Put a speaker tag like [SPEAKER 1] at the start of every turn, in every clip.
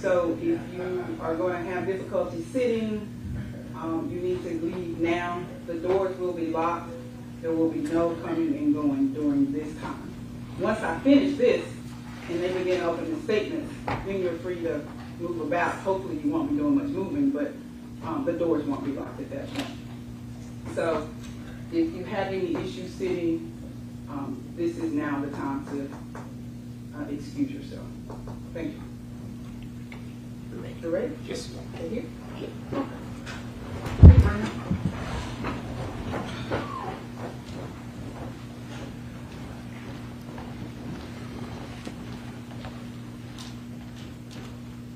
[SPEAKER 1] So if you are going to have difficulty sitting, you need to leave now. The doors will be locked. There will be no coming and going during this time. Once I finish this and they begin opening statements, then you're free to move about. Hopefully you won't be doing much moving, but the doors won't be locked at that point. So if you have any issues sitting, this is now the time to excuse yourself. Thank you. You ready?
[SPEAKER 2] Yes.
[SPEAKER 1] Right here?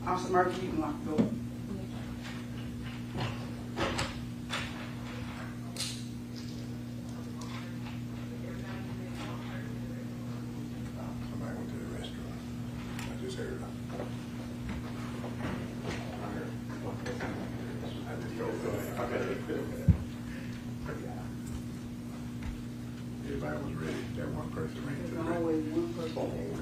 [SPEAKER 1] Officer Murphy, you can lock the door.
[SPEAKER 3] Somebody went to the restroom. I just heard it. I just go everybody was ready. That one person ran to the
[SPEAKER 1] There's always one person.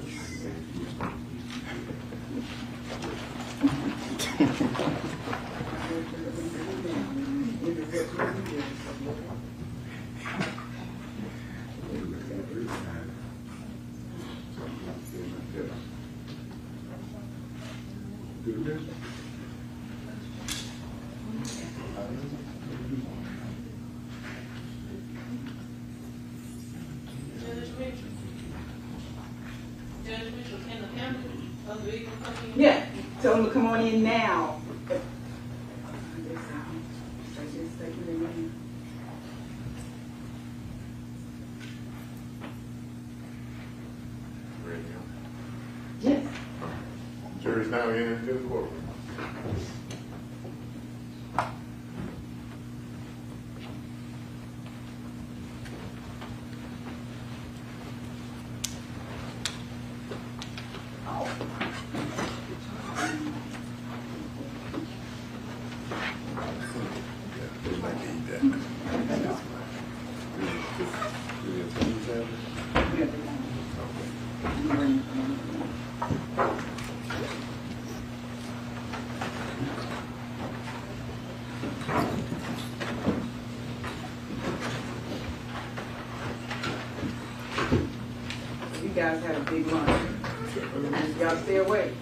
[SPEAKER 1] Yeah, tell them to come on in now. Yes.
[SPEAKER 3] Jury's now entering into the courtroom.
[SPEAKER 1] You guys had a big lunch. Y'all stay away.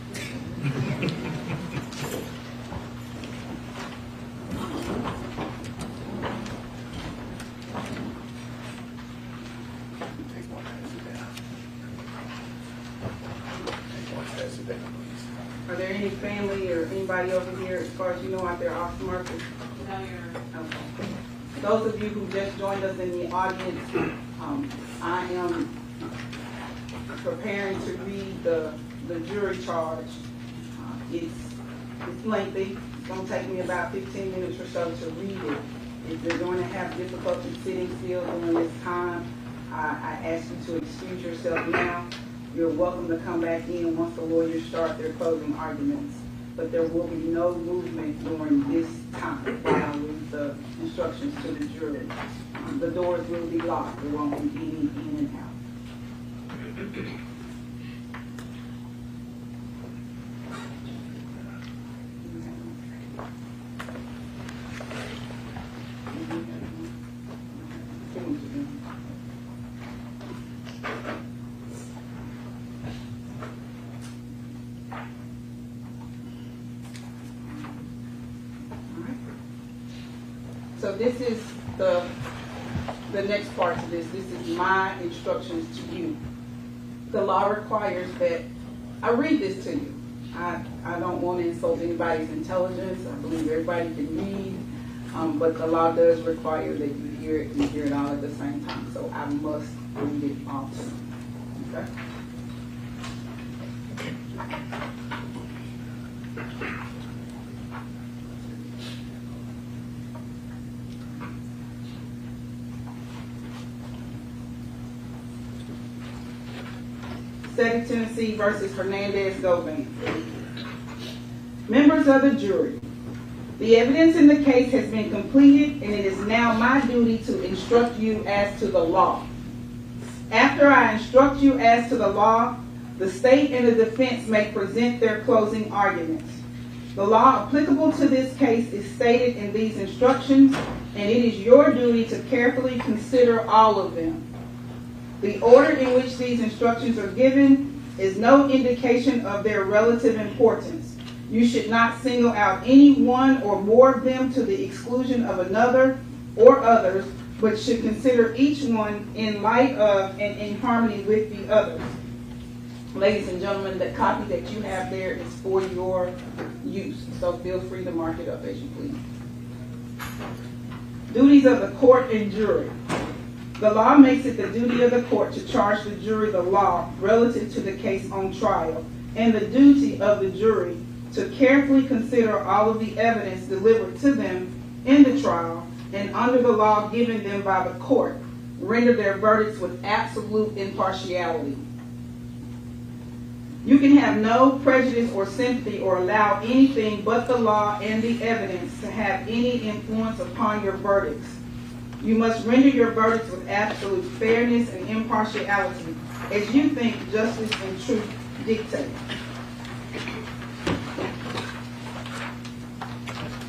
[SPEAKER 1] Are there any family or anybody over here, as far as you know, out there off the market?
[SPEAKER 4] No, you're.
[SPEAKER 1] Okay. Those of you who just joined us in the audience, I am preparing to read the jury charge. It's lengthy. It's going to take me about 15 minutes or so to read it. If you're going to have difficulty sitting still during this time, I ask you to excuse yourself now. You're welcome to come back in once the lawyers start their closing arguments. But there will be no movement during this time while I read the instructions to the jury. The doors will be locked. There won't be any in and out. So this is the next part of this. This is my instructions to you. The law requires that I read this to you. I don't want to insult anybody's intelligence. I believe everybody can read, but the law does require that you hear it and hear it all at the same time. So I must read it all to you. Okay? State of Tennessee versus Hernandez Govan. Members of the jury, the evidence in the case has been completed and it is now my duty to instruct you as to the law. After I instruct you as to the law, The state and the defense may present their closing arguments. The law applicable to this case is stated in these instructions, and it is your duty to carefully consider all of them. The order in which these instructions are given is no indication of their relative importance. You should not single out any one or more of them to the exclusion of another or others, but should consider each one in light of and in harmony with the others. Ladies and gentlemen, the copy that you have there is for your use, so feel free to mark it up as you please. Duties of the court and jury. The law makes it the duty of the court to charge the jury the law relative to the case on trial, and the duty of the jury to carefully consider all of the evidence delivered to them in the trial and under the law given them by the court, render their verdicts with absolute impartiality. You can have no prejudice or sympathy or allow anything but the law and the evidence to have any influence upon your verdicts. You must render your verdicts with absolute fairness and impartiality as you think justice and truth dictate.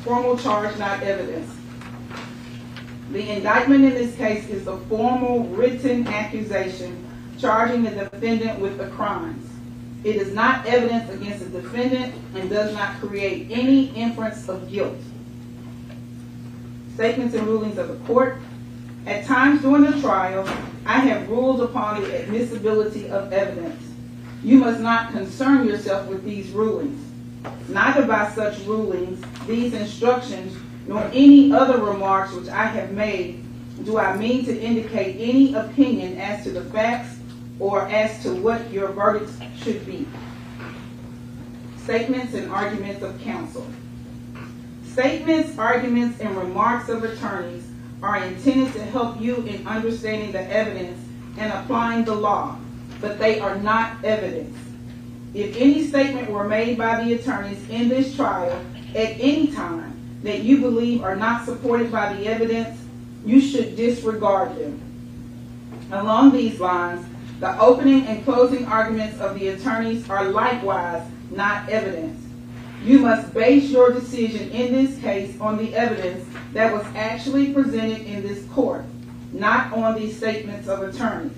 [SPEAKER 1] Formal charge, not evidence. The indictment in this case is a formal written accusation charging the defendant with the crimes. It is not evidence against the defendant and does not create any inference of guilt. Statements and rulings of the court. At times during the trial, I have ruled upon the admissibility of evidence. You must not concern yourself with these rulings. Neither by such rulings, these instructions, nor any other remarks which I have made, do I mean to indicate any opinion as to the facts or as to what your verdicts should be. Statements and arguments of counsel. Statements, arguments, and remarks of attorneys are intended to help you in understanding the evidence and applying the law, but they are not evidence. If any statement were made by the attorneys in this trial at any time that you believe are not supported by the evidence, you should disregard them. Along these lines, the opening and closing arguments of the attorneys are likewise not evidence. You must base your decision in this case on the evidence that was actually presented in this court, not on these statements of attorneys.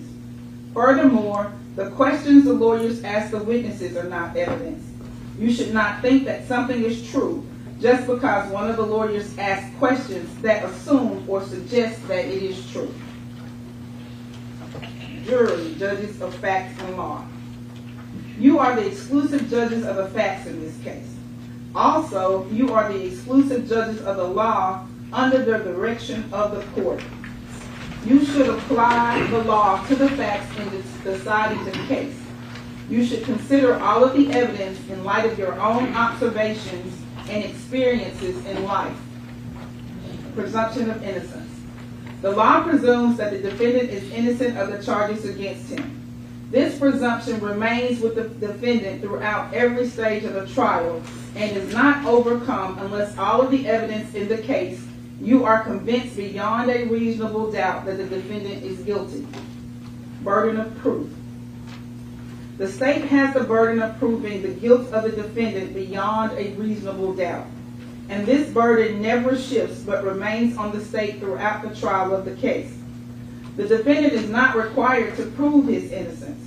[SPEAKER 1] Furthermore, the questions the lawyers ask the witnesses are not evidence. You should not think that something is true just because one of the lawyers asks questions that assume or suggest that it is true. Jury, judges of facts and law. You are the exclusive judges of the facts in this case. Also, you are the exclusive judges of the law under the direction of the court. You should apply the law to the facts in deciding the case. You should consider all of the evidence in light of your own observations and experiences in life. Presumption of innocence. The law presumes that the defendant is innocent of the charges against him. This presumption remains with the defendant throughout every stage of the trial and is not overcome unless all of the evidence in the case you are convinced beyond a reasonable doubt that the defendant is guilty. Burden of proof. The state has the burden of proving the guilt of the defendant beyond a reasonable doubt. And this burden never shifts but remains on the state throughout the trial of the case. The defendant is not required to prove his innocence.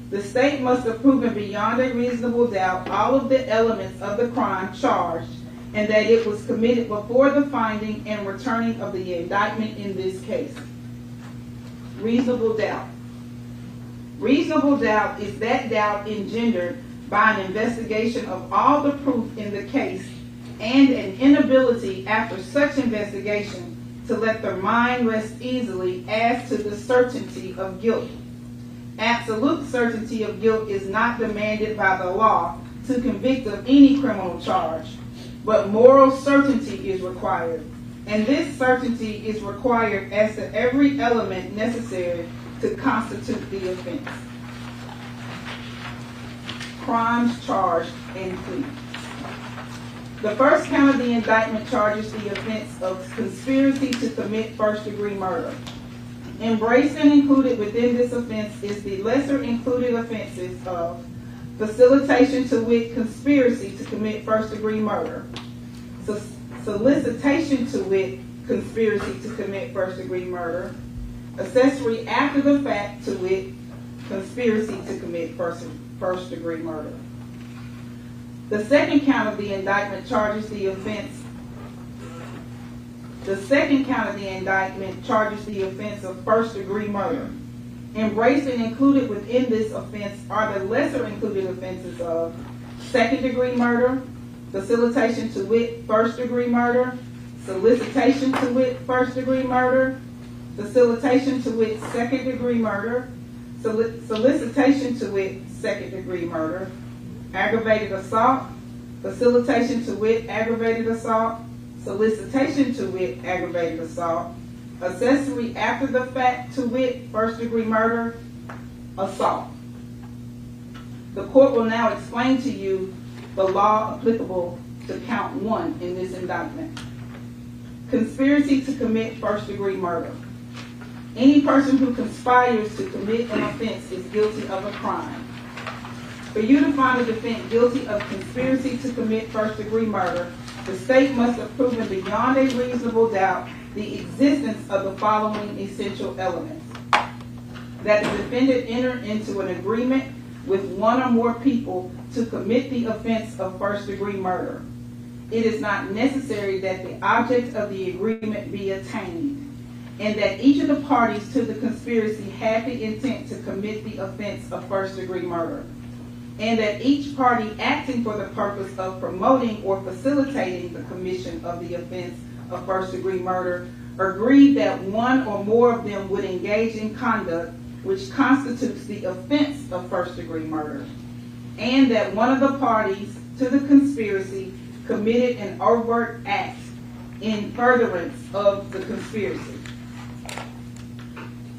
[SPEAKER 1] The state must have proven beyond a reasonable doubt all of the elements of the crime charged and that it was committed before the finding and returning of the indictment in this case. Reasonable doubt. Reasonable doubt is that doubt engendered by an investigation of all the proof in the case and an inability after such investigation to let the mind rest easily as to the certainty of guilt. Absolute certainty of guilt is not demanded by the law to convict of any criminal charge, but moral certainty is required. And this certainty is required as to every element necessary to constitute the offense. Crimes charged and plea. The first count of the indictment charges the offense of conspiracy to commit first-degree murder. Embraced and included within this offense is the lesser included offenses of Facilitation to wit, conspiracy to commit first-degree murder. Solicitation to wit, conspiracy to commit first-degree murder. Accessory after the fact to wit, conspiracy to commit first-degree murder. The second count of the indictment charges the offense. The second count of the indictment charges the offense of first-degree murder. Embraced and included within this offense are the lesser included offenses of second-degree murder, facilitation to wit, first-degree murder, solicitation to wit, first-degree murder, facilitation to wit, second-degree murder, solicitation to wit, second-degree murder, aggravated assault, facilitation to wit, aggravated assault, solicitation to wit, aggravated assault, accessory after the fact to wit, first-degree murder, assault. The court will now explain to you the law applicable to count 1 in this indictment. Conspiracy to commit first-degree murder. Any person who conspires to commit an offense is guilty of a crime. For you to find a defendant guilty of conspiracy to commit first-degree murder, the state must have proven beyond a reasonable doubt the existence of the following essential elements. That the defendant entered into an agreement with one or more people to commit the offense of first-degree murder. It is not necessary that the object of the agreement be attained, and that each of the parties to the conspiracy had the intent to commit the offense of first-degree murder, and that each party acting for the purpose of promoting or facilitating the commission of the offense of first-degree murder agreed that one or more of them would engage in conduct which constitutes the offense of first-degree murder, and that one of the parties to the conspiracy committed an overt act in furtherance of the conspiracy.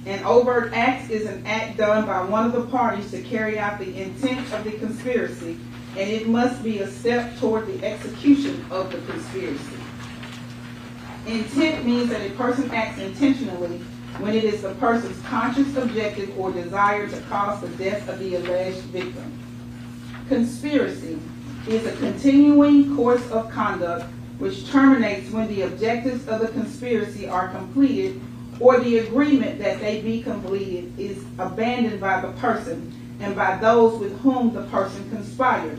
[SPEAKER 1] An overt act is an act done by one of the parties to carry out the intent of the conspiracy, and it must be a step toward the execution of the conspiracy. Intent means that a person acts intentionally when it is the person's conscious objective or desire to cause the death of the alleged victim. Conspiracy is a continuing course of conduct which terminates when the objectives of the conspiracy are completed or the agreement that they be completed is abandoned by the person and by those with whom the person conspired.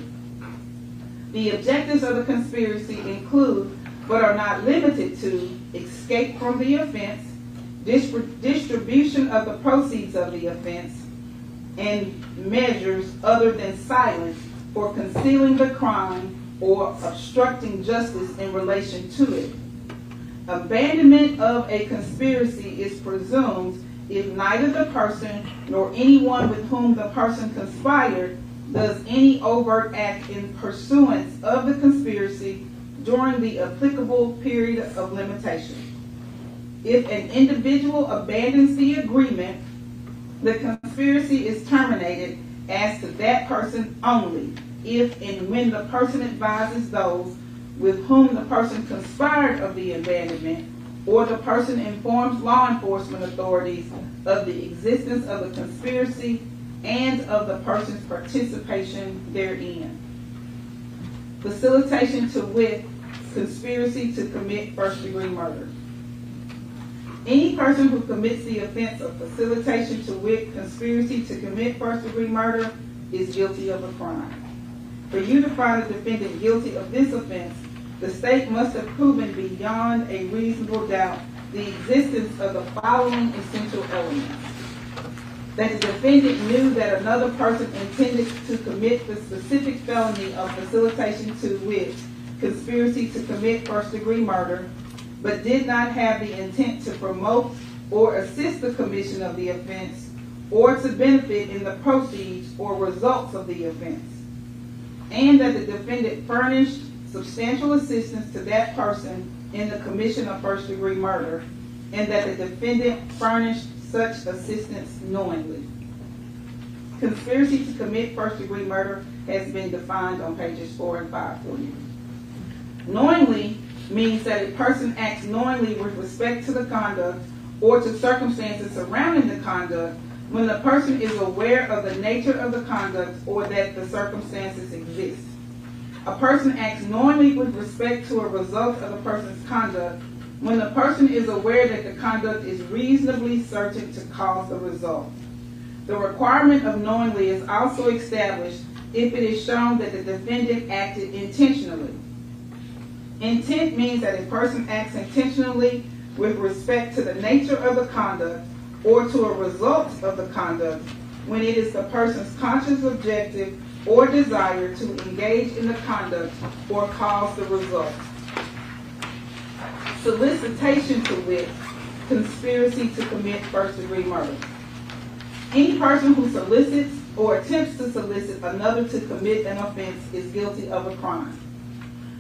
[SPEAKER 1] The objectives of the conspiracy include, but are not limited to, escape from the offense, distribution of the proceeds of the offense, and measures other than silence for concealing the crime or obstructing justice in relation to it. Abandonment of a conspiracy is presumed if neither the person nor anyone with whom the person conspired does any overt act in pursuance of the conspiracy during the applicable period of limitation. If an individual abandons the agreement, the conspiracy is terminated as to that person only if and when the person advises those with whom the person conspired of the abandonment, or the person informs law enforcement authorities of the existence of the conspiracy and of the person's participation therein. Facilitation to wit, conspiracy to commit first-degree murder. Any person who commits the offense of facilitation to wit, conspiracy to commit first-degree murder is guilty of a crime. For you to find a defendant guilty of this offense, the state must have proven beyond a reasonable doubt the existence of the following essential elements. That the defendant knew that another person intended to commit the specific felony of facilitation to wit, conspiracy to commit first-degree murder, but did not have the intent to promote or assist the commission of the offense or to benefit in the proceeds or results of the offense, and that the defendant furnished substantial assistance to that person in the commission of first-degree murder, and that the defendant furnished such assistance knowingly. Conspiracy to commit first-degree murder has been defined on pages 4 and 5 for you. Knowingly means that a person acts knowingly with respect to the conduct or to circumstances surrounding the conduct when the person is aware of the nature of the conduct or that the circumstances exist. A person acts knowingly with respect to a result of a person's conduct when the person is aware that the conduct is reasonably certain to cause the result. The requirement of knowingly is also established if it is shown that the defendant acted intentionally. Intent means that a person acts intentionally with respect to the nature of the conduct or to a result of the conduct when it is the person's conscious objective or desire to engage in the conduct or cause the result. Solicitation, to wit, conspiracy to commit first-degree murder. Any person who solicits or attempts to solicit another to commit an offense is guilty of a crime.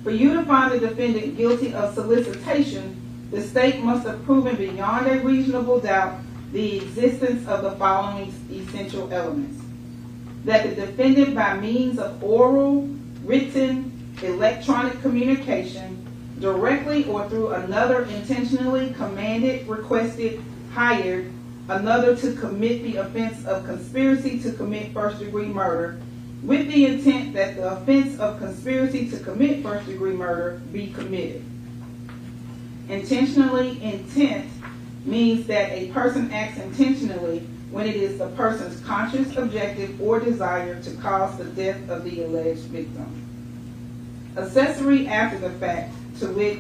[SPEAKER 1] For you to find the defendant guilty of solicitation, the state must have proven beyond a reasonable doubt the existence of the following essential elements: that the defendant, by means of oral, written, electronic communication, directly or through another, intentionally commanded, requested, hired another to commit the offense of conspiracy to commit first-degree murder, with the intent that the offense of conspiracy to commit first-degree murder be committed. Intentionally, intent means that a person acts intentionally when it is the person's conscious objective or desire to cause the death of the alleged victim. Accessory after the fact, to wit,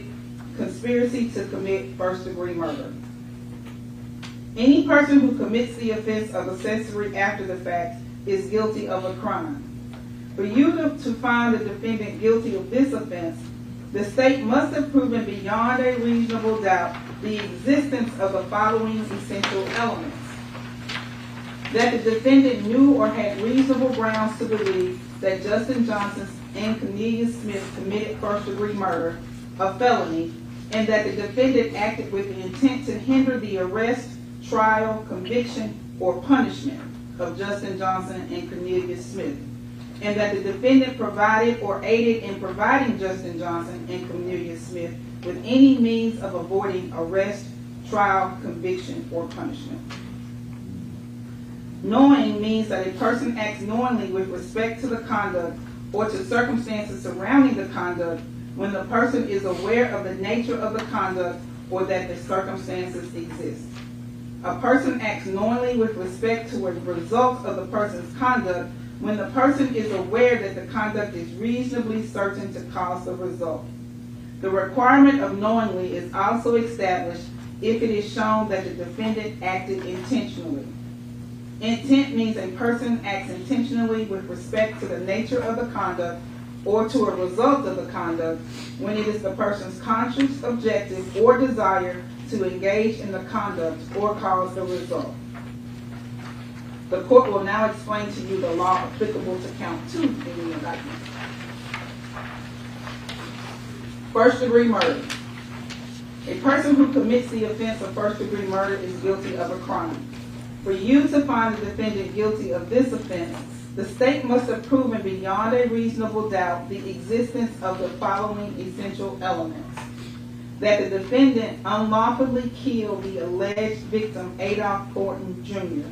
[SPEAKER 1] conspiracy to commit first-degree murder. Any person who commits the offense of accessory after the fact is guilty of a crime. For you to find the defendant guilty of this offense, the state must have proven beyond a reasonable doubt the existence of the following essential elements: that the defendant knew or had reasonable grounds to believe that Justin Johnson and Cornelius Smith committed first-degree murder, a felony, and that the defendant acted with the intent to hinder the arrest, trial, conviction, or punishment of Justin Johnson and Cornelius Smith, and that the defendant provided or aided in providing Justin Johnson and Cornelius Smith with any means of avoiding arrest, trial, conviction, or punishment. Knowing means that a person acts knowingly with respect to the conduct or to circumstances surrounding the conduct when the person is aware of the nature of the conduct or that the circumstances exist. A person acts knowingly with respect to a result of the person's conduct when the person is aware that the conduct is reasonably certain to cause the result. The requirement of knowingly is also established if it is shown that the defendant acted intentionally. Intent means a person acts intentionally with respect to the nature of the conduct or to a result of the conduct when it is the person's conscious objective or desire to engage in the conduct or cause the result. The court will now explain to you the law applicable to count 2 in the indictment. First-degree murder. A person who commits the offense of first-degree murder is guilty of a crime. For you to find the defendant guilty of this offense, the state must have proven beyond a reasonable doubt the existence of the following essential elements: that the defendant unlawfully killed the alleged victim, Adolph Thornton Jr.,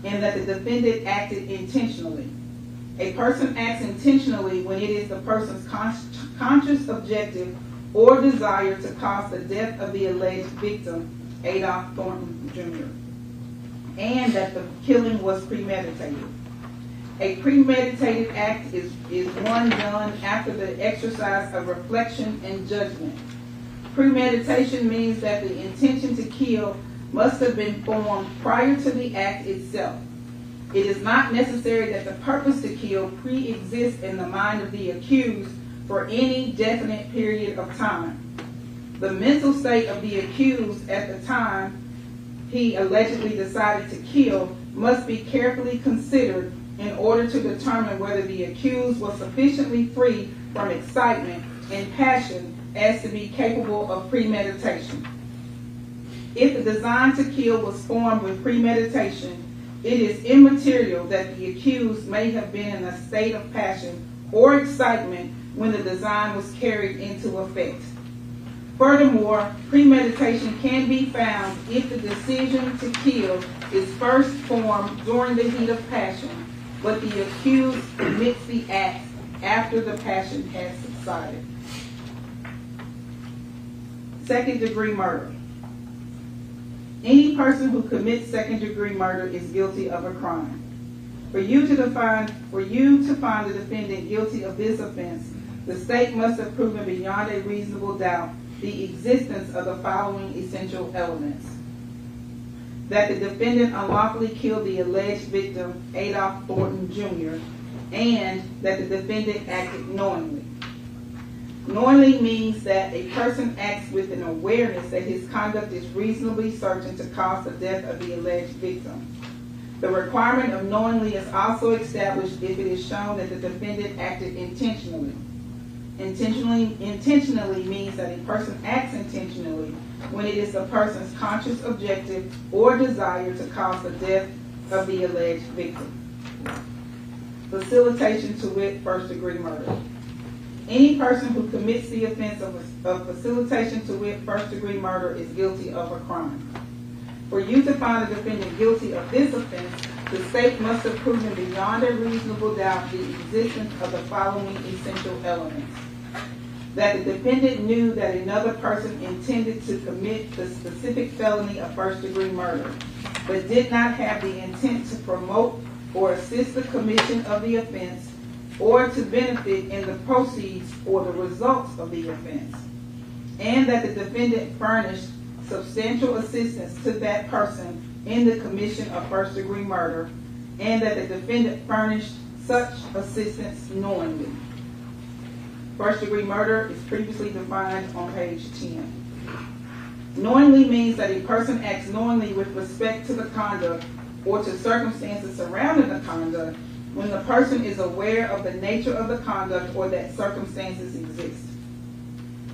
[SPEAKER 1] and that the defendant acted intentionally. A person acts intentionally when it is the person's conscious objective or desire to cause the death of the alleged victim, Adolph Thornton Jr., and that the killing was premeditated. A premeditated act is one done after the exercise of reflection and judgment. Premeditation means that the intention to kill must have been formed prior to the act itself. It is not necessary that the purpose to kill pre-exists in the mind of the accused for any definite period of time. The mental state of the accused at the time he allegedly decided to kill must be carefully considered in order to determine whether the accused was sufficiently free from excitement and passion as to be capable of premeditation. If the design to kill was formed with premeditation, it is immaterial that the accused may have been in a state of passion or excitement when the design was carried into effect. Furthermore, premeditation can be found if the decision to kill is first formed during the heat of passion, but the accused commits the act after the passion has subsided. Second-degree murder. Any person who commits second-degree murder is guilty of a crime. For you to find the defendant guilty of this offense, the state must have proven beyond a reasonable doubt the existence of the following essential elements: that the defendant unlawfully killed the alleged victim, Adolph Thornton Jr., and that the defendant acted knowingly. Knowingly means that a person acts with an awareness that his conduct is reasonably certain to cause the death of the alleged victim. The requirement of knowingly is also established if it is shown that the defendant acted intentionally. Intentionally means that a person acts intentionally when it is the person's conscious objective or desire to cause the death of the alleged victim. Facilitation to wit, first-degree murder. Any person who commits the offense of facilitation to wit, first-degree murder is guilty of a crime. For you to find the defendant guilty of this offense, the state must have proven beyond a reasonable doubt the existence of the following essential elements: that the defendant knew that another person intended to commit the specific felony of first-degree murder, but did not have the intent to promote or assist the commission of the offense or to benefit in the proceeds or the results of the offense, and that the defendant furnished substantial assistance to that person in the commission of first-degree murder, and that the defendant furnished such assistance knowingly. First-degree murder is previously defined on page 10. Knowingly means that a person acts knowingly with respect to the conduct or to circumstances surrounding the conduct when the person is aware of the nature of the conduct or that circumstances exist.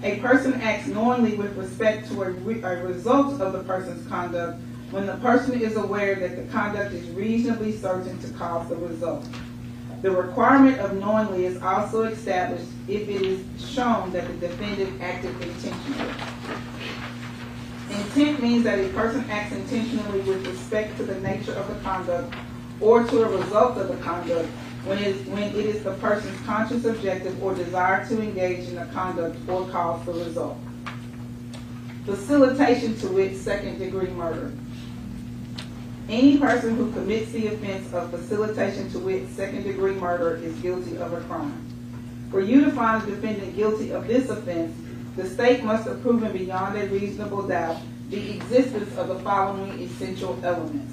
[SPEAKER 1] A person acts knowingly with respect to a result of the person's conduct when the person is aware that the conduct is reasonably certain to cause the result. The requirement of knowingly is also established if it is shown that the defendant acted intentionally. Intent means that a person acts intentionally with respect to the nature of the conduct or to a result of the conduct when it is the person's conscious objective or desire to engage in the conduct or cause the result. Facilitation to wit, second-degree murder. Any person who commits the offense of facilitation to wit, second-degree murder is guilty of a crime. For you to find the defendant guilty of this offense, the state must have proven beyond a reasonable doubt the existence of the following essential elements: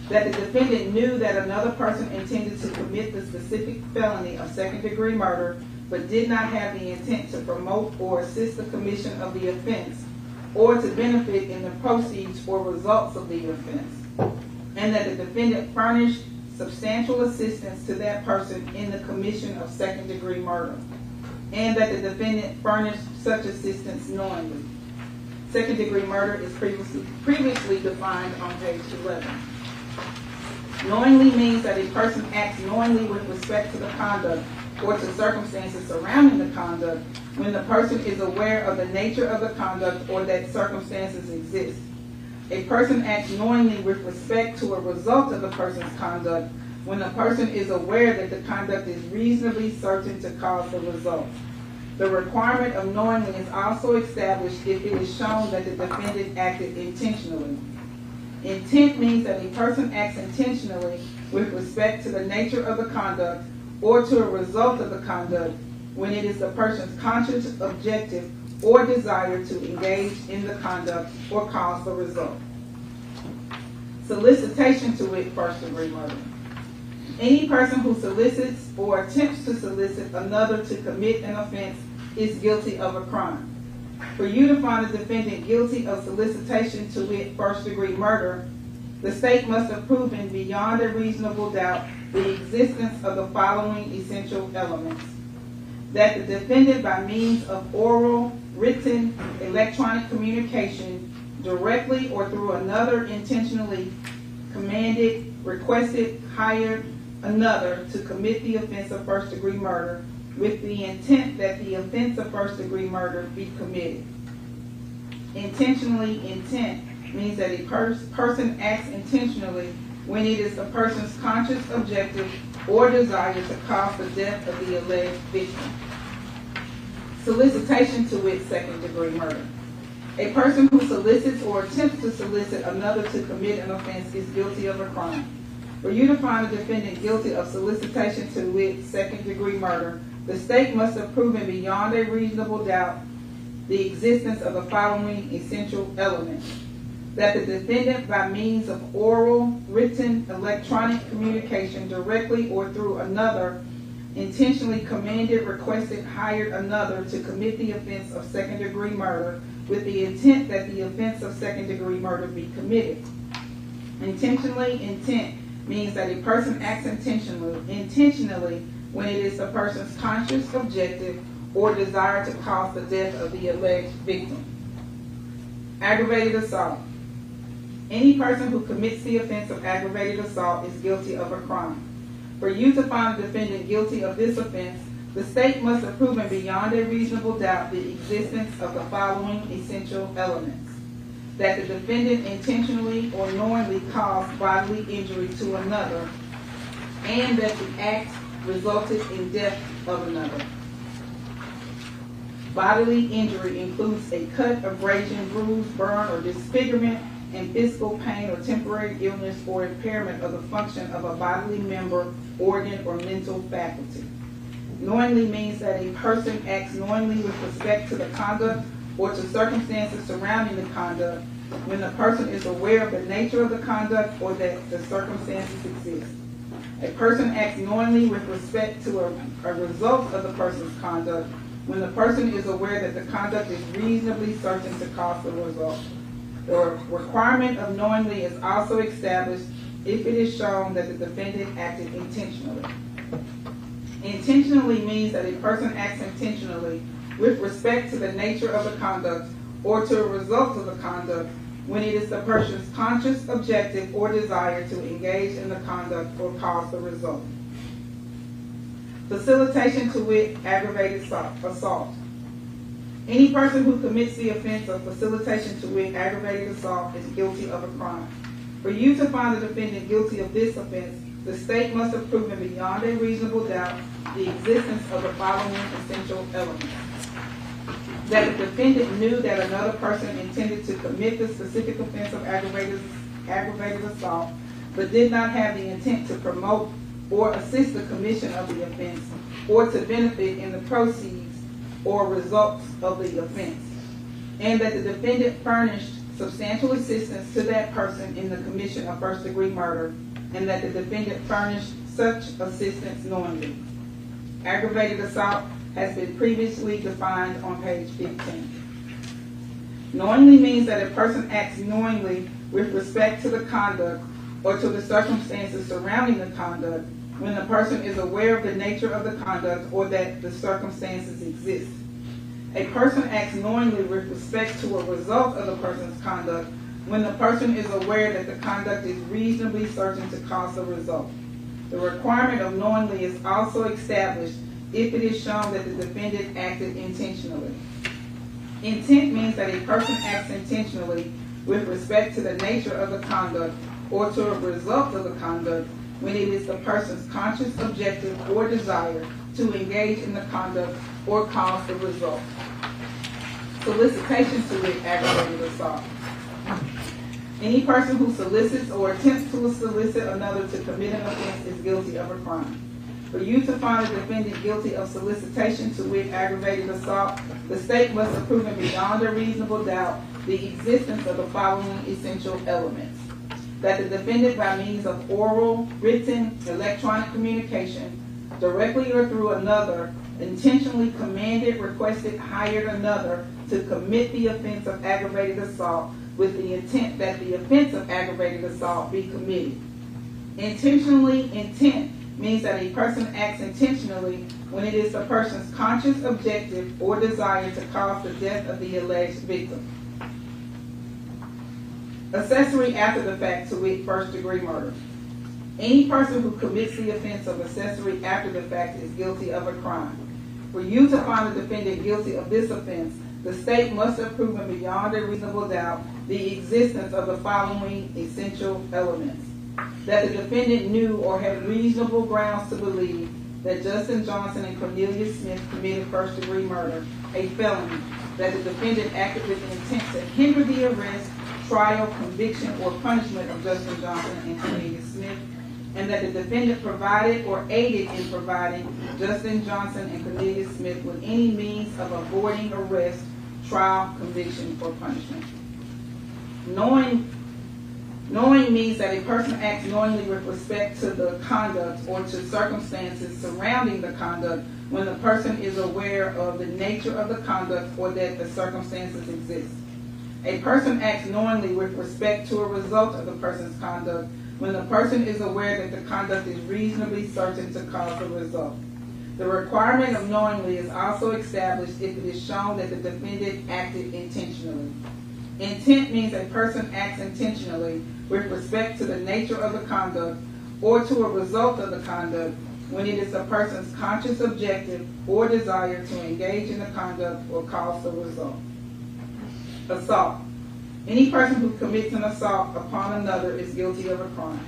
[SPEAKER 1] that the defendant knew that another person intended to commit the specific felony of second-degree murder, but did not have the intent to promote or assist the commission of the offense, or to benefit in the proceeds or results of the offense, and that the defendant furnished substantial assistance to that person in the commission of second-degree murder, and that the defendant furnished such assistance knowingly. Second-degree murder is previously defined on page 11. Knowingly means that a person acts knowingly with respect to the conduct or to circumstances surrounding the conduct when the person is aware of the nature of the conduct or that circumstances exist. A person acts knowingly with respect to a result of the person's conduct when the person is aware that the conduct is reasonably certain to cause the result. The requirement of knowingly is also established if it is shown that the defendant acted intentionally. Intent means that a person acts intentionally with respect to the nature of the conduct or to a result of the conduct when it is the person's conscious objective or desire to engage in the conduct or cause the result. Solicitation to wit, first-degree murder. Any person who solicits or attempts to solicit another to commit an offense is guilty of a crime. For you to find the defendant guilty of solicitation to wit, first-degree murder, the state must have proven beyond a reasonable doubt the existence of the following essential elements: that the defendant, by means of oral, written, electronic communication, directly or through another, intentionally commanded, requested, hired another to commit the offense of first-degree murder with the intent that the offense of first-degree murder be committed. Intentionally intent means that a person acts intentionally when it is the person's conscious objective or desire to cause the death of the alleged victim. Solicitation, to wit, second-degree murder. A person who solicits or attempts to solicit another to commit an offense is guilty of a crime. For you to find a defendant guilty of solicitation, to wit, second-degree murder, the state must have proven beyond a reasonable doubt the existence of the following essential elements: that the defendant, by means of oral, written, electronic communication, directly or through another, intentionally commanded, requested, hired another to commit the offense of second-degree murder with the intent that the offense of second-degree murder be committed. Intentionally, intent means that a person acts intentionally when it is the person's conscious objective or desire to cause the death of the alleged victim. Aggravated assault. Any person who commits the offense of aggravated assault is guilty of a crime. For you to find the defendant guilty of this offense, the state must have proven beyond a reasonable doubt the existence of the following essential elements: that the defendant intentionally or knowingly caused bodily injury to another, and that the act resulted in death of another. Bodily injury includes a cut, abrasion, bruise, burn, or disfigurement, and physical pain or temporary illness or impairment of the function of a bodily member, organ, or mental faculty. Knowingly means that a person acts knowingly with respect to the conduct or to circumstances surrounding the conduct when the person is aware of the nature of the conduct or that the circumstances exist. A person acts knowingly with respect to a result of the person's conduct when the person is aware that the conduct is reasonably certain to cause the result. The requirement of knowingly is also established if it is shown that the defendant acted intentionally. Intentionally means that a person acts intentionally with respect to the nature of the conduct or to a result of the conduct when it is the person's conscious objective or desire to engage in the conduct or cause the result. Facilitation, to wit, aggravated assault. Any person who commits the offense of facilitation, to wit, aggravated assault, is guilty of a crime. For you to find the defendant guilty of this offense, the state must have proven beyond a reasonable doubt the existence of the following essential elements: that the defendant knew that another person intended to commit the specific offense of aggravated assault, but did not have the intent to promote or assist the commission of the offense or to benefit in the proceeds or results of the offense, and that the defendant furnished substantial assistance to that person in the commission of first-degree murder, and that the defendant furnished such assistance knowingly. Aggravated assault has been previously defined on page 15. Knowingly means that a person acts knowingly with respect to the conduct or to the circumstances surrounding the conduct when the person is aware of the nature of the conduct or that the circumstances exist. A person acts knowingly with respect to a result of the person's conduct when the person is aware that the conduct is reasonably certain to cause the result. The requirement of knowingly is also established if it is shown that the defendant acted intentionally. Intent means that a person acts intentionally with respect to the nature of the conduct or to a result of the conduct when it is the person's conscious objective or desire to engage in the conduct or cause the result. Solicitation, to wit, aggravated assault. Any person who solicits or attempts to solicit another to commit an offense is guilty of a crime. For you to find a defendant guilty of solicitation, to wit, aggravated assault, the state must have proven beyond a reasonable doubt the existence of the following essential elements: that the defendant, by means of oral, written, electronic communication, directly or through another, intentionally commanded, requested, hired another to commit the offense of aggravated assault with the intent that the offense of aggravated assault be committed. Intentionally, intent means that a person acts intentionally when it is the person's conscious objective or desire to cause the death of the alleged victim. Accessory after the fact, to wit, first-degree murder. Any person who commits the offense of accessory after the fact is guilty of a crime. For you to find the defendant guilty of this offense, the state must have proven beyond a reasonable doubt the existence of the following essential elements: that the defendant knew or had reasonable grounds to believe that Justin Johnson and Cornelius Smith committed first-degree murder, a felony, that the defendant acted with the intent to hinder the arrest, trial, conviction, or punishment of Justin Johnson and Cornelius Smith, and that the defendant provided or aided in providing Justin Johnson and Cornelius Smith with any means of avoiding arrest, trial, conviction, or punishment. Knowing means that a person acts knowingly with respect to the conduct or to circumstances surrounding the conduct when the person is aware of the nature of the conduct or that the circumstances exist. A person acts knowingly with respect to a result of the person's conduct when the person is aware that the conduct is reasonably certain to cause the result. The requirement of knowingly is also established if it is shown that the defendant acted intentionally. Intent means a person acts intentionally with respect to the nature of the conduct or to a result of the conduct when it is a person's conscious objective or desire to engage in the conduct or cause the result. Assault. Any person who commits an assault upon another is guilty of a crime.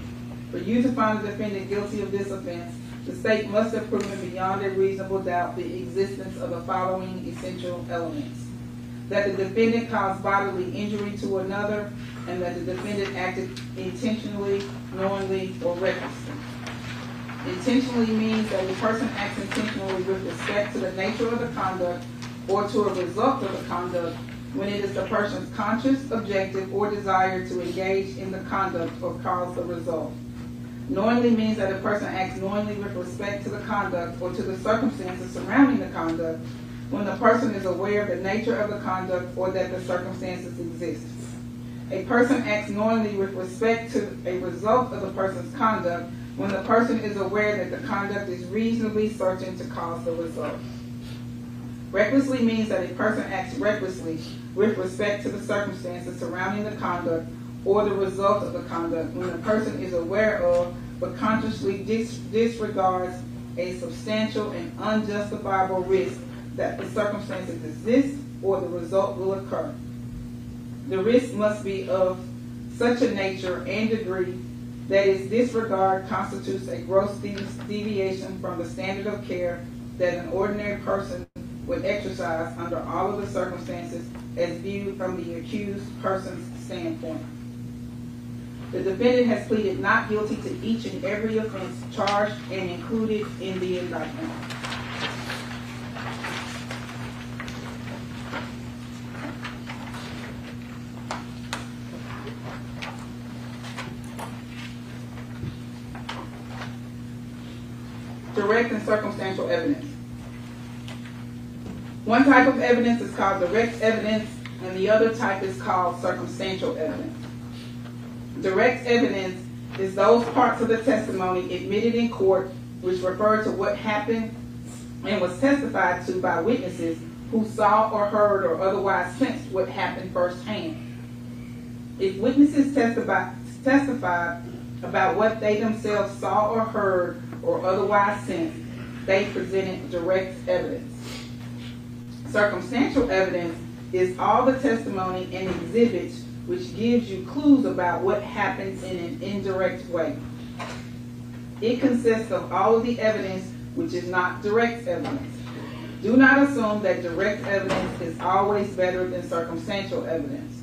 [SPEAKER 1] For you to find the defendant guilty of this offense, the state must have proven beyond a reasonable doubt the existence of the following essential elements: that the defendant caused bodily injury to another, and that the defendant acted intentionally, knowingly, or recklessly. Intentionally means that a person acts intentionally with respect to the nature of the conduct or to a result of the conduct when it is the person's conscious objective or desire to engage in the conduct or cause the result. Knowingly means that a person acts knowingly with respect to the conduct or to the circumstances surrounding the conduct when the person is aware of the nature of the conduct or that the circumstances exist. A person acts knowingly with respect to a result of the person's conduct when the person is aware that the conduct is reasonably certain to cause the result. Recklessly means that a person acts recklessly with respect to the circumstances surrounding the conduct or the result of the conduct when the person is aware of but consciously disregards a substantial and unjustifiable risk that the circumstances exist or the result will occur. The risk must be of such a nature and degree that its disregard constitutes a gross deviation from the standard of care that an ordinary person would exercise under all of the circumstances as viewed from the accused person's standpoint. The defendant has pleaded not guilty to each and every offense charged and included in the indictment. Direct and circumstantial evidence. One type of evidence is called direct evidence, and the other type is called circumstantial evidence. Direct evidence is those parts of the testimony admitted in court which refer to what happened and was testified to by witnesses who saw or heard or otherwise sensed what happened firsthand. If witnesses testified about what they themselves saw or heard or otherwise sensed, they presented direct evidence. Circumstantial evidence is all the testimony and exhibits which gives you clues about what happens in an indirect way. It consists of all of the evidence which is not direct evidence. Do not assume that direct evidence is always better than circumstantial evidence.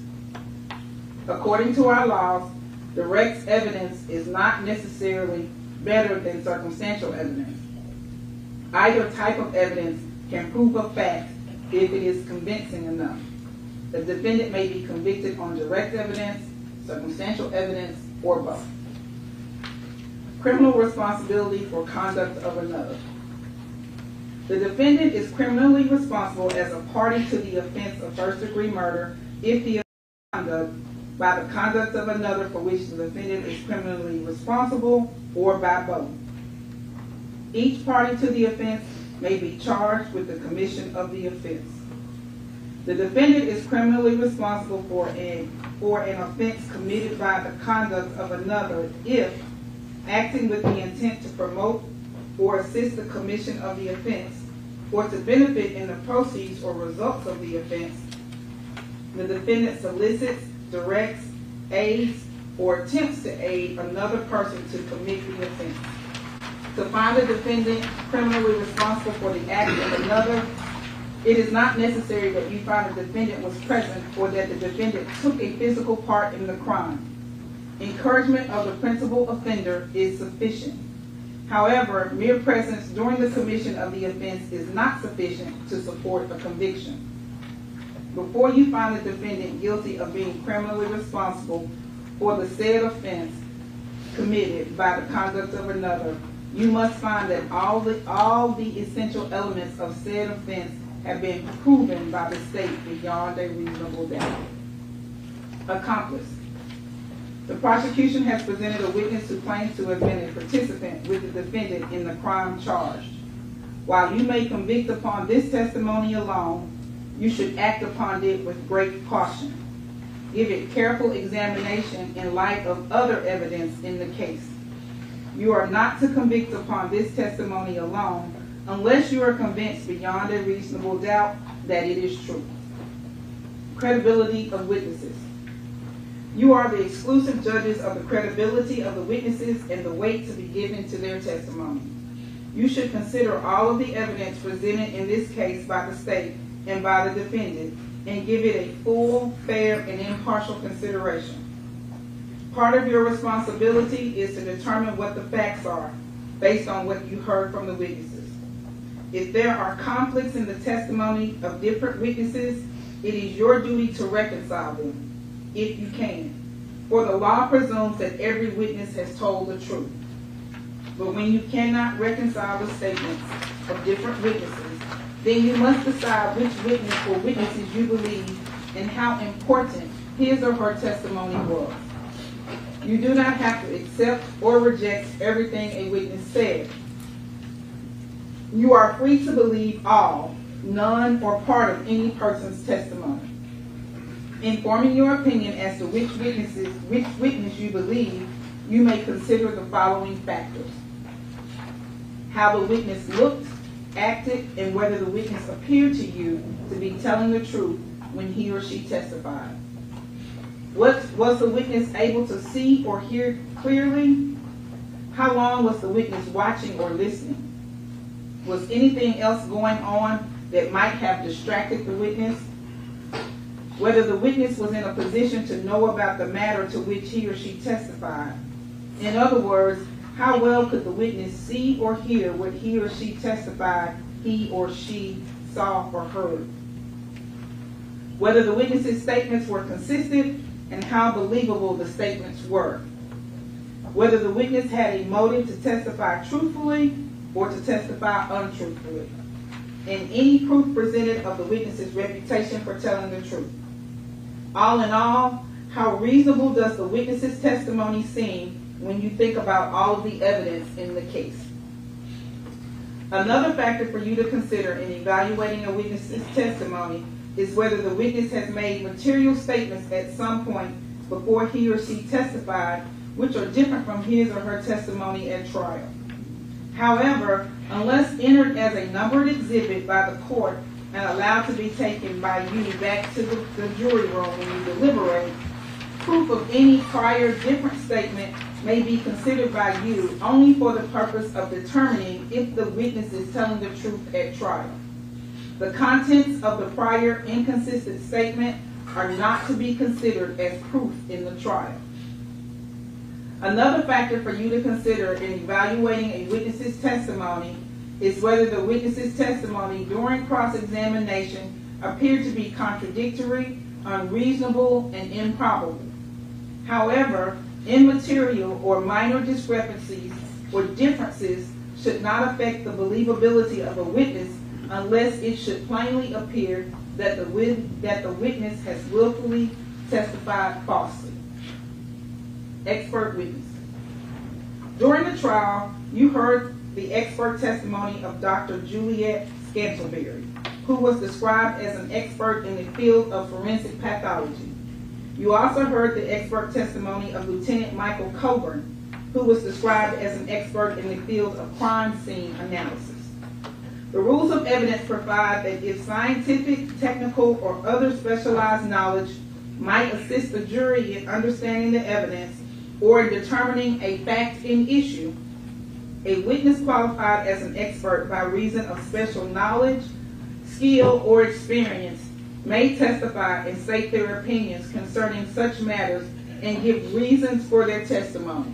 [SPEAKER 1] According to our laws, direct evidence is not necessarily better than circumstantial evidence. Either type of evidence can prove a fact if it is convincing enough. The defendant may be convicted on direct evidence, circumstantial evidence, or both. Criminal responsibility for conduct of another. The defendant is criminally responsible as a party to the offense of first-degree murder if the conduct by the conduct of another for which the defendant is criminally responsible, or by both. Each party to the offense may be charged with the commission of the offense. The defendant is criminally responsible for an offense committed by the conduct of another if, acting with the intent to promote or assist the commission of the offense, or to benefit in the proceeds or results of the offense, the defendant solicits, directs, aids, or attempts to aid another person to commit the offense. To find the defendant criminally responsible for the act of another, it is not necessary that you find the defendant was present or that the defendant took a physical part in the crime. Encouragement of the principal offender is sufficient. However, mere presence during the commission of the offense is not sufficient to support a conviction. Before you find the defendant guilty of being criminally responsible for the said offense committed by the conduct of another, you must find that all the essential elements of said offense have been proven by the state beyond a reasonable doubt. Accomplice. The prosecution has presented a witness who claims to have been a participant with the defendant in the crime charged. While you may convict upon this testimony alone, you should act upon it with great caution. Give it careful examination in light of other evidence in the case. You are not to convict upon this testimony alone unless you are convinced beyond a reasonable doubt that it is true. Credibility of witnesses. You are the exclusive judges of the credibility of the witnesses and the weight to be given to their testimony. You should consider all of the evidence presented in this case by the state and by the defendant and give it a full, fair, and impartial consideration. Part of your responsibility is to determine what the facts are based on what you heard from the witnesses. If there are conflicts in the testimony of different witnesses, it is your duty to reconcile them, if you can. For the law presumes that every witness has told the truth. But when you cannot reconcile the statements of different witnesses, then you must decide which witness or witnesses you believe and how important his or her testimony was. You do not have to accept or reject everything a witness said. You are free to believe all, none, or part of any person's testimony. In forming your opinion as to which witness you believe, you may consider the following factors: how the witness looked, acted, and whether the witness appeared to you to be telling the truth when he or she testified. Was the witness able to see or hear clearly? How long was the witness watching or listening? Was anything else going on that might have distracted the witness? Whether the witness was in a position to know about the matter to which he or she testified. In other words, how well could the witness see or hear what he or she testified he or she saw or heard? Whether the witness's statements were consistent and how believable the statements were. Whether the witness had a motive to testify truthfully or to testify untruthfully. And any proof presented of the witness's reputation for telling the truth. All in all, how reasonable does the witness's testimony seem when you think about all of the evidence in the case? Another factor for you to consider in evaluating a witness's testimony is whether the witness has made material statements at some point before he or she testified which are different from his or her testimony at trial. However, unless entered as a numbered exhibit by the court and allowed to be taken by you back to the jury room when you deliberate, proof of any prior different statement may be considered by you only for the purpose of determining if the witness is telling the truth at trial. The contents of the prior inconsistent statement are not to be considered as proof in the trial. Another factor for you to consider in evaluating a witness's testimony is whether the witness's testimony during cross-examination appeared to be contradictory, unreasonable, and improbable. However, immaterial or minor discrepancies or differences should not affect the believability of a witness unless it should plainly appear that the witness has willfully testified falsely. Expert witness. During the trial, you heard the expert testimony of Dr. Juliet Scantleberry, who was described as an expert in the field of forensic pathology. You also heard the expert testimony of Lieutenant Michael Coburn, who was described as an expert in the field of crime scene analysis. The rules of of evidence provide that if scientific, technical, or other specialized knowledge might assist the jury in understanding the evidence or in determining a fact in issue, a witness qualified as an expert by reason of special knowledge, skill, or experience may testify and state their opinions concerning such matters and give reasons for their testimony.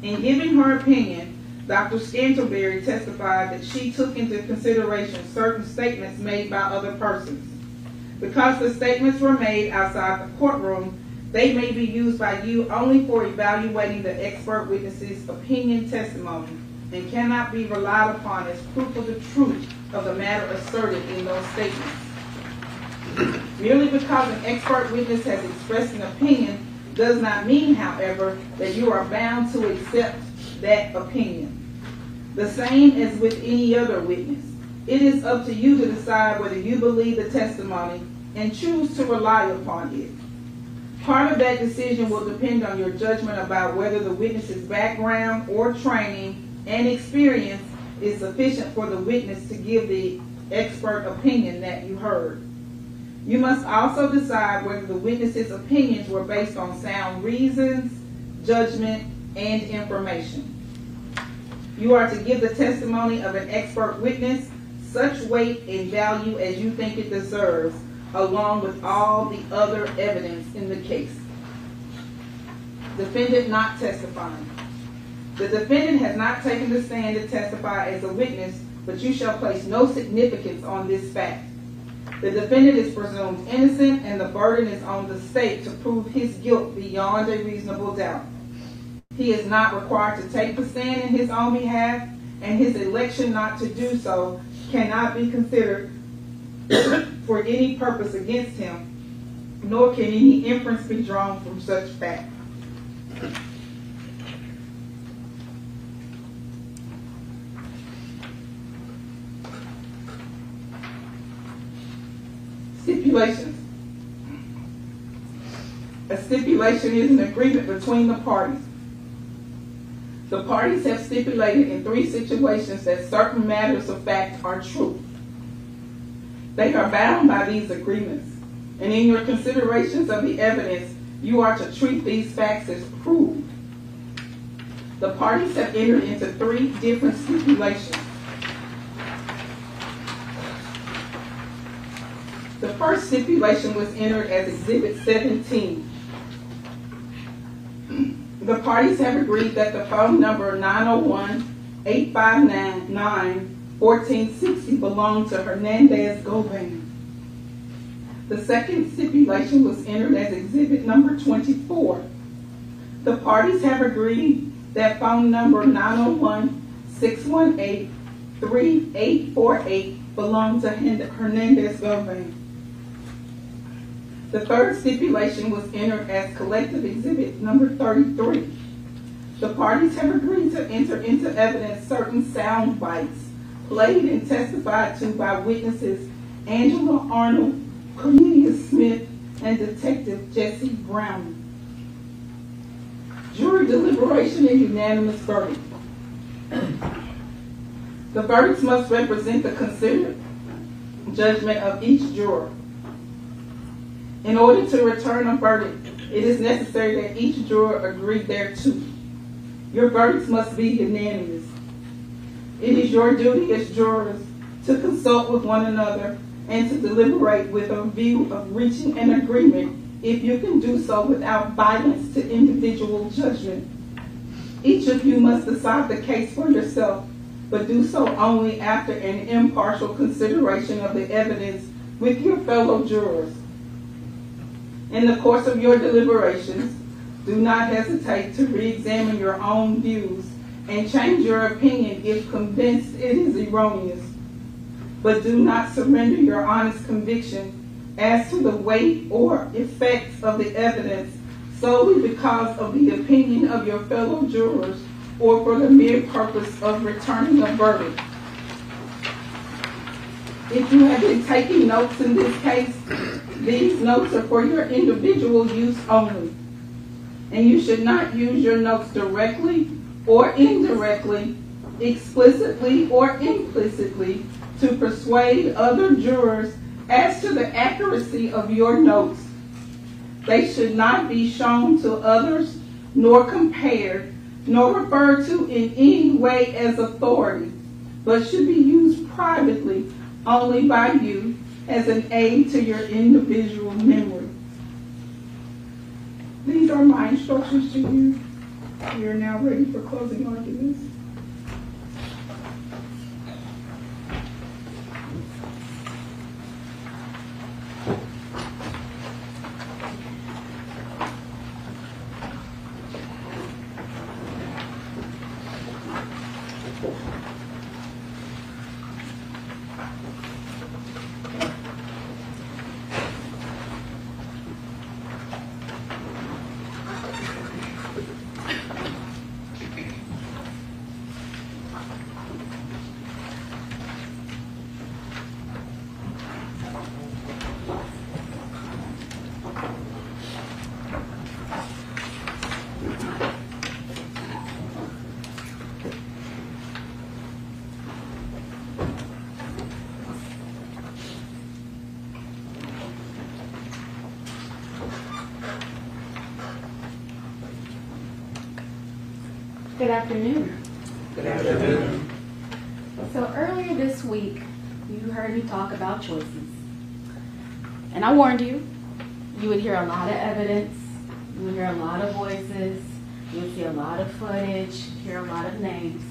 [SPEAKER 1] In giving her opinion, Dr. Scantlebury testified that she took into consideration certain statements made by other persons. Because the statements were made outside the courtroom, they may be used by you only for evaluating the expert witness's opinion testimony and cannot be relied upon as proof of the truth of the matter asserted in those statements. Merely because an expert witness has expressed an opinion does not mean, however, that you are bound to accept that opinion. The same as with any other witness. It is up to you to decide whether you believe the testimony and choose to rely upon it. Part of that decision will depend on your judgment about whether the witness's background or training and experience is sufficient for the witness to give the expert opinion that you heard. You must also decide whether the witness's opinions were based on sound reasons, judgment, and information. You are to give the testimony of an expert witness such weight and value as you think it deserves, along with all the other evidence in the case. Defendant not testifying. The defendant has not taken the stand to testify as a witness, but you shall place no significance on this fact. The defendant is presumed innocent, and the burden is on the state to prove his guilt beyond a reasonable doubt. He is not required to take the stand in his own behalf, and his election not to do so cannot be considered for any purpose against him, nor can any inference be drawn from such fact. Stipulations. A stipulation is an agreement between the parties. The parties have stipulated in 3 situations that certain matters of fact are true. They are bound by these agreements, and in your considerations of the evidence, you are to treat these facts as proved. The parties have entered into 3 different stipulations. The first stipulation was entered as Exhibit 17. The parties have agreed that the phone number 901-859-1460 belonged to Hernandez Govan. The second stipulation was entered as Exhibit number 24. The parties have agreed that phone number 901-618-3848 belonged to Hernandez Govan. The third stipulation was entered as Collective Exhibit number 33. The parties have agreed to enter into evidence certain sound bites played and testified to by witnesses Angela Arnold, Cornelius Smith, and Detective Jesse Brown. Jury deliberation and unanimous verdict. The verdicts must represent the considered judgment of each juror. In order to return a verdict, it is necessary that each juror agree thereto. Your verdicts must be unanimous. It is your duty as jurors to consult with one another and to deliberate with a view of reaching an agreement if you can do so without violence to individual judgment. Each of you must decide the case for yourself, but do so only after an impartial consideration of the evidence with your fellow jurors. In the course of your deliberations, do not hesitate to re-examine your own views and change your opinion if convinced it is erroneous. But do not surrender your honest conviction as to the weight or effects of the evidence solely because of the opinion of your fellow jurors or for the mere purpose of returning a verdict. If you have been taking notes in this case, these notes are for your individual use only, and you should not use your notes directly or indirectly explicitly or implicitly to persuade other jurors as to the accuracy of your notes. They should not be shown to others, nor compared, nor referred to in any way as authority, but should be used privately only by you as an aid to your individual memory. These are my instructions to you. We are now ready for closing arguments.
[SPEAKER 2] Good afternoon.
[SPEAKER 4] Good afternoon.
[SPEAKER 2] So earlier this week, you heard me talk about choices. And I warned you, you would hear a lot of evidence, you would hear a lot of voices, you would see a lot of footage, hear a lot of names.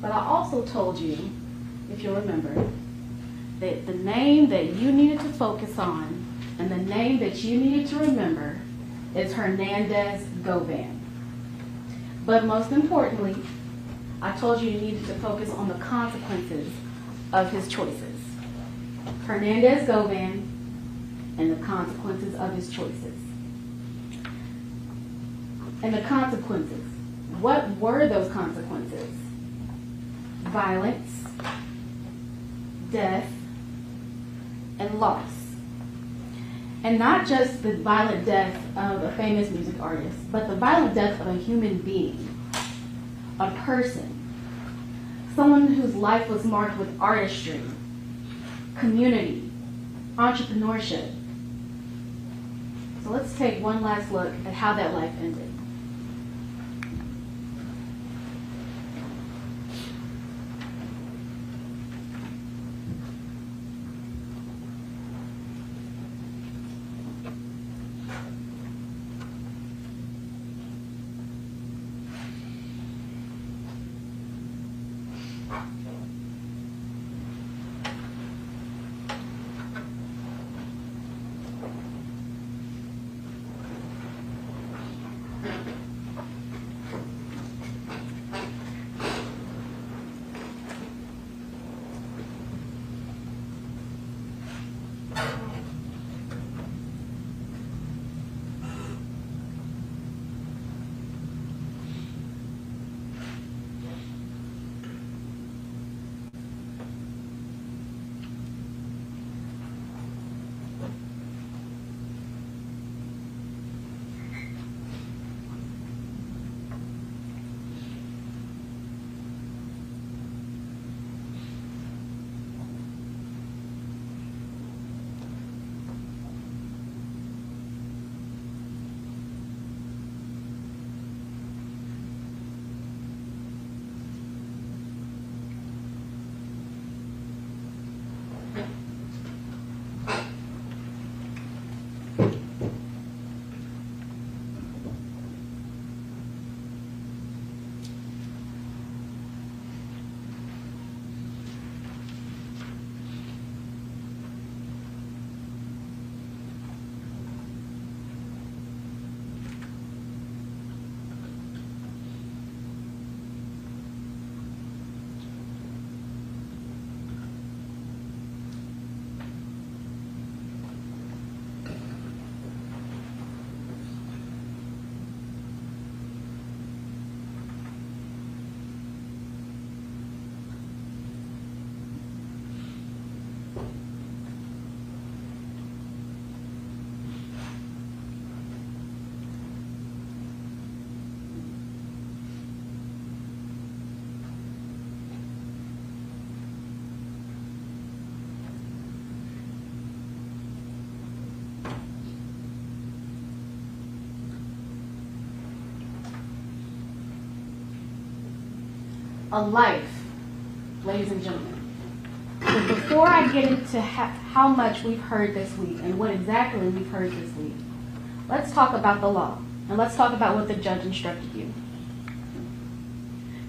[SPEAKER 2] But I also told you, if you'll remember, that the name that you needed to focus on and the name that you needed to remember is Hernandez Govan. But most importantly, I told you needed to focus on the consequences of his choices. Hernandez Govan and the consequences of his choices. And the consequences. What were those consequences? Violence, death, and loss. And not just the violent death of a famous music artist, but the violent death of a human being, a person, someone whose life was marked with artistry, community, entrepreneurship. So let's take one last look at how that life ended. a life, ladies and gentlemen. But before I get into how much we've heard this week and what exactly we've heard this week, let's talk about the law. And let's talk about what the judge instructed you.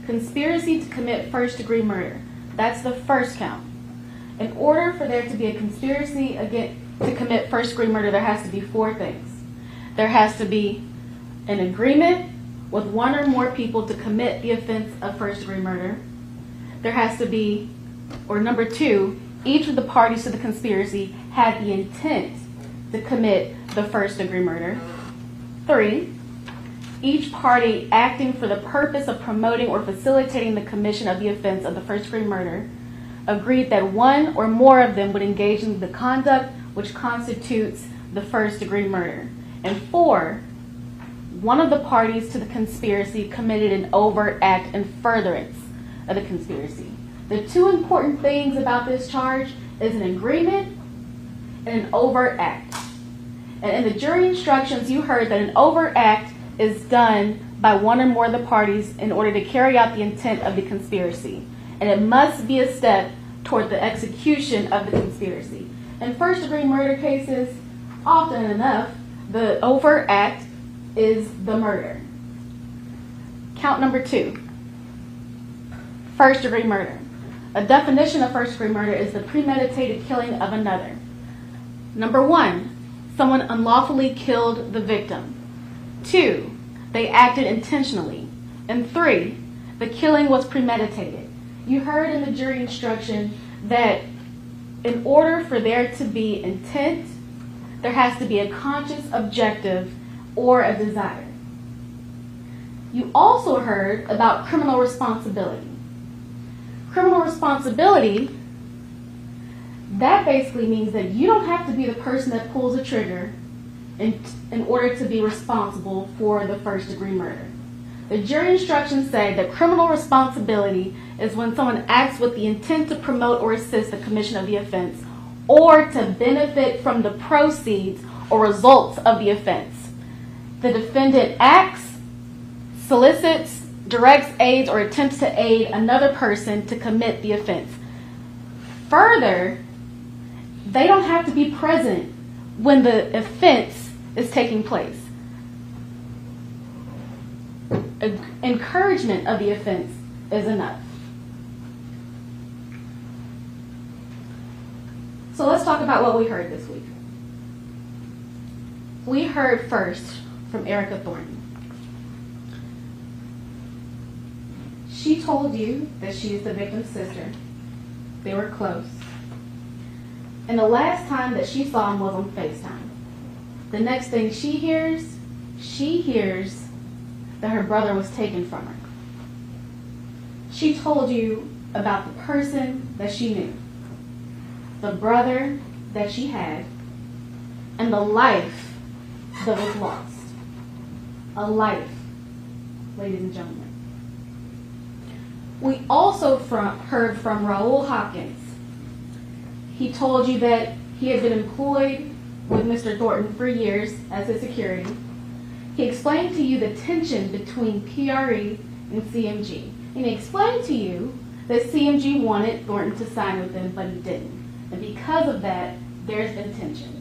[SPEAKER 2] Conspiracy to commit first-degree murder. That's the first count. In order for there to be a conspiracy to commit first-degree murder, there has to be four things. There has to be an agreement with one or more people to commit the offense of first-degree murder. There has to be, or number two, each of the parties to the conspiracy had the intent to commit the first-degree murder. 3, each party acting for the purpose of promoting or facilitating the commission of the offense of the first-degree murder agreed that one or more of them would engage in the conduct which constitutes the first-degree murder. And 4, one of the parties to the conspiracy committed an overt act in furtherance of the conspiracy. The two important things about this charge is an agreement and an overt act. And in the jury instructions, you heard that an overt act is done by one or more of the parties in order to carry out the intent of the conspiracy. And it must be a step toward the execution of the conspiracy. In first-degree murder cases, often enough, the overt act is the murder. Count number 2, first-degree murder. A definition of first-degree murder is the premeditated killing of another. Number 1, someone unlawfully killed the victim. 2, they acted intentionally. And 3, the killing was premeditated. You heard in the jury instruction that in order for there to be intent, there has to be a conscious objective or a desire. You also heard about criminal responsibility. Criminal responsibility, that basically means that you don't have to be the person that pulls the trigger in order to be responsible for the first-degree murder. The jury instructions say that criminal responsibility is when someone acts with the intent to promote or assist the commission of the offense or to benefit from the proceeds or results of the offense. The defendant acts, solicits, directs, aids, or attempts to aid another person to commit the offense. Further, they don't have to be present when the offense is taking place. Encouragement of the offense is enough. So let's talk about what we heard this week. We heard first from Erica Thornton. She told you that she is the victim's sister. They were close. And the last time that she saw him was on FaceTime. The next thing she hears that her brother was taken from her. She told you about the person that she knew, the brother that she had, and the life that was lost. A life, ladies and gentlemen. We also heard from Raul Hopkins. He told you that he had been employed with Mr. Thornton for years as his security. He explained to you the tension between PRE and CMG. And he explained to you that CMG wanted Thornton to sign with them, but he didn't. And because of that, there's been tension.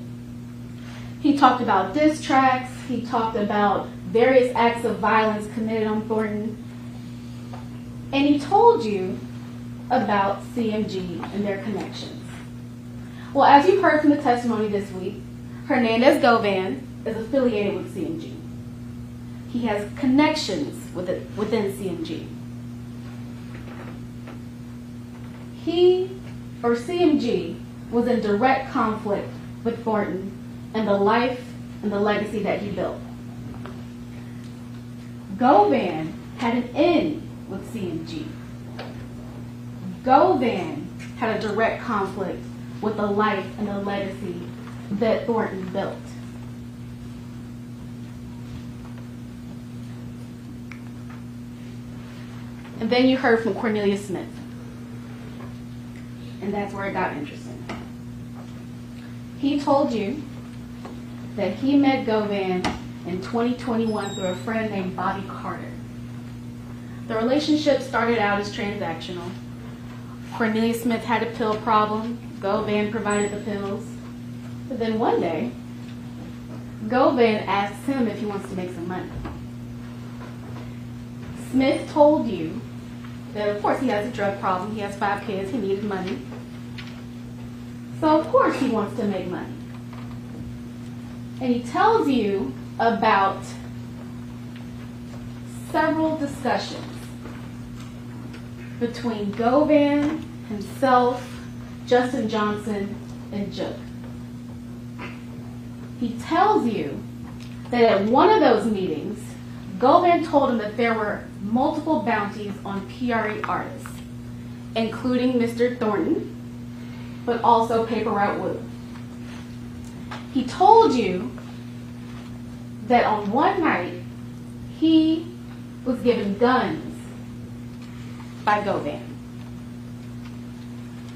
[SPEAKER 2] He talked about diss tracks. He talked about various acts of violence committed on Thornton. And he told you about CMG and their connections. Well, as you've heard from the testimony this week, Hernandez Govan is affiliated with CMG. He has connections within CMG. CMG was in direct conflict with Thornton and the life and the legacy that he built. Govan had an in with CMG. Govan had a direct conflict with the life and the legacy that Thornton built. And then you heard from Cornelius Smith. And that's where it got interesting. He told you that he met Govan in 2021 through a friend named Bobby Carter. The relationship started out as transactional. Cornelius Smith had a pill problem. Govan provided the pills. But then one day, Govan asks him if he wants to make some money. Smith told you that, of course, he has a drug problem. He has 5 kids. He needed money. So, of course, he wants to make money. And he tells you about several discussions between Govan, himself, Justin Johnson, and Jook. He tells you that at one of those meetings, Govan told him that there were multiple bounties on PRE artists, including Mr. Thornton, but also Paper Route Wu. He told you that on one night, he was given guns by Govan.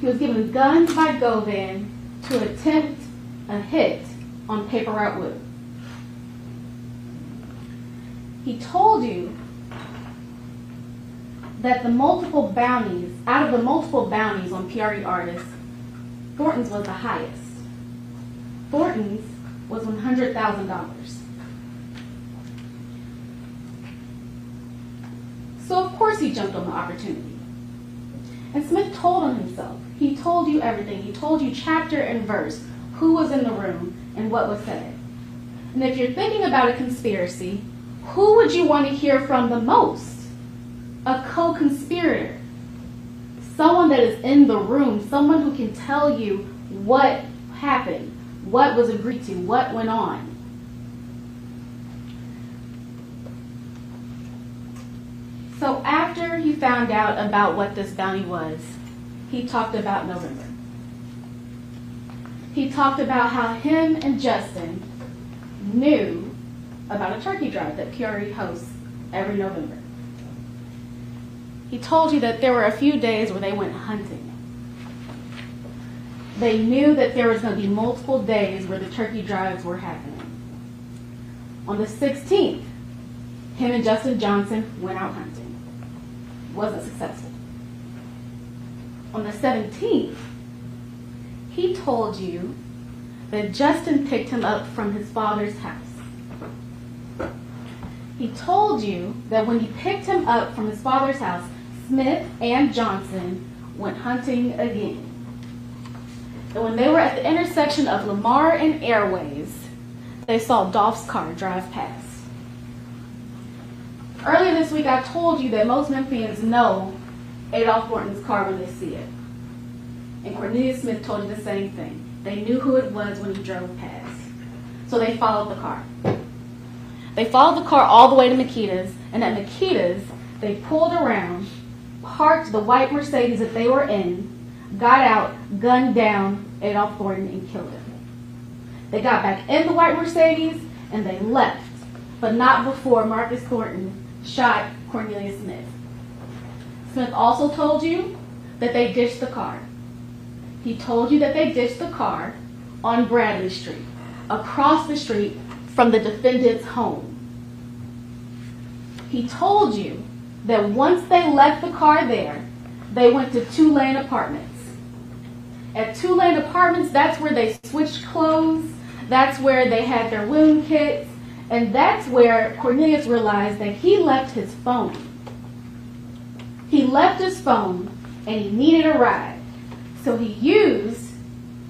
[SPEAKER 2] He was given guns by Govan to attempt a hit on Paper Route Wu. He told you that the multiple bounties, out of the multiple bounties on PRE artists, Thornton's was the highest. Thornton's was $100,000. So of course he jumped on the opportunity. And Smith told on himself. He told you everything. He told you chapter and verse, who was in the room and what was said. And if you're thinking about a conspiracy, who would you want to hear from the most? A co-conspirator. Someone that is in the room, someone who can tell you what happened, what was agreed to, what went on. So after he found out about what this bounty was, he talked about November. He talked about how him and Justin knew about a turkey drive that PRE hosts every November. He told you that there were a few days where they went hunting. They knew that there was going to be multiple days where the turkey drives were happening. On the 16th, him and Justin Johnson went out hunting. Wasn't successful. On the 17th, he told you that Justin picked him up from his father's house. He told you that when he picked him up from his father's house, Smith and Johnson went hunting again. And when they were at the intersection of Lamar and Airways, they saw Dolph's car drive past. Earlier this week, I told you that most Memphians know Adolph Thornton's car when they see it. And Cornelius Smith told you the same thing. They knew who it was when he drove past. So they followed the car. They followed the car all the way to Makita's, and at Makita's, they pulled around, parked the white Mercedes that they were in, got out, gunned down Adolph Thornton, and killed him. They got back in the white Mercedes, and they left, but not before Marcus Thornton shot Cornelius Smith. Smith also told you that they ditched the car. He told you that they ditched the car on Bradley Street, across the street from the defendant's home. He told you that once they left the car there, they went to 2-Lane Apartments. At 2-Lane Apartments, that's where they switched clothes, that's where they had their wound kits, and that's where Cornelius realized that he left his phone. He left his phone and he needed a ride. So he used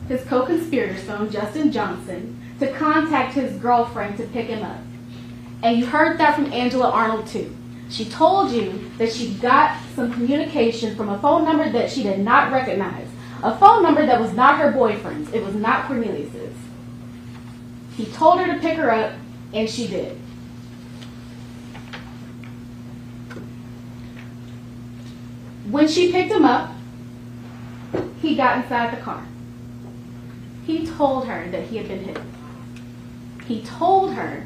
[SPEAKER 2] his co-conspirator's phone, Justin Johnson, to contact his girlfriend to pick him up. And you heard that from Angela Arnold too. She told you that she got some communication from a phone number that she did not recognize. A phone number that was not her boyfriend's. It was not Cornelius's. He told her to pick her up, and she did. When she picked him up, he got inside the car. He told her that he had been hit. He told her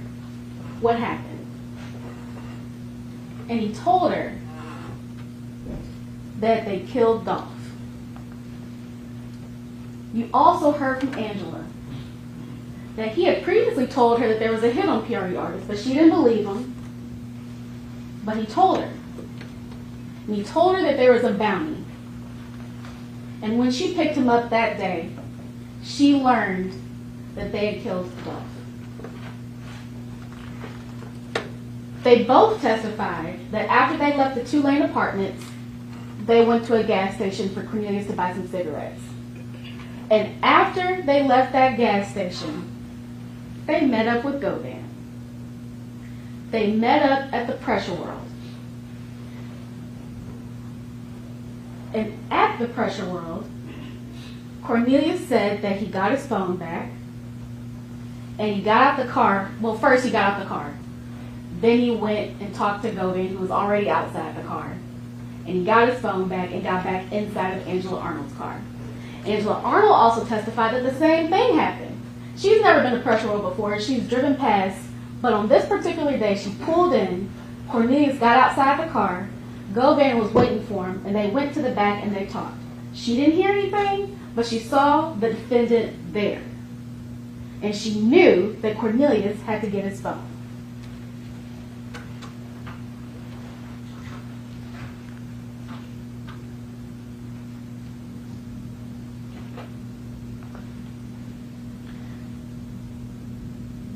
[SPEAKER 2] what happened. And he told her that they killed Dolph. You also heard from Angela that he had previously told her that there was a hit on PRE artists, but she didn't believe him. But he told her. and he told her that there was a bounty. And when she picked him up that day, she learned that they had killed Dolph. They both testified that after they left the 2-lane apartments, they went to a gas station for Cornelius to buy some cigarettes. And after they left that gas station, they met up with Govan. They met up at the Pressure World. And at the Pressure World, Cornelius said that he got his phone back, and he got out the car. Well, first he got out the car. Then he went and talked to Govan, who was already outside the car. And he got his phone back and got back inside of Angela Arnold's car. Angela Arnold also testified that the same thing happened. She's never been to Pressure World before. She's driven past, but on this particular day, she pulled in. Cornelius got outside the car. Govan was waiting for him, and they went to the back and they talked. She didn't hear anything, but she saw the defendant there. And she knew that Cornelius had to get his phone.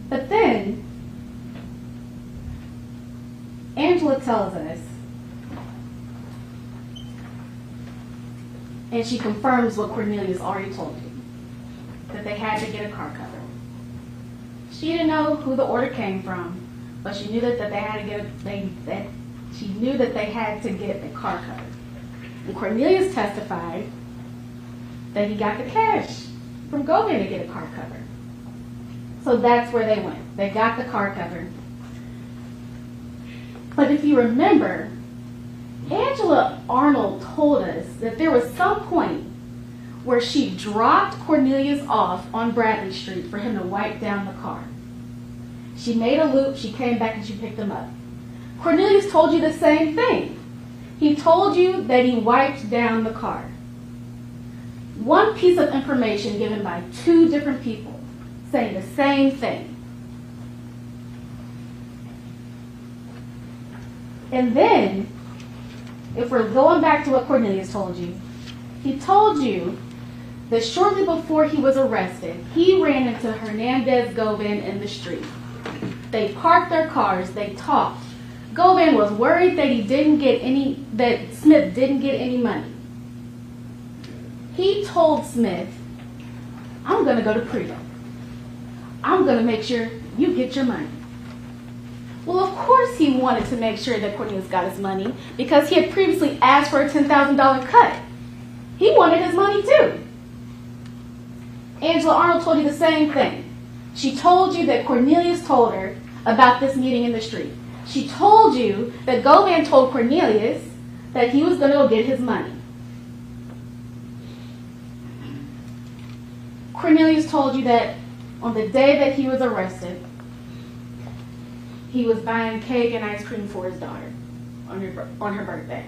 [SPEAKER 2] But then, Angela tells us, and she confirms what Cornelius already told you, that they had to get a car cover. She didn't know who the order came from, but she knew that they had to get a car cover. And Cornelius testified that he got the cash from Govan to get a car cover. So that's where they went. They got the car cover. But if you remember, Angela Arnold told us that there was some point where she dropped Cornelius off on Bradley Street for him to wipe down the car. She made a loop, she came back, and she picked him up. Cornelius told you the same thing. He told you that he wiped down the car. One piece of information given by 2 different people saying the same thing. And then, if we're going back to what Cornelius told you, he told you that shortly before he was arrested, he ran into Hernandez Govan in the street. They parked their cars, they talked. Govan was worried that Smith didn't get any money. He told Smith, I'm going to go to prison. I'm going to make sure you get your money. Well, of course he wanted to make sure that Cornelius got his money because he had previously asked for a $10,000 cut. He wanted his money too. Angela Arnold told you the same thing. She told you that Cornelius told her about this meeting in the street. She told you that Govan told Cornelius that he was going to go get his money. Cornelius told you that on the day that he was arrested, he was buying cake and ice cream for his daughter on her birthday.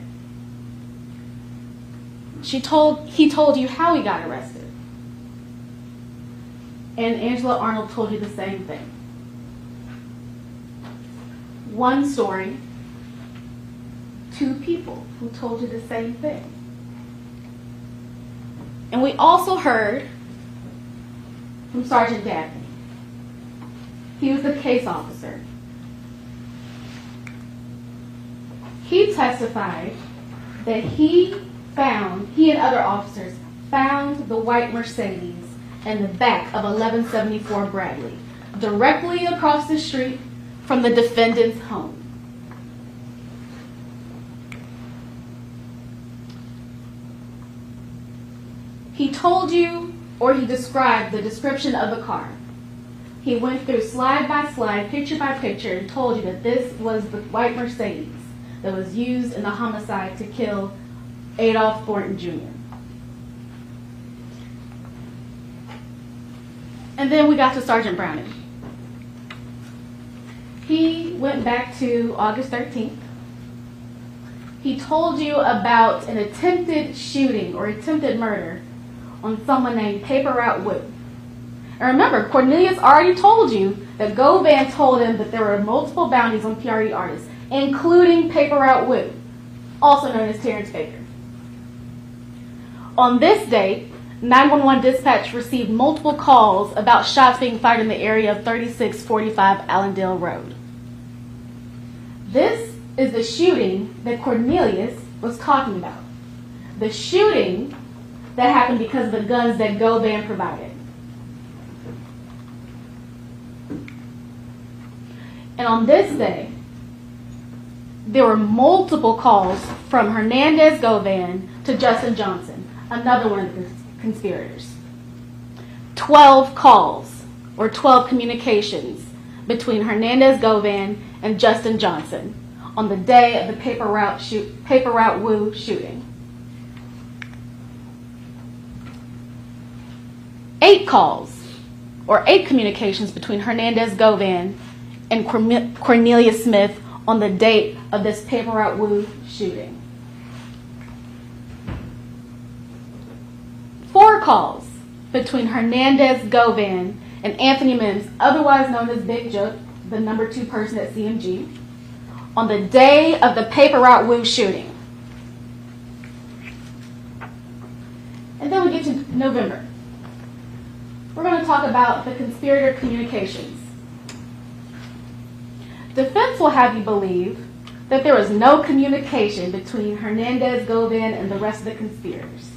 [SPEAKER 2] He told you how he got arrested. And Angela Arnold told you the same thing. One story, 2 people who told you the same thing. And we also heard from Sergeant Dabney. He was the case officer. He testified that he and other officers found the white Mercedes in the back of 1174 Bradley, directly across the street from the defendant's home. He told you, or he described the description of the car. He went through slide by slide, picture by picture, and told you that this was the white Mercedes that was used in the homicide to kill Adolph Thornton Jr. And then we got to Sergeant Browning. He went back to August 13th. He told you about an attempted shooting or attempted murder on someone named Paper Route Wu. And remember, Cornelius already told you that Govan told him that there were multiple bounties on PRE artists, including Paper Route Wu. also known as Terrence Baker. On this date, 911 dispatch received multiple calls about shots being fired in the area of 3645 Allendale Road. This is the shooting that Cornelius was talking about. The shooting that happened because of the guns that Govan provided. And on this day, there were multiple calls from Hernandez Govan to Justin Johnson, another one of the conspirators. 12 calls, or 12 communications, between Hernandez Govan and Justin Johnson on the day of the Paper Route Woo shooting. 8 calls, or 8 communications between Hernandez Govan and Cornelius Smith on the date of this Paper Route Woo shooting. 4 calls between Hernandez Govan and Anthony Mims, otherwise known as Big Jook, the number 2 person at CMG, on the day of the Paper Route Woo shooting. And then we get to November. We're going to talk about the conspirator communications. Defense will have you believe that there was no communication between Hernandez Govan and the rest of the conspirators.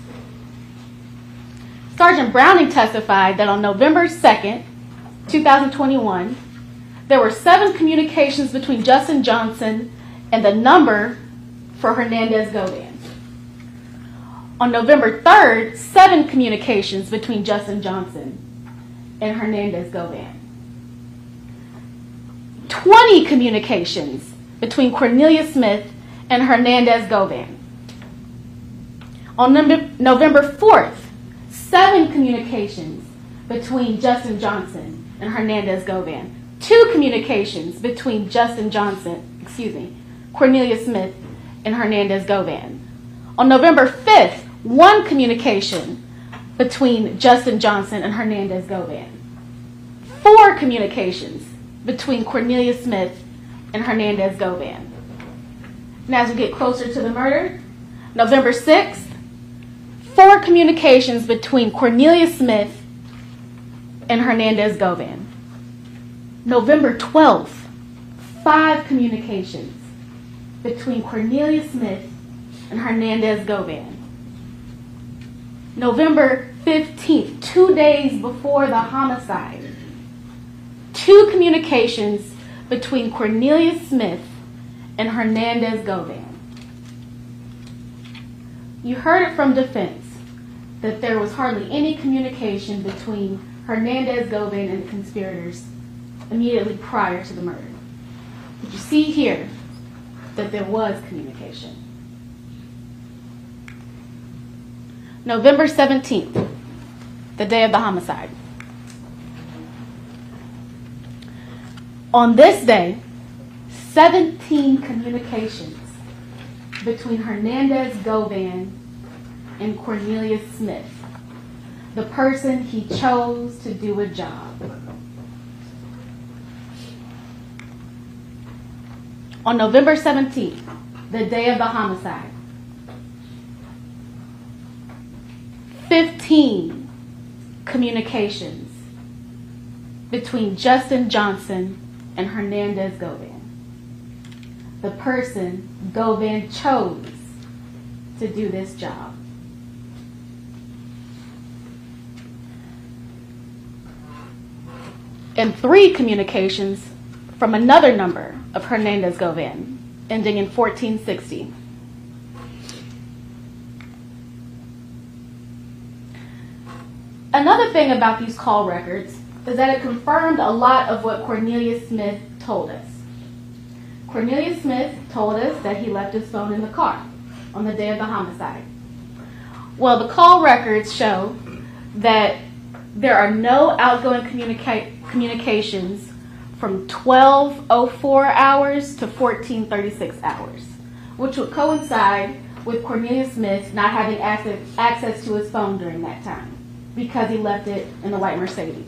[SPEAKER 2] Sergeant Browning testified that on November 2nd, 2021, there were 7 communications between Justin Johnson and the number for Hernandez Govan. On November 3rd, 7 communications between Justin Johnson and Hernandez Govan. 20 communications between Cornelius Smith and Hernandez Govan. On November 4th, 7 communications between Justin Johnson and Hernandez Govan. 2 communications between Cornelius Smith and Hernandez Govan. On November 5th, 1 communication between Justin Johnson and Hernandez Govan. 4 communications between Cornelius Smith and Hernandez Govan. And as we get closer to the murder, November 6th, 4 communications between Cornelius Smith and Hernandez Govan. November 12th, 5 communications between Cornelius Smith and Hernandez Govan. November 15th, 2 days before the homicide, 2 communications between Cornelius Smith and Hernandez Govan. You heard it from defense that there was hardly any communication between Hernandez Govan and the conspirators immediately prior to the murder. But you see here that there was communication. November 17th, the day of the homicide. On this day, 17 communications between Hernandez Govan and Cornelius Smith, the person he chose to do a job. On November 17th, the day of the homicide, 15 communications between Justin Johnson and Hernandez Govan, the person Govan chose to do this job. And 3 communications from another number of Hernandez Govan, ending in 1460. Another thing about these call records is that it confirmed a lot of what Cornelius Smith told us. Cornelius Smith told us that he left his phone in the car on the day of the homicide. Well, the call records show that there are no outgoing communications from 12:04 hours to 14:36 hours, which would coincide with Cornelius Smith not having access to his phone during that time because he left it in the white Mercedes.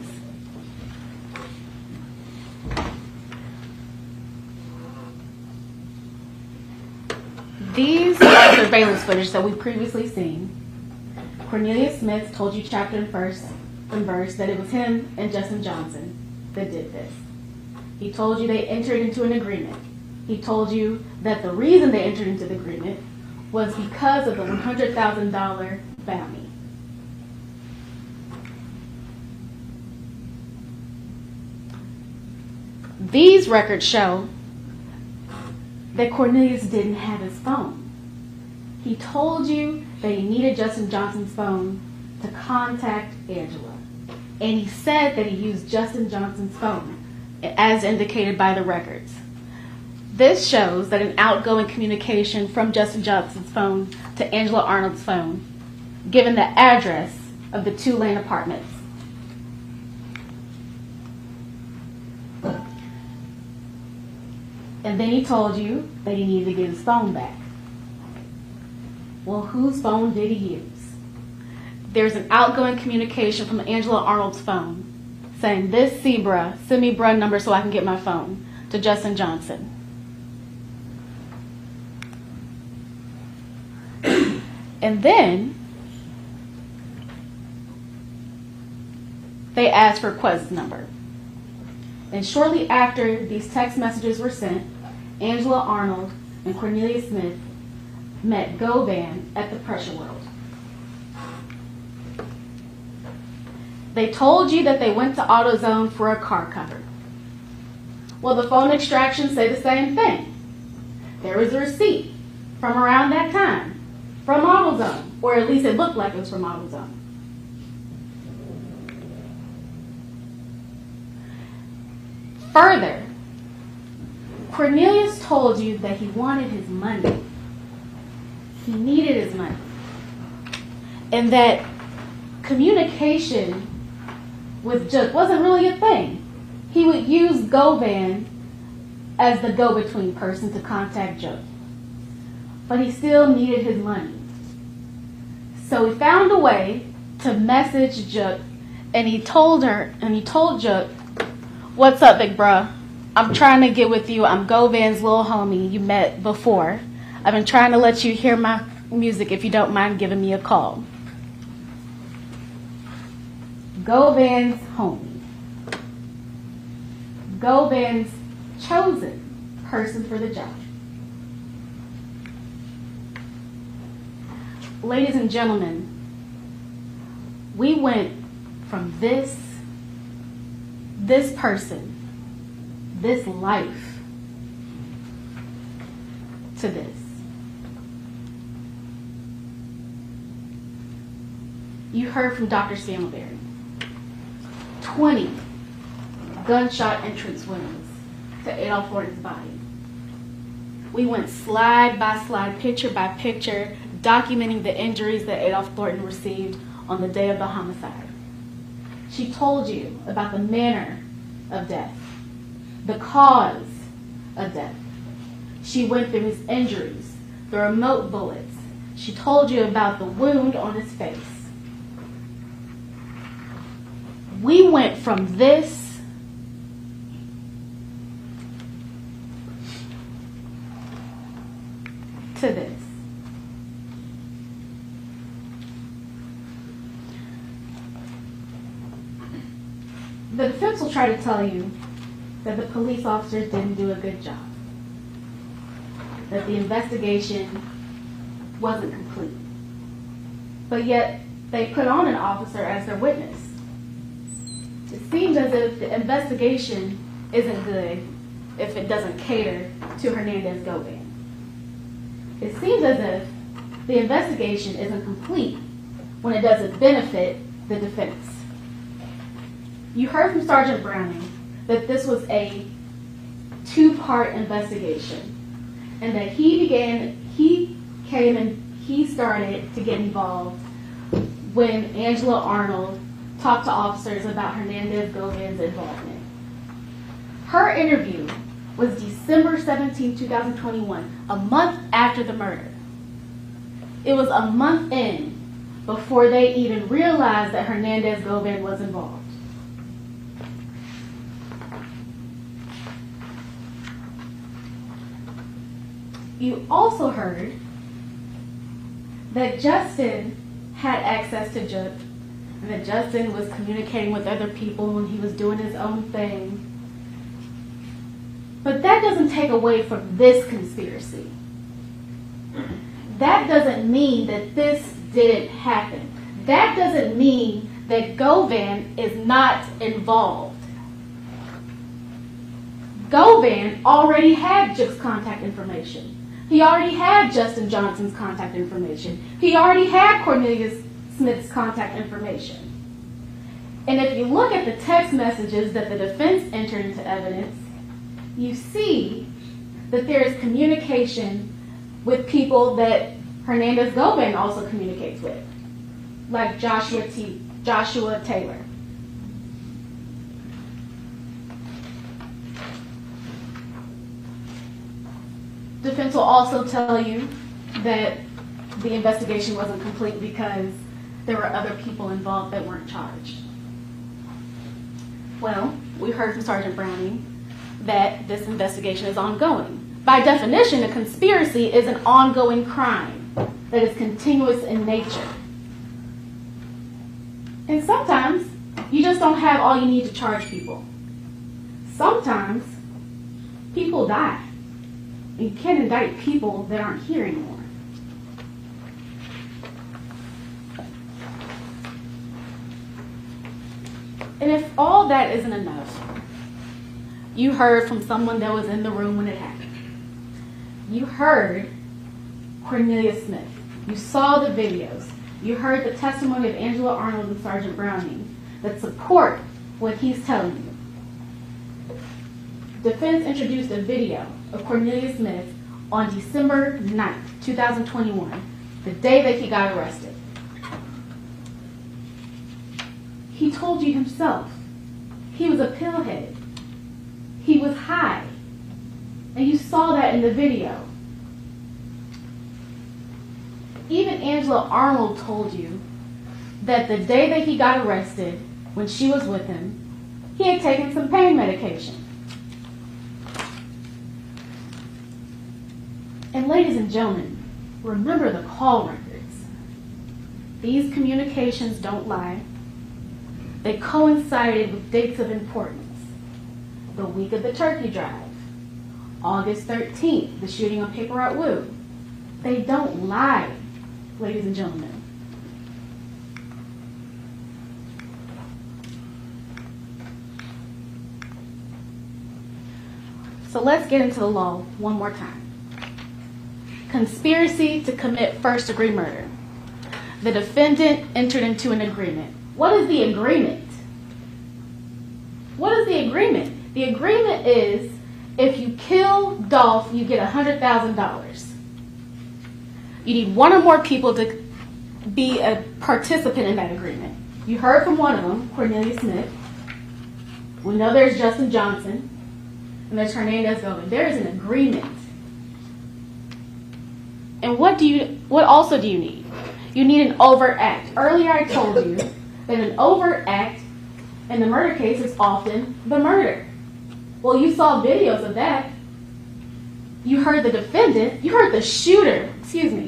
[SPEAKER 2] These are surveillance footage that we previously seen. Cornelius Smith told you chapter and verse that it was him and Justin Johnson that did this. He told you they entered into an agreement. He told you that the reason they entered into the agreement was because of the $100,000 bounty. These records show that Cornelius didn't have his phone. He told you that he needed Justin Johnson's phone to contact Angela. And he said that he used Justin Johnson's phone, as indicated by the records. This shows that an outgoing communication from Justin Johnson's phone to Angela Arnold's phone, given the address of the 2-lane apartments. And then he told you that he needed to get his phone back. Well, whose phone did he use? There's an outgoing communication from Angela Arnold's phone saying, "This Zebra, send me bruh number so I can get my phone," to Justin Johnson. And then they asked for Quest's number. And shortly after these text messages were sent, Angela Arnold and Cornelius Smith met Govan at the Pressure World. They told you that they went to AutoZone for a car cover. Well, the phone extractions say the same thing. There was a receipt from around that time from AutoZone, or at least it looked like it was from AutoZone. Further, Cornelius told you that he wanted his money. He needed his money. And that communication with Jook wasn't really a thing. He would use Govan as the go-between person to contact Jook. But he still needed his money. So he found a way to message Jook, and he told Jook, "What's up, big bruh? I'm trying to get with you. I'm Govan's little homie you met before. I've been trying to let you hear my music if you don't mind giving me a call." Govan's homie. Govan's chosen person for the job. Ladies and gentlemen, we went from this person, this life, to this. You heard from Dr. Sandleberry. 20 gunshot entrance wounds to Adolph Horton's body. We went slide by slide, picture by picture, documenting the injuries that Adolph Thornton received on the day of the homicide. She told you about the manner of death, the cause of death. She went through his injuries, the remote bullets. She told you about the wound on his face. We went from this to this. The defense will try to tell you that the police officers didn't do a good job, that the investigation wasn't complete, but yet they put on an officer as their witness. It seems as if the investigation isn't good if it doesn't cater to Hernandez Govan. It seems as if the investigation isn't complete when it doesn't benefit the defense. You heard from Sergeant Browning that this was a 2-part investigation, and that he came and he started to get involved when Angela Arnold talked to officers about Hernandez Govan's involvement. Her interview was December 17, 2021, a month after the murder. It was a month in before they even realized that Hernandez Govan was involved. You also heard that Justin had access to Jook, and that Justin was communicating with other people when he was doing his own thing. But that doesn't take away from this conspiracy. That doesn't mean that this didn't happen. That doesn't mean that Govan is not involved. Govan already had Jook's contact information. He already had Justin Johnson's contact information. He already had Cornelius Smith's contact information. And if you look at the text messages that the defense entered into evidence, you see that there is communication with people that Hernandez Govan also communicates with, like Joshua Taylor. Defense will also tell you that the investigation wasn't complete because there were other people involved that weren't charged. Well, we heard from Sergeant Browning that this investigation is ongoing. By definition, a conspiracy is an ongoing crime that is continuous in nature. And sometimes you just don't have all you need to charge people. Sometimes people die. You can't indict people that aren't here anymore. And if all that isn't enough, you heard from someone that was in the room when it happened. You heard Cornelius Smith. You saw the videos. You heard the testimony of Angela Arnold and Sergeant Browning that support what he's telling you. Defense introduced a video of Cornelius Smith on December 9th, 2021, the day that he got arrested. He told you himself he was a pillhead. He was high. And you saw that in the video. Even Angela Arnold told you that the day that he got arrested, when she was with him, he had taken some pain medication. And ladies and gentlemen, remember the call records. These communications don't lie. They coincided with dates of importance. The week of the turkey drive, August 13th, the shooting on Paper Route Woo. They don't lie, ladies and gentlemen. So let's get into the law one more time. Conspiracy to commit first-degree murder. The defendant entered into an agreement. What is the agreement? What is the agreement? The agreement is if you kill Dolph, you get $100,000. You need one or more people to be a participant in that agreement. You heard from one of them, Cornelius Smith. We know there's Justin Johnson, and there's Hernandez Govan. There is an agreement. And what also do you need? You need an overt act. Earlier I told you that an overt act in the murder case is often the murder. Well, you saw videos of that. You heard the defendant, you heard the shooter,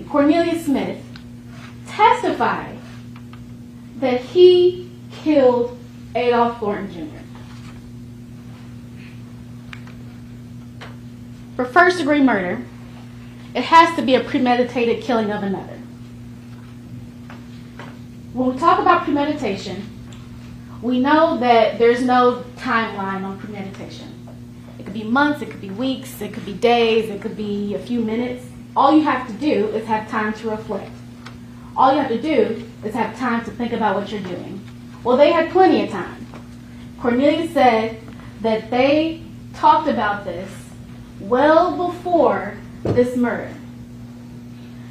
[SPEAKER 2] Cornelius Smith, testify that he killed Adolph Thornton Jr. For first-degree murder, it has to be a premeditated killing of another. When we talk about premeditation, we know that there's no timeline on premeditation. It could be months, it could be weeks, it could be days, it could be a few minutes. All you have to do is have time to reflect. All you have to do is have time to think about what you're doing. Well, they had plenty of time. Cornelius said that they talked about this well before this murder.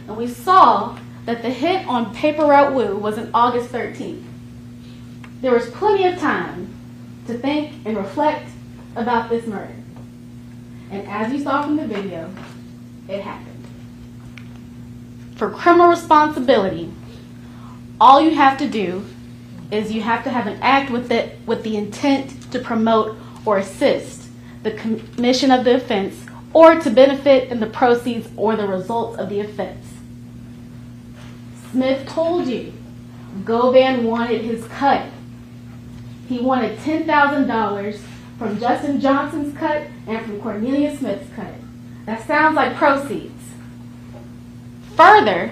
[SPEAKER 2] And we saw that the hit on Paper Route Woo was on August 13th. There was plenty of time to think and reflect about this murder. And as you saw from the video, it happened. For criminal responsibility, all you have to do is you have to have an act with the intent to promote or assist the commission of the offense or to benefit in the proceeds or the results of the offense. Smith told you Govan wanted his cut. He wanted $10,000 from Justin Johnson's cut and from Cornelius Smith's cut. That sounds like proceeds. Further,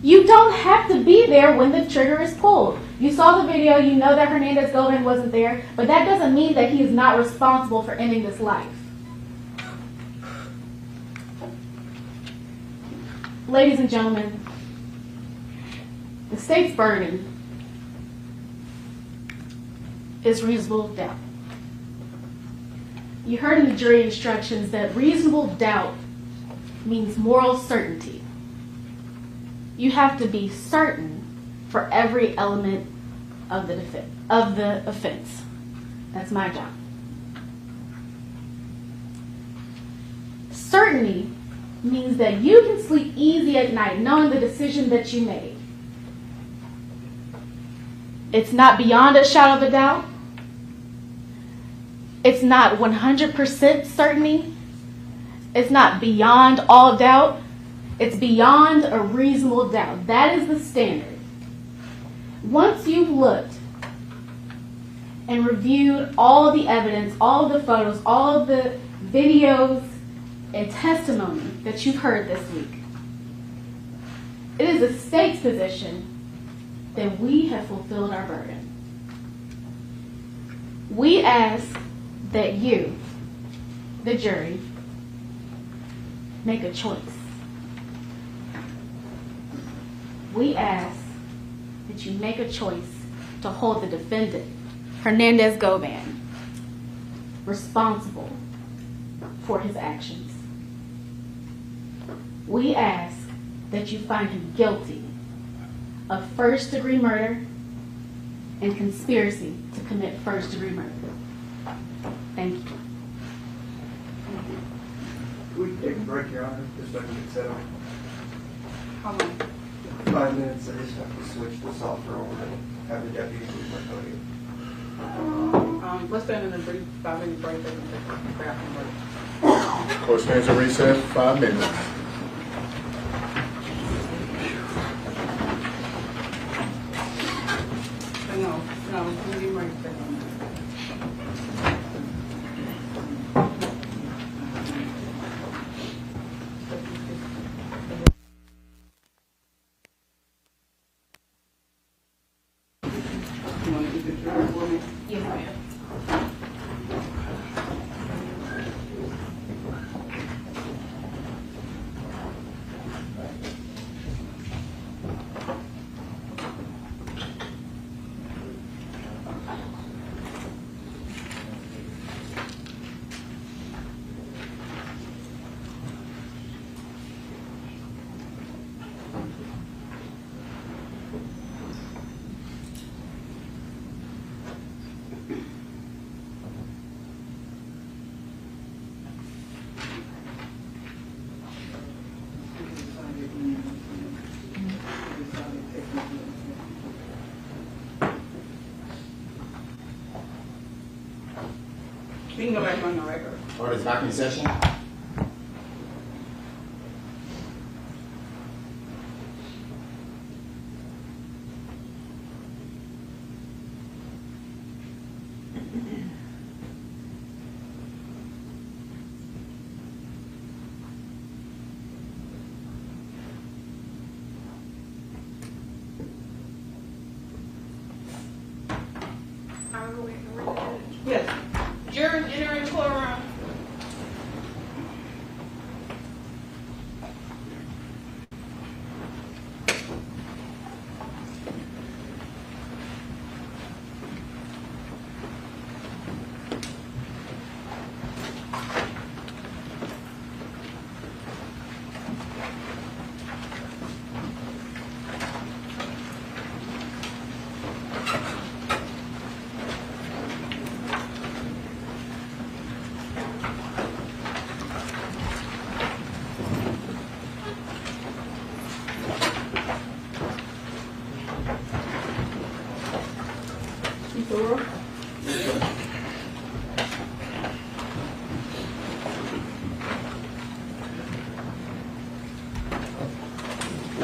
[SPEAKER 2] you don't have to be there when the trigger is pulled. You saw the video, you know that Hernandez Govan wasn't there, but that doesn't mean that he is not responsible for ending this life. Ladies and gentlemen, the state's burden is reasonable doubt. You heard in the jury instructions that reasonable doubt means moral certainty. You have to be certain for every element of the offense. That's my job. Certainty means that you can sleep easy at night knowing the decision that you made. It's not beyond a shadow of a doubt. It's not 100% certainty. It's not beyond all doubt. It's beyond a reasonable doubt. That is the standard. Once you've looked and reviewed all the evidence, all of the photos, all of the videos and testimony that you've heard this week, it is the state's position that we have fulfilled our burden. We ask that you, the jury, make a choice. We ask that you make a choice to hold the defendant, Hernandez Govan, responsible for his actions. We ask that you find him guilty of first-degree murder and conspiracy to commit first-degree murder. Thank you.
[SPEAKER 5] We can take a break, Your Honor, just so I can get set up.
[SPEAKER 1] How long?
[SPEAKER 5] 5 minutes, I just have to switch the software over and have the deputy move my podium.
[SPEAKER 1] Let's stand in a brief 5-minute break. They can take a bathroom break.
[SPEAKER 3] Court stands in recess, 5 minutes.
[SPEAKER 1] No, we need break. You want to keep the trigger for me?
[SPEAKER 2] Yes, ma'am.
[SPEAKER 1] You can go back on the record.
[SPEAKER 6] Court is back in session.
[SPEAKER 1] Yes.
[SPEAKER 2] Jurors entering the courtroom.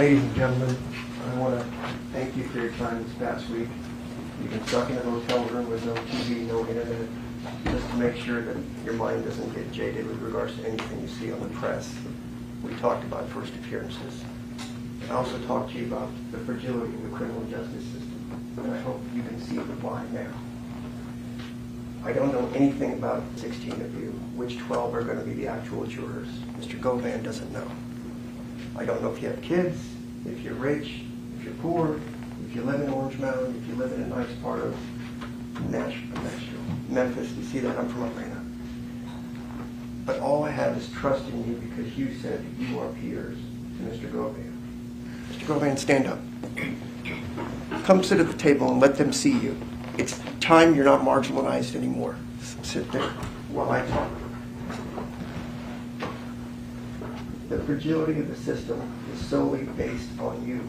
[SPEAKER 5] Ladies and gentlemen, I want to thank you for your time this past week. You've been stuck in a hotel room with no TV, no internet, just to make sure that your mind doesn't get jaded with regards to anything you see on the press. We talked about first appearances. I also talked to you about the fragility of the criminal justice system, and I hope you can see why now. I don't know anything about 16 of you, which 12 are going to be the actual jurors. Mr. Govan doesn't know. I don't know if you have kids, if you're rich, if you're poor, if you live in Orange Mound, if you live in a nice part of Memphis. You see that? I'm from Atlanta. But all I have is trust in you because you said you are peers to Mr. Govan. Mr. Govan, stand up. Come sit at the table and let them see you. It's time you're not marginalized anymore. Sit there while I talk. The fragility of the system is solely based on you.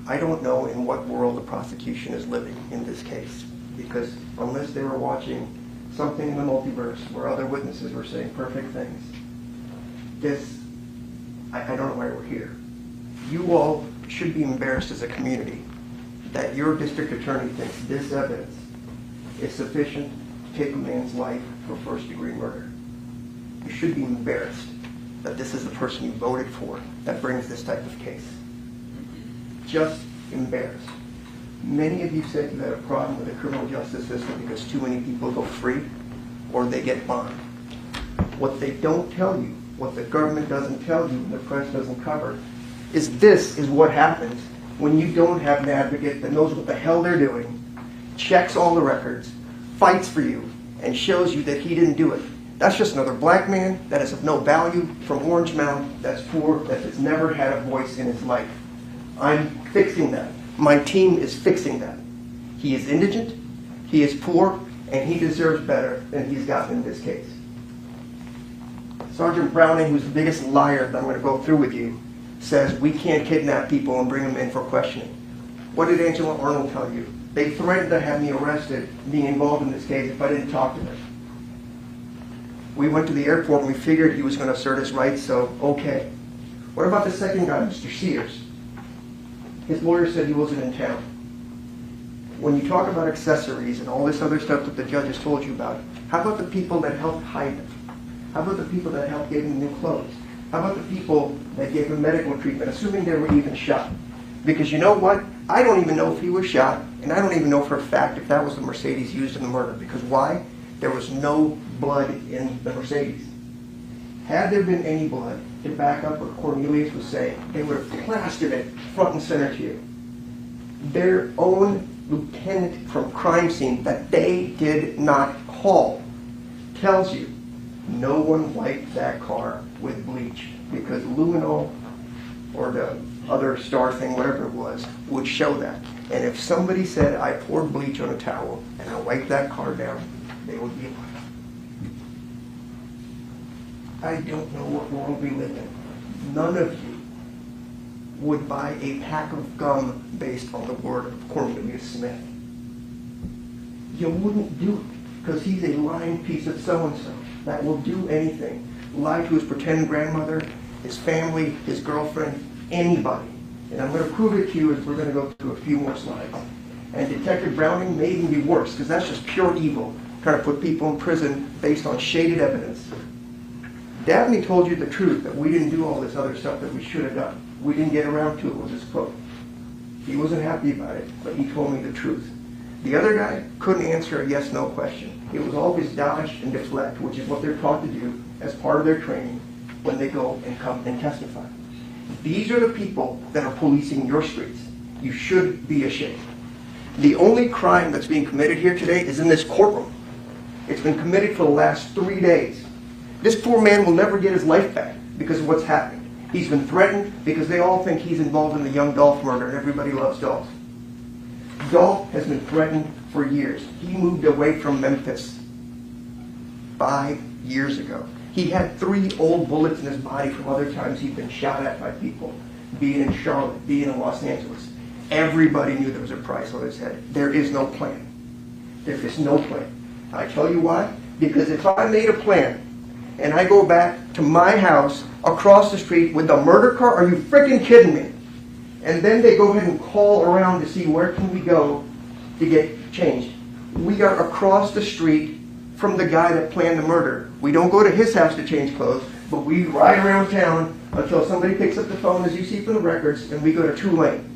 [SPEAKER 5] I don't know in what world the prosecution is living in this case, because unless they were watching something in the multiverse where other witnesses were saying perfect things, I don't know why we're here. You all should be embarrassed as a community that your district attorney thinks this evidence is sufficient to take a man's life for first-degree murder. You should be embarrassed that this is the person you voted for that brings this type of case. Just embarrassed. Many of you said you had a problem with the criminal justice system because too many people go free or they get bond. What they don't tell you, what the government doesn't tell you and the press doesn't cover, is this is what happens when you don't have an advocate that knows what the hell they're doing, checks all the records, fights for you, and shows you that he didn't do it. That's just another black man that is of no value from Orange Mound, that's poor, that has never had a voice in his life. I'm fixing that. My team is fixing that. He is indigent, he is poor, and he deserves better than he's gotten in this case. Sergeant Browning, who's the biggest liar that I'm going to go through with you, says we can't kidnap people and bring them in for questioning. What did Angela Arnold tell you? They threatened to have me arrested, being involved in this case, if I didn't talk to them. We went to the airport and we figured he was going to assert his rights, so okay. What about the second guy, Mr. Sears? His lawyer said he wasn't in town. When you talk about accessories and all this other stuff that the judge has told you about, how about the people that helped hide them? How about the people that helped give him new clothes? How about the people that gave him medical treatment, assuming they were even shot? Because you know what? I don't even know if he was shot, and I don't even know for a fact if that was the Mercedes used in the murder. Because why? There was no blood in the Mercedes. Had there been any blood to back up what Cornelius was saying, they would have plastered it front and center to you. Their own lieutenant from crime scene that they did not call tells you no one wiped that car with bleach because luminol or the other star thing, whatever it was, would show that. And if somebody said, I poured bleach on a towel and I wiped that car down, they would be alive. I don't know what world we live in. None of you would buy a pack of gum based on the word of Cornelius Smith. You wouldn't do it because he's a lying piece of so-and-so that will do anything. Lie to his pretend grandmother, his family, his girlfriend, anybody. And I'm going to prove it to you as we're going to go through a few more slides. And Detective Browning may even be worse because that's just pure evil, trying to put people in prison based on shaded evidence. Dabney told you the truth, that we didn't do all this other stuff that we should have done. We didn't get around to it, was his quote. He wasn't happy about it, but he told me the truth. The other guy couldn't answer a yes-no question. It was always dodge and deflect, which is what they're taught to do as part of their training when they go and come and testify. These are the people that are policing your streets. You should be ashamed. The only crime that's being committed here today is in this courtroom. It's been committed for the last 3 days. This poor man will never get his life back because of what's happened. He's been threatened because they all think he's involved in the Young Dolph murder, and everybody loves Dolph. Dolph has been threatened for years. He moved away from Memphis 5 years ago. He had 3 old bullets in his body from other times he'd been shot at by people, being in Charlotte, being in Los Angeles. Everybody knew there was a price on his head. There is no plan. There is no plan. I tell you why? Because if I made a plan and I go back to my house across the street with the murder car? Are you freaking kidding me? And then they go ahead and call around to see where can we go to get changed. We are across the street from the guy that planned the murder. We don't go to his house to change clothes, but we ride around town until somebody picks up the phone, as you see from the records, and we go to 2 Lane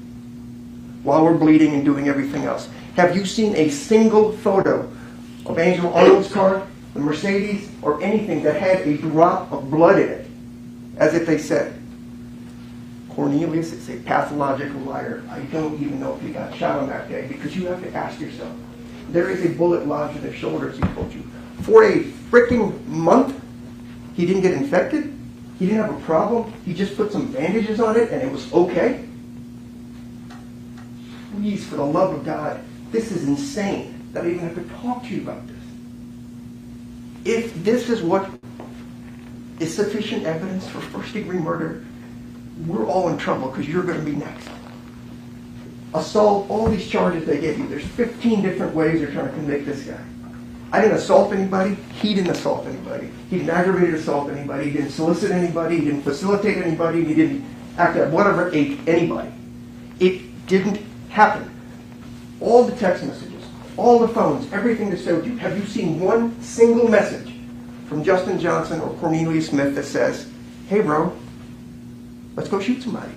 [SPEAKER 5] while we're bleeding and doing everything else. Have you seen a single photo of Angel Arnold's car, the Mercedes, or anything that had a drop of blood in it? As if they said, Cornelius is a pathological liar. I don't even know if he got shot on that day, because you have to ask yourself. There is a bullet lodged in his shoulder, as he told you. For a freaking month, he didn't get infected. He didn't have a problem. He just put some bandages on it and it was okay. Please, for the love of God, this is insane that I even have to talk to you about this. If this is what is sufficient evidence for first-degree murder, we're all in trouble because you're going to be next. Assault, all these charges they gave you. There's 15 different ways they're trying to convict this guy. I didn't assault anybody. He didn't assault anybody. He didn't aggravated assault anybody. He didn't solicit anybody. He didn't facilitate anybody. He didn't act at whatever ate anybody. It didn't happen. All the text messages, all the phones, everything that showed you. Have you seen one single message from Justin Johnson or Cornelius Smith that says, hey, bro, let's go shoot somebody?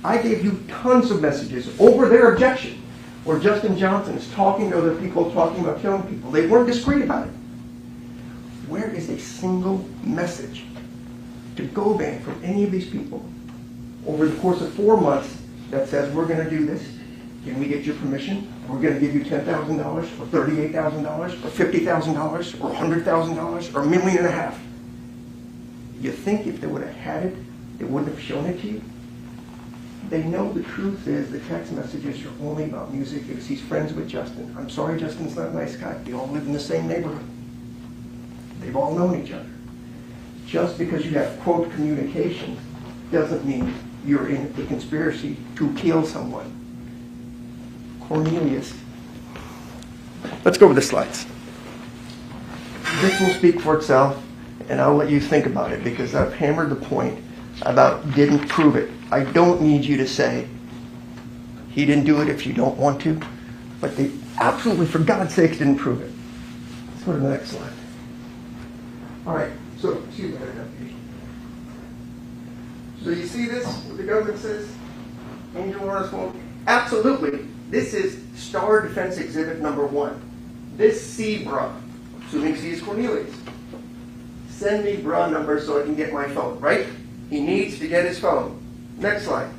[SPEAKER 5] I gave you tons of messages over their objection where Justin Johnson is talking to other people, talking about killing people. They weren't discreet about it. Where is a single message to Govan from any of these people over the course of 4 months that says, we're going to do this? Can we get your permission? We're going to give you $10,000 or $38,000 or $50,000 or $100,000 or $1.5 million. You think if they would have had it, they wouldn't have shown it to you? They know the truth is the text messages are only about music because he's friends with Justin. I'm sorry Justin's not a nice guy. They all live in the same neighborhood. They've all known each other. Just because you have, quote, communication doesn't mean you're in a conspiracy to kill someone. Cornelius. Let's go over the slides. This will speak for itself, and I'll let you think about it because I've hammered the point about didn't prove it. I don't need you to say he didn't do it if you don't want to, but they absolutely, for God's sakes, didn't prove it. Let's go to the next slide. All right, so, excuse me, so you see this, what the government says? Angel Arora's phone? Absolutely. This is Star Defense Exhibit number 1. This C bra, assuming C is Cornelius. Send me bra number so I can get my phone, right? He needs to get his phone. Next slide.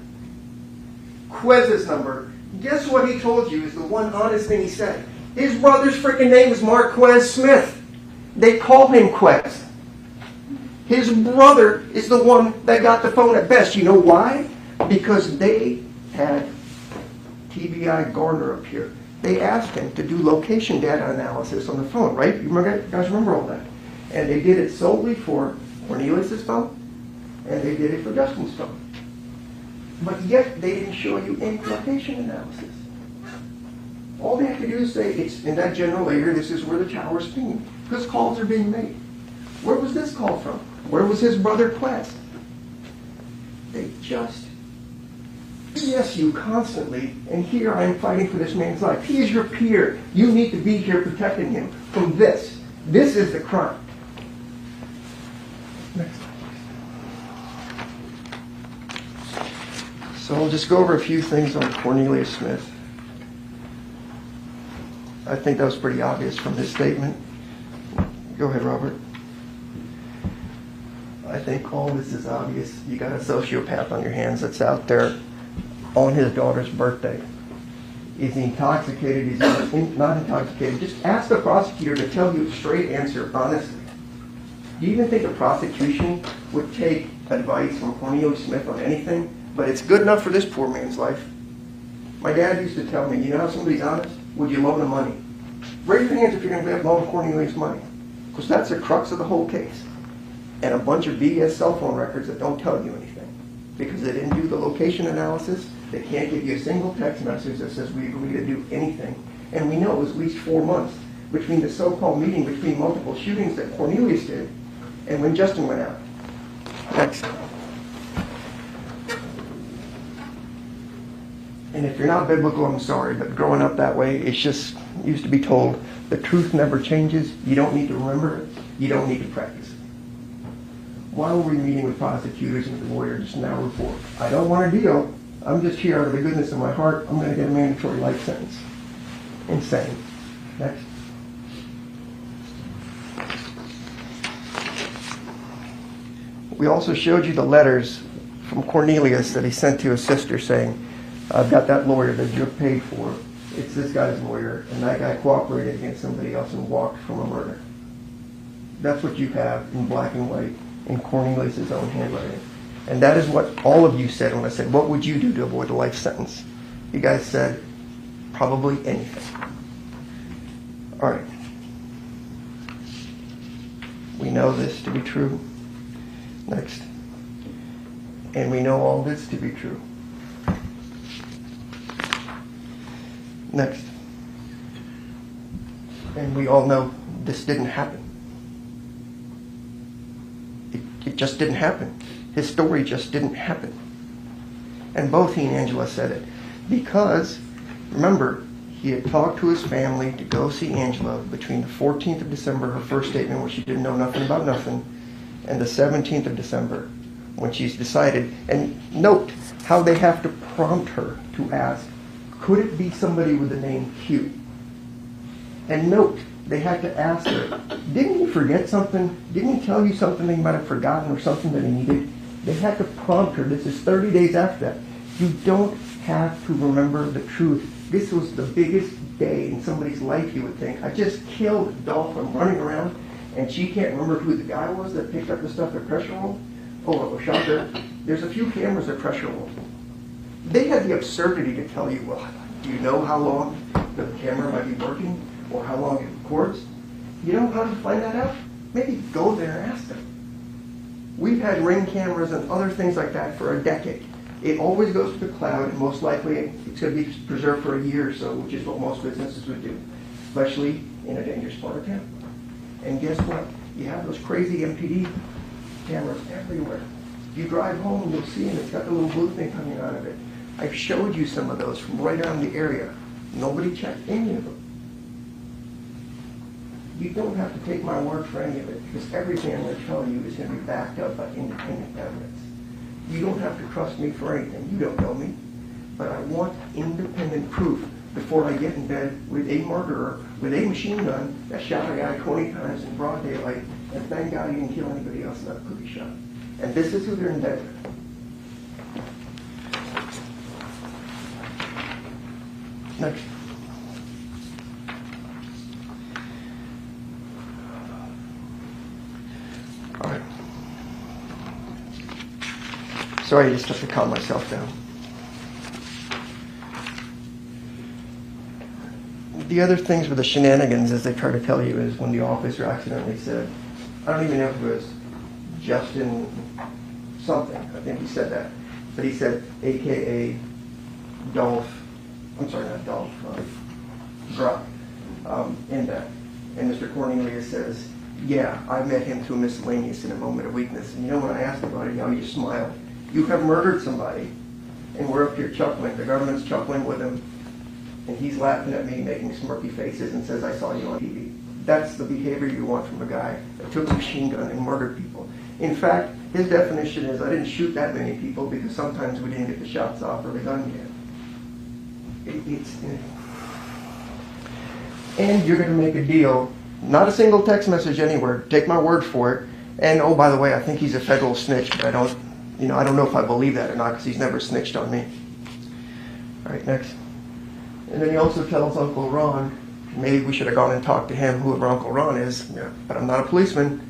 [SPEAKER 5] Quez's number. Guess what he told you is the one honest thing he said. His brother's freaking name is Marquez Smith. They call him Quez. His brother is the one that got the phone at best. You know why? Because they had TBI Garner up here. They asked him to do location data analysis on the phone, right? You guys remember all that? And they did it solely for Cornelius' phone, and they did it for Justin's phone. But yet, they didn't show you any location analysis. All they have to do is say, it's in that general area, this is where the tower's pinging. Because calls are being made. Where was this call from? Where was his brother Quest? They just BS you constantly, and here I am fighting for this man's life. He is your peer. You need to be here protecting him from this. This is the crime. Next slide. So I'll just go over a few things on Cornelius Smith. I think that was pretty obvious from his statement. Go ahead, Robert. I think all this is obvious. You got a sociopath on your hands that's out there on his daughter's birthday. Is he intoxicated? Is he not intoxicated? Just ask the prosecutor to tell you a straight answer, honestly. Do you even think the prosecution would take advice from Cornelius Smith on anything? But it's good enough for this poor man's life. My dad used to tell me, you know how somebody's honest? Would you loan them money? Raise your hands if you're going to loan Cornelius money. Because that's the crux of the whole case. And a bunch of BS cell phone records that don't tell you anything. Because they didn't do the location analysis. They can't give you a single text message that says we agree to do anything. And we know it was at least 4 months between the so-called meeting between multiple shootings that Cornelius did and when Justin went out. Next. And if you're not biblical, I'm sorry, but growing up that way, it's just used to be told, the truth never changes. You don't need to remember it. You don't need to practice it. While we're meeting with prosecutors and the lawyer just now report, I don't want a deal. I'm just here out of the goodness of my heart. I'm going to get a mandatory life sentence. Insane. Next. We also showed you the letters from Cornelius that he sent to his sister saying, I've got that lawyer that Jook paid for. It's this guy's lawyer, and that guy cooperated against somebody else and walked from a murder. That's what you have in black and white in Cornelius' own handwriting. And that is what all of you said when I said, what would you do to avoid a life sentence? You guys said, probably anything. All right. We know this to be true. Next. And we know all this to be true. Next. And we all know this didn't happen. It just didn't happen. His story just didn't happen. And both he and Angela said it. Because, remember, he had talked to his family to go see Angela between the 14th of December, her first statement where she didn't know nothing about nothing, and the 17th of December when she's decided. And note how they have to prompt her to ask, could it be somebody with the name Q? And note, they had to ask her, didn't he forget something? Didn't he tell you something that he might have forgotten or something that he needed? They had to prompt her. This is 30 days after that. You don't have to remember the truth. This was the biggest day in somebody's life, you would think. I just killed Dolph. I'm running around, and she can't remember who the guy was that picked up the stuff at pressure room. Oh, well, shocker. There's a few cameras at pressure room. They had the absurdity to tell you, well, do you know how long the camera might be working or how long it records? You know how to find that out? Maybe go there and ask them. We've had Ring cameras and other things like that for a decade. It always goes to the cloud, and most likely it's going to be preserved for a year or so, which is what most businesses would do, especially in a dangerous part of town. And guess what? You have those crazy MPD cameras everywhere. You drive home and you'll see them. It's got the little blue thing coming out of it. I've showed you some of those from right around the area. Nobody checked any of them. You don't have to take my word for any of it, because everything I'm going to tell you is going to be backed up by independent evidence. You don't have to trust me for anything. You don't know me. But I want independent proof before I get in bed with a murderer with a machine gun that shot a guy 20 times in broad daylight, and thank God he didn't kill anybody else in that cookie shot. And this is who they're in bed with. Next. All right. Sorry, I just have to calm myself down. The other things with the shenanigans, as they try to tell you, is when the officer accidentally said, I don't even know if it was Justin something, I think he said that, but he said, AKA Dolph, I'm sorry, not Dolph, Gruck, in that. And Mr. Cornelius says, yeah, I met him through miscellaneous in a moment of weakness. And you know, when I asked about it, you know, you smiled. You have murdered somebody, and we're up here chuckling. The government's chuckling with him, and he's laughing at me, making smirky faces, and says, I saw you on TV. That's the behavior you want from a guy that took a machine gun and murdered people. In fact, his definition is, I didn't shoot that many people because sometimes we didn't get the shots off or the gun yet. And you're going to make a deal. Not a single text message anywhere. Take my word for it. And oh, by the way, I think he's a federal snitch, but I don't know if I believe that or not, because he's never snitched on me. All right, next. And then he also tells Uncle Ron, maybe we should have gone and talked to him, whoever Uncle Ron is, yeah, but I'm not a policeman,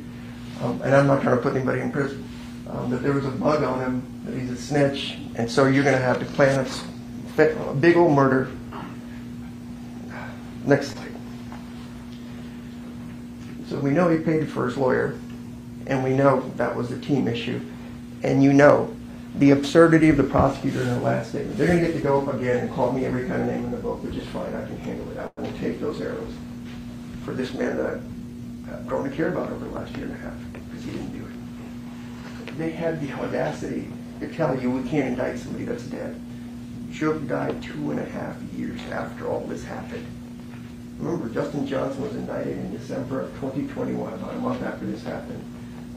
[SPEAKER 5] and I'm not trying to put anybody in prison. That there was a bug on him, that he's a snitch, and so you're going to have to plan a big old murder. Next slide. So we know he paid for his lawyer, and we know that was a team issue, and you know the absurdity of the prosecutor in her last statement. They're going to get to go up again and call me every kind of name in the book, which is fine. I can handle it. I will take those arrows for this man that I've grown to care about over the last year and a half, because he didn't do it. they had the audacity to tell you we can't indict somebody that's dead. Jook died 2.5 years after all this happened. Remember, Justin Johnson was indicted in December of 2021, about a month after this happened.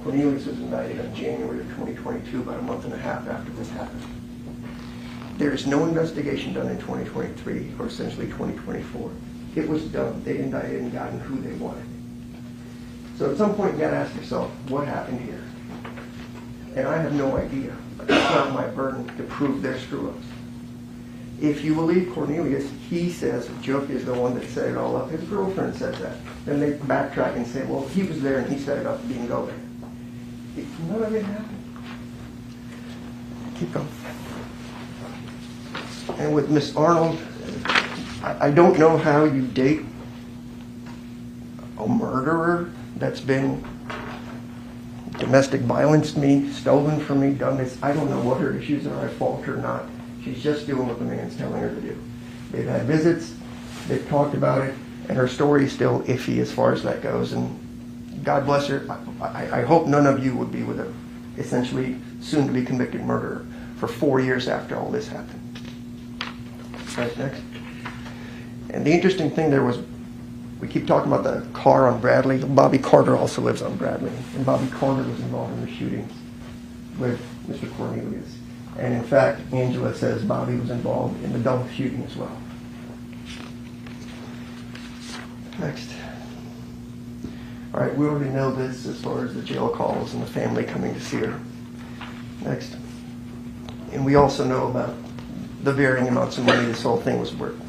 [SPEAKER 5] Cornelius was indicted in January of 2022, about a month and a half after this happened. There is no investigation done in 2023, or essentially 2024. It was done. They indicted and gotten who they wanted. So at some point you gotta ask yourself, what happened here? And I have no idea. It's not my burden to prove their screw-ups. If you believe Cornelius, he says Jook is the one that set it all up. His girlfriend says that. Then they backtrack and say, well, he was there and he set it up, being Govan. None of it happened. Keep going. And with Miss Arnold, I don't know how you date a murderer that's been domestic violenced me, stolen from me, done this. I don't know what her issues are, at fault or not. She's just doing what the man's telling her to do. They've had visits, they've talked about it, and her story is still iffy as far as that goes. And God bless her. I hope none of you would be with a essentially soon-to-be convicted murderer for 4 years after all this happened. Right, next. And the interesting thing there was, we keep talking about the car on Bradley. Bobby Carter also lives on Bradley. And Bobby Carter was involved in the shootings with Mr. Cornelius. And in fact, Angela says Bobby was involved in the Dolph shooting as well. Next. All right, we already know this as far as the jail calls and the family coming to see her. Next. And we also know about the varying amounts of money this whole thing was worth.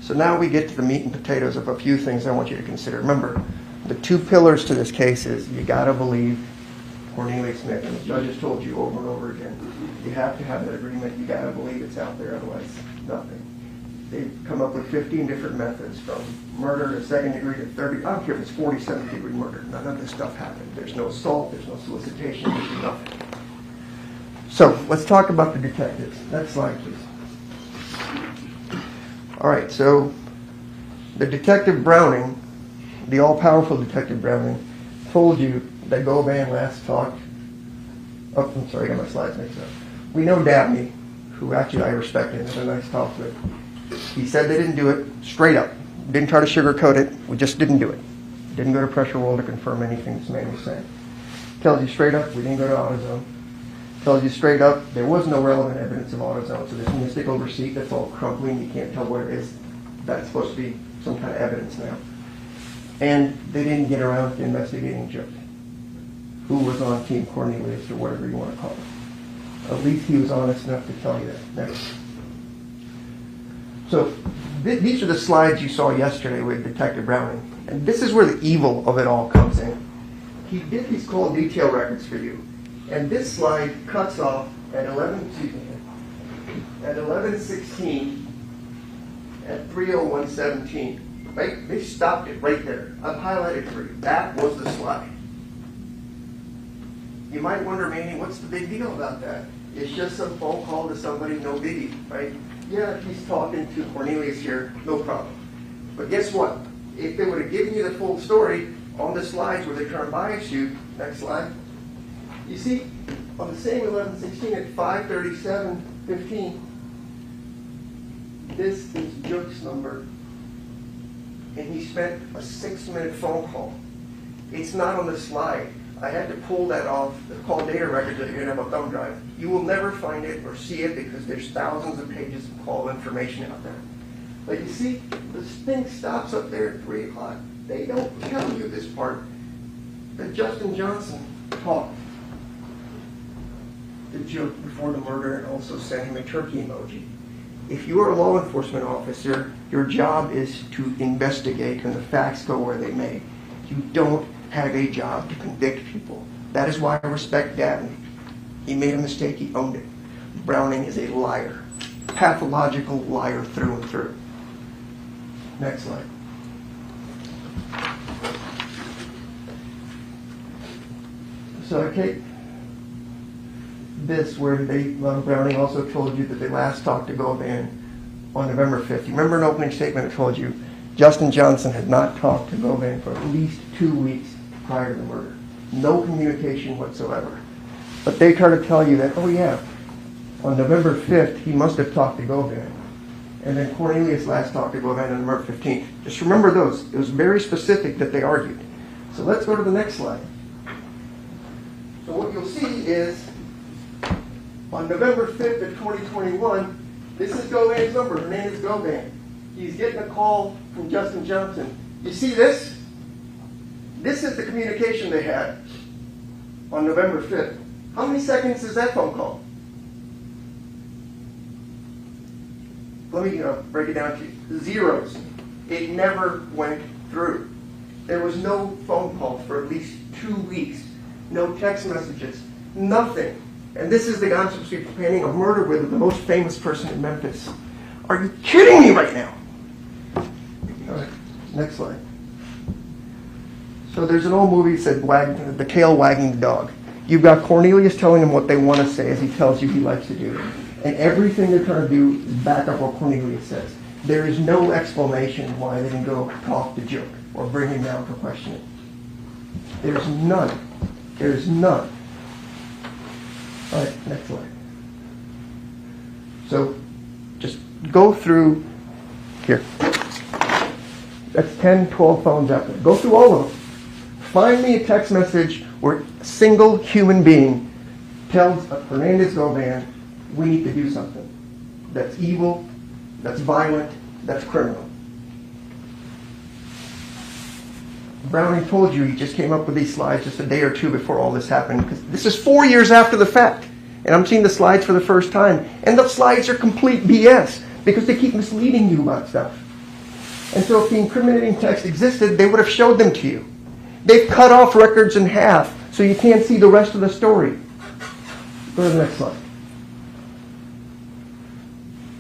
[SPEAKER 5] So now we get to the meat and potatoes of a few things I want you to consider. Remember, the two pillars to this case is you got to believe Cornelius Smith, and the judge has told you over and over again, you have to have that agreement. You got to believe it's out there, otherwise nothing. They've come up with 15 different methods, from murder to second degree to 30. I don't care if it's 47th degree murder. None of this stuff happened. There's no assault. There's no solicitation. There's nothing. So let's talk about the detectives. Next slide, please. All right, so the Detective Browning, the all-powerful Detective Browning, told you that Govan last talked. Oh, I'm sorry, I got my slides mixed up. We know Dabney, who actually I respect and had a nice talk with. He said they didn't do it straight up. Didn't try to sugarcoat it. We just didn't do it. Didn't go to Pressure Roll to confirm anything this man was saying. Tells you straight up, we didn't go to AutoZone. Tells you straight up, there was no relevant evidence of AutoZone. So this mystical receipt that's all crumbling, you can't tell what it is. That's supposed to be some kind of evidence now. And they didn't get around to investigating Jook, who was on Team Cornelius or whatever you want to call it. At least he was honest enough to tell you that. Next. So these are the slides you saw yesterday with Detective Browning. And this is where the evil of it all comes in. He did these call detail records for you. And this slide cuts off at 11:16 at 3:01:17. Right? They stopped it right there. I've highlighted for you. That was the slide. You might wonder, Manny, what's the big deal about that? It's just some phone call to somebody, no biggie, right? Yeah, he's talking to Cornelius here, no problem. But guess what? If they would have given you the full story on the slides where they're trying to bias you, next slide, you see, on the same 11:16 at 5:37:15, this is Jook's number, and he spent a 6-minute phone call. It's not on the slide. I had to pull that off the call data records that you're going to have a thumb drive. You will never find it or see it because there's thousands of pages of call information out there. But you see, this thing stops up there at 3 o'clock. They don't tell you this part. That Justin Johnson talked to Jook before the murder and also sent him a turkey emoji. If you are a law enforcement officer, your job is to investigate and the facts go where they may. You don't have a job to convict people. That is why I respect Dabney. He made a mistake, he owned it. Browning is a liar. Pathological liar through and through. Next slide. So I take this where Browning also told you that they last talked to Govan on November 5th. You remember an opening statement that told you Justin Johnson had not talked to Govan for at least 2 weeks prior to the murder. No communication whatsoever. But they try to tell you that, oh yeah, on November 5th, he must have talked to Govan. And then Cornelius last talked to Govan on November 15th. Just remember those. It was very specific that they argued. So let's go to the next slide. So what you'll see is, on November 5th of 2021, this is Govan's number, Hernandez Govan. He's getting a call from Justin Johnson. You see this? This is the communication they had on November 5th. How many seconds is that phone call? Let me break it down to you. Zeros. It never went through. There was no phone call for at least 2 weeks. No text messages. Nothing. And this is the guy I'm supposed to be planning a murder with the most famous person in Memphis. Are you kidding me right now? All right, next slide. So there's an old movie that said the tail wagging the dog. You've got Cornelius telling him what they want to say as he tells you he likes to do. And everything they're trying to do is back up what Cornelius says. There is no explanation why they didn't go talk to Jook or bring him down for questioning. There's none. There's none. All right, next slide. So just go through here. That's 10, 12 phones out there. Go through all of them. Find me a text message where a single human being tells Hernandez Govan, we need to do something. That's evil, that's violent, that's criminal. Browning told you he just came up with these slides just a day or two before all this happened, because this is 4 years after the fact. And I'm seeing the slides for the first time. And the slides are complete BS, because they keep misleading you about stuff. And so if the incriminating text existed, they would have showed them to you. They've cut off records in half, so you can't see the rest of the story. Go to the next slide.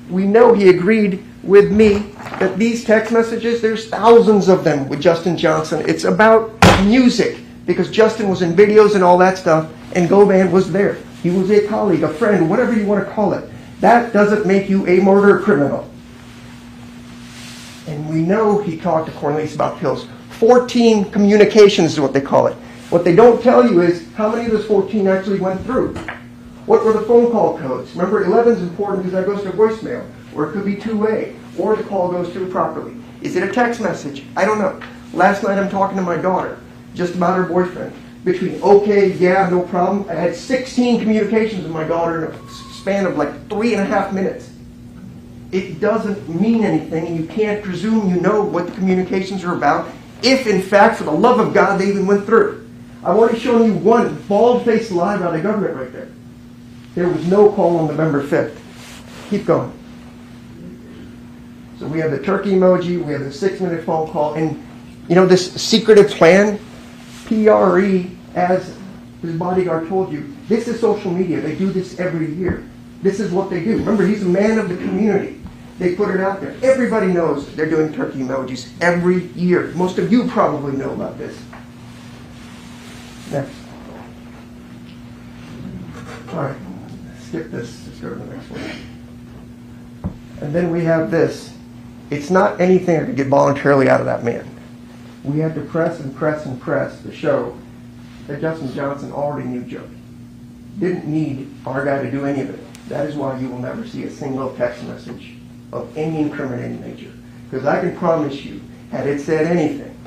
[SPEAKER 5] We know he agreed with me that these text messages, there's thousands of them with Justin Johnson. It's about music, because Justin was in videos and all that stuff, and Govan was there. He was a colleague, a friend, whatever you want to call it. That doesn't make you a murder criminal. And we know he talked to Cornelius about pills. 14 communications is what they call it. What they don't tell you is how many of those 14 actually went through. What were the phone call codes? Remember, 11 is important because that goes to voicemail, or it could be two-way, or the call goes through properly. Is it a text message? I don't know. Last night I'm talking to my daughter just about her boyfriend. Between okay, yeah, no problem, I had 16 communications with my daughter in a span of like 3.5 minutes. It doesn't mean anything, and you can't presume you know what the communications are about if, in fact, for the love of God, they even went through. I've already shown you one bald-faced lie by the government right there. There was no call on November 5th. Keep going. So we have the turkey emoji, we have the 6-minute phone call, and you know this secretive plan, PRE, as his bodyguard told you, this is social media. They do this every year. This is what they do. Remember, he's a man of the community. They put it out there. Everybody knows they're doing turkey emojis every year. Most of you probably know about this. Next. All right, skip this. Let's go to the next one. And then we have this. It's not anything I could get voluntarily out of that man. We had to press and press and press to show that Justin Johnson already knew Jook. Didn't need our guy to do any of it. That is why you will never see a single text message of any incriminating nature. Because I can promise you, had it said anything,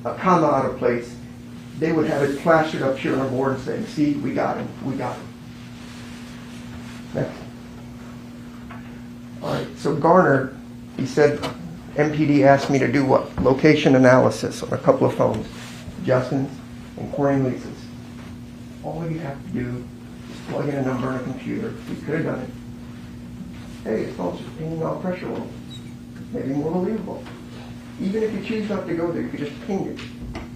[SPEAKER 5] a comma out of place, they would have it plastered up here on a board saying, see, we got him, we got him. Next. All right, so Garner, he said, MPD asked me to do what? Location analysis on a couple of phones, Justin's and Cornelius's. All you have to do is plug in a number on a computer. We could have done it. Hey, it's called just pinging off pressure wounds. Maybe more believable. Even if you choose not to go there, you could just ping it.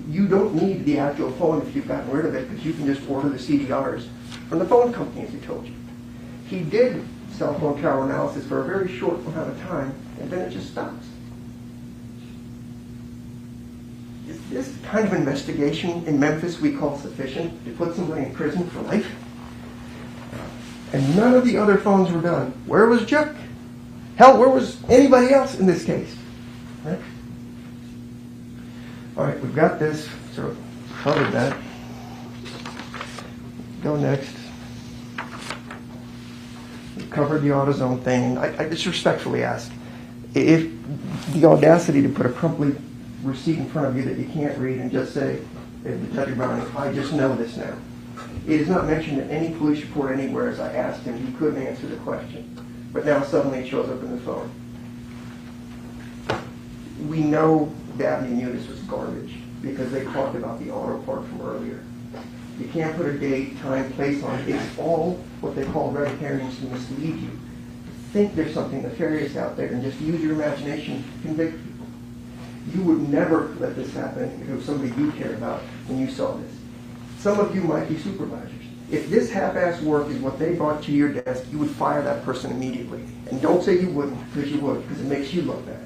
[SPEAKER 5] You don't need the actual phone if you've gotten rid of it, because you can just order the CDRs from the phone company, as he told you. He did cell phone tower analysis for a very short amount of time, and then it just stops. Is this kind of investigation in Memphis we call sufficient to put somebody in prison for life? And none of the other phones were done. Where was Jook? Hell, where was anybody else in this case? Right? All right, we've got this, so covered that. Go next. We covered the AutoZone thing. I just respectfully ask, if the audacity to put a crumpled receipt in front of you that you can't read and just say, Detective Browning, I just know this now. It is not mentioned in any police report anywhere. As I asked him, he couldn't answer the question. But now suddenly it shows up in the phone. We know Dabney knew this was garbage because they talked about the auto part from earlier. You can't put a date, time, place on it. It's all what they call red herrings to mislead you. Think there's something nefarious out there and just use your imagination to convict people. You would never let this happen if it was somebody you cared about when you saw this. Some of you might be supervisors. If this half-ass work is what they brought to your desk, you would fire that person immediately. And don't say you wouldn't, because you would, because it makes you look bad.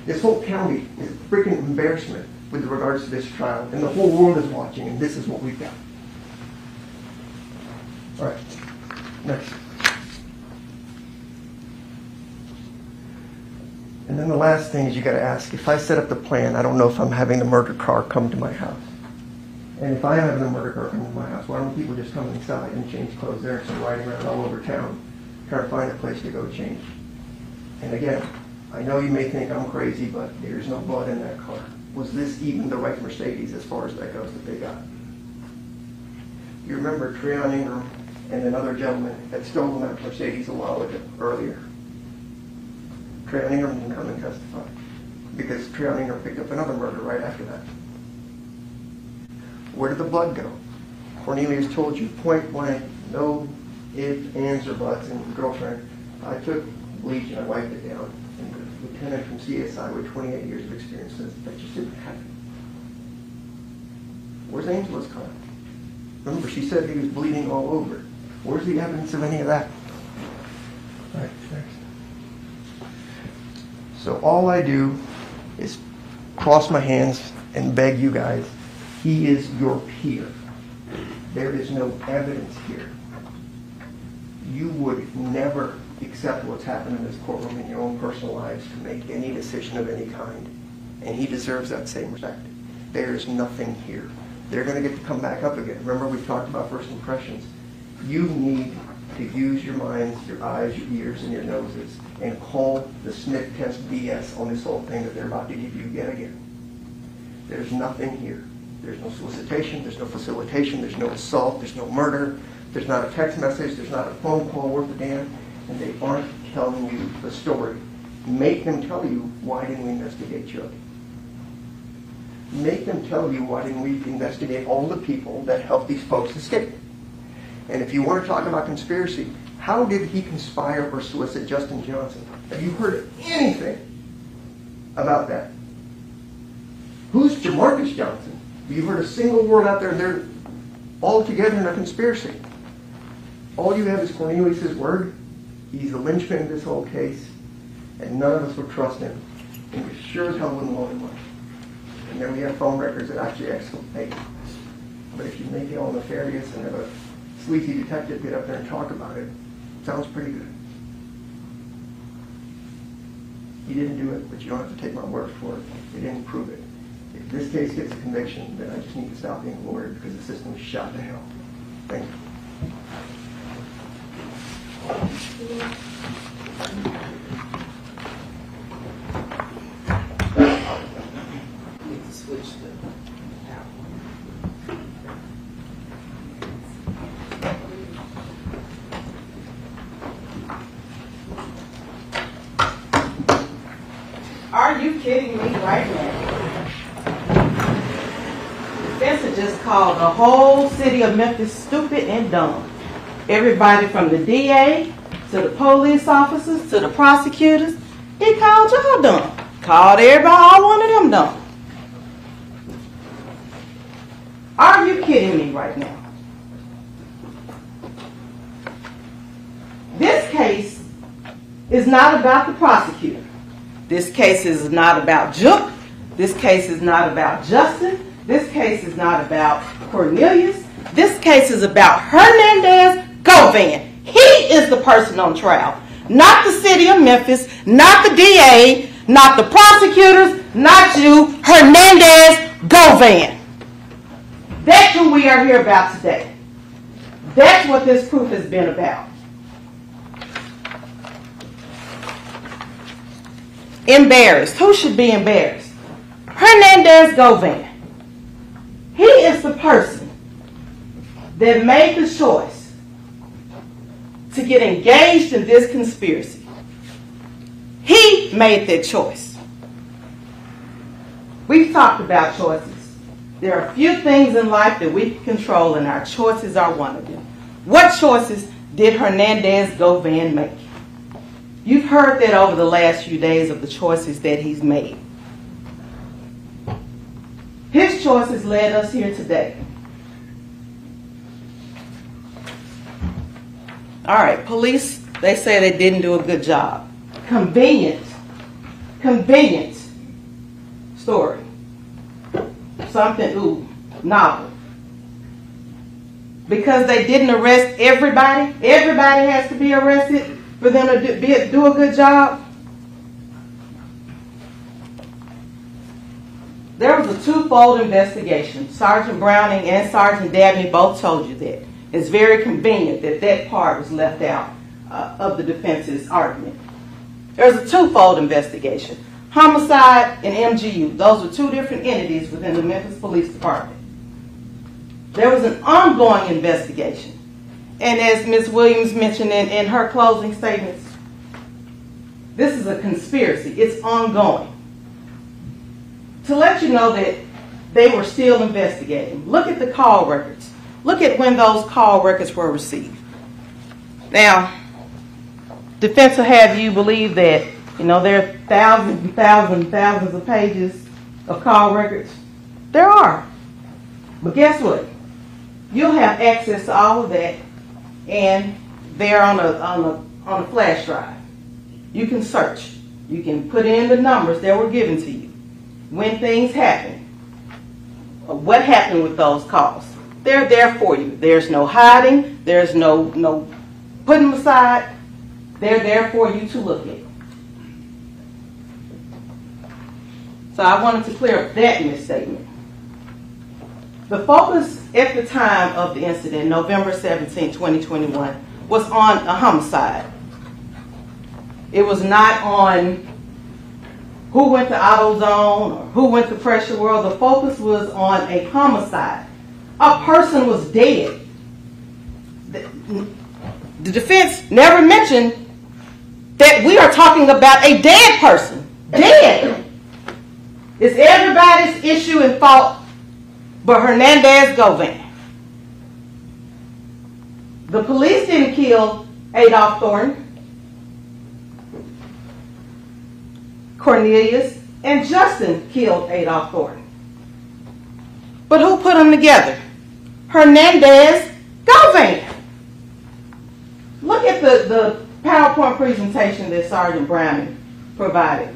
[SPEAKER 5] This whole county is a freaking embarrassment with regards to this trial, and the whole world is watching, and this is what we've got. All right, next. And then the last thing is you got to ask, if I set up the plan, I don't know if I'm having the murder car come to my house. And if I have the murder car come to my house, why don't people just come inside and change clothes there instead of riding around all over town trying to find a place to go change? And again, I know you may think I'm crazy, but there's no blood in that car. Was this even the right Mercedes as far as that goes that they got? You remember Treon Ingram and another gentleman had stolen that Mercedes a while earlier. Treon Ingram didn't come and testify because Treon Ingram picked up another murder right after that. Where did the blood go? Cornelius told you point blank, no ifs, ands, or buts, and his girlfriend. I took bleach and I wiped it down. And the lieutenant from CSI with 28 years of experience says that just didn't happen. Where's Angela's car? Remember, she said he was bleeding all over. Where's the evidence of any of that? All right, next. So all I do is cross my hands and beg you guys, he is your peer. There is no evidence here. You would never accept what's happened in this courtroom in your own personal lives to make any decision of any kind. And he deserves that same respect. There is nothing here. They're going to get to come back up again. Remember, we've talked about first impressions. You need to use your minds, your eyes, your ears, and your noses and call the Smith test BS on this whole thing that they're about to give you yet again. There's nothing here. There's no solicitation, there's no facilitation, there's no assault, there's no murder, there's not a text message, there's not a phone call worth a damn, and they aren't telling you the story. Make them tell you, why didn't we investigate Jook? Make them tell you, why didn't we investigate all the people that helped these folks escape? And if you want to talk about conspiracy, how did he conspire or solicit Justin Johnson? Have you heard anything about that? Who's Jamarcus Johnson? Have you heard a single word out there? They're all together in a conspiracy. All you have is Cornelius' word. He's the linchpin of this whole case, and none of us would trust him. And we sure as hell wouldn't loan him money. And then we have phone records that actually exculpate him. But if you make it all nefarious and have a sleazy detective get up there and talk about it, it sounds pretty good. He didn't do it, but you don't have to take my word for it. He didn't prove it. If this case gets a conviction, then I just need to stop being a lawyer because the system is shot to hell. Thank you.
[SPEAKER 4] Need to switch to
[SPEAKER 1] Are you kidding me right now? Spencer just called the whole city of Memphis stupid and dumb. Everybody from the DA to the police officers to the prosecutors, he called y'all dumb. Called everybody, all one of them dumb. Are you kidding me right now? This case is not about the prosecutor. This case is not about Jook. This case is not about Justin. This case is not about Cornelius. This case is about Hernandez Govan. He is the person on trial. Not the city of Memphis, not the DA, not the prosecutors, not you, Hernandez Govan. That's who we are here about today. That's what this proof has been about.
[SPEAKER 6] embarrassed. Who should be embarrassed? Hernandez Govan. He is the person that made the choice to get engaged in this conspiracy. He made that choice. We've talked about choices. There are a few things in life that we can control, and our choices are one of them. What choices did Hernandez Govan make? You've heard that over the last few days of the choices that he's made. His choices led us here today. All right, police, they say they didn't do a good job. Convenient story. Something, novel. Because they didn't arrest everybody has to be arrested for them to do a good job. There was a twofold investigation. Sergeant Browning and Sergeant Dabney both told you that. It's very convenient that that part was left out of the defense's argument. There's a twofold investigation. Homicide and MGU. Those were two different entities within the Memphis Police Department. There was an ongoing investigation. And as Ms. Williams mentioned in her closing statements, this is a conspiracy. It's ongoing. To let you know that they were still investigating, look at the call records. Look at when those call records were received. Now, defense will have you believe that, there are thousands and thousands and thousands of pages of call records. There are. But guess what? You'll have access to all of that, and they're on a flash drive. You can search. You can put in the numbers that were given to you. When things happen, what happened with those calls. They're there for you. There's no hiding. There's no putting them aside. They're there for you to look at. So I wanted to clear up that misstatement. The focus at the time of the incident, November 17, 2021, was on a homicide. It was not on who went to AutoZone or who went to Pressure World. The focus was on a homicide. A person was dead. The defense never mentioned that we are talking about a dead person. Dead. It's everybody's issue and fault but Hernandez Govan. The police didn't kill Adolph Thornton. Cornelius and Justin killed Adolph Thornton. But who put them together? Hernandez Govan. Look at the PowerPoint presentation that Sergeant Browning provided.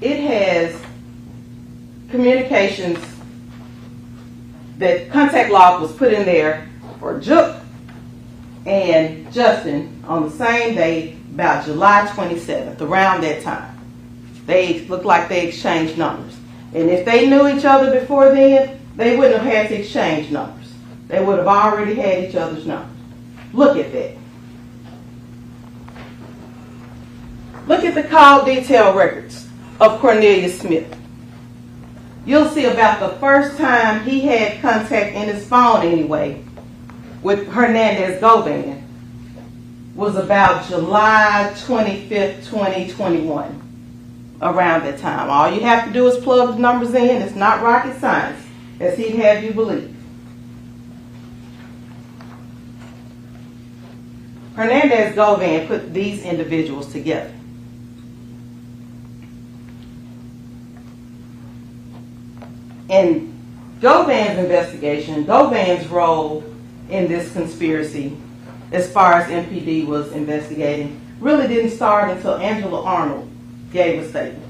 [SPEAKER 6] It has communications that contact log was put in there for Jook and Justin on the same day, about July 27th, around that time. They looked like they exchanged numbers. And if they knew each other before then, they wouldn't have had to exchange numbers. They would have already had each other's numbers. Look at that. Look at the call detail records of Cornelius Smith. You'll see about the first time he had contact in his phone anyway with Hernandez Govan was about July 25th, 2021. Around that time. All you have to do is plug the numbers in. It's not rocket science, as he'd have you believe. Hernandez Govan put these individuals together. In Govan's investigation, Govan's role in this conspiracy, as far as MPD was investigating, really didn't start until Angela Arnold gave a statement.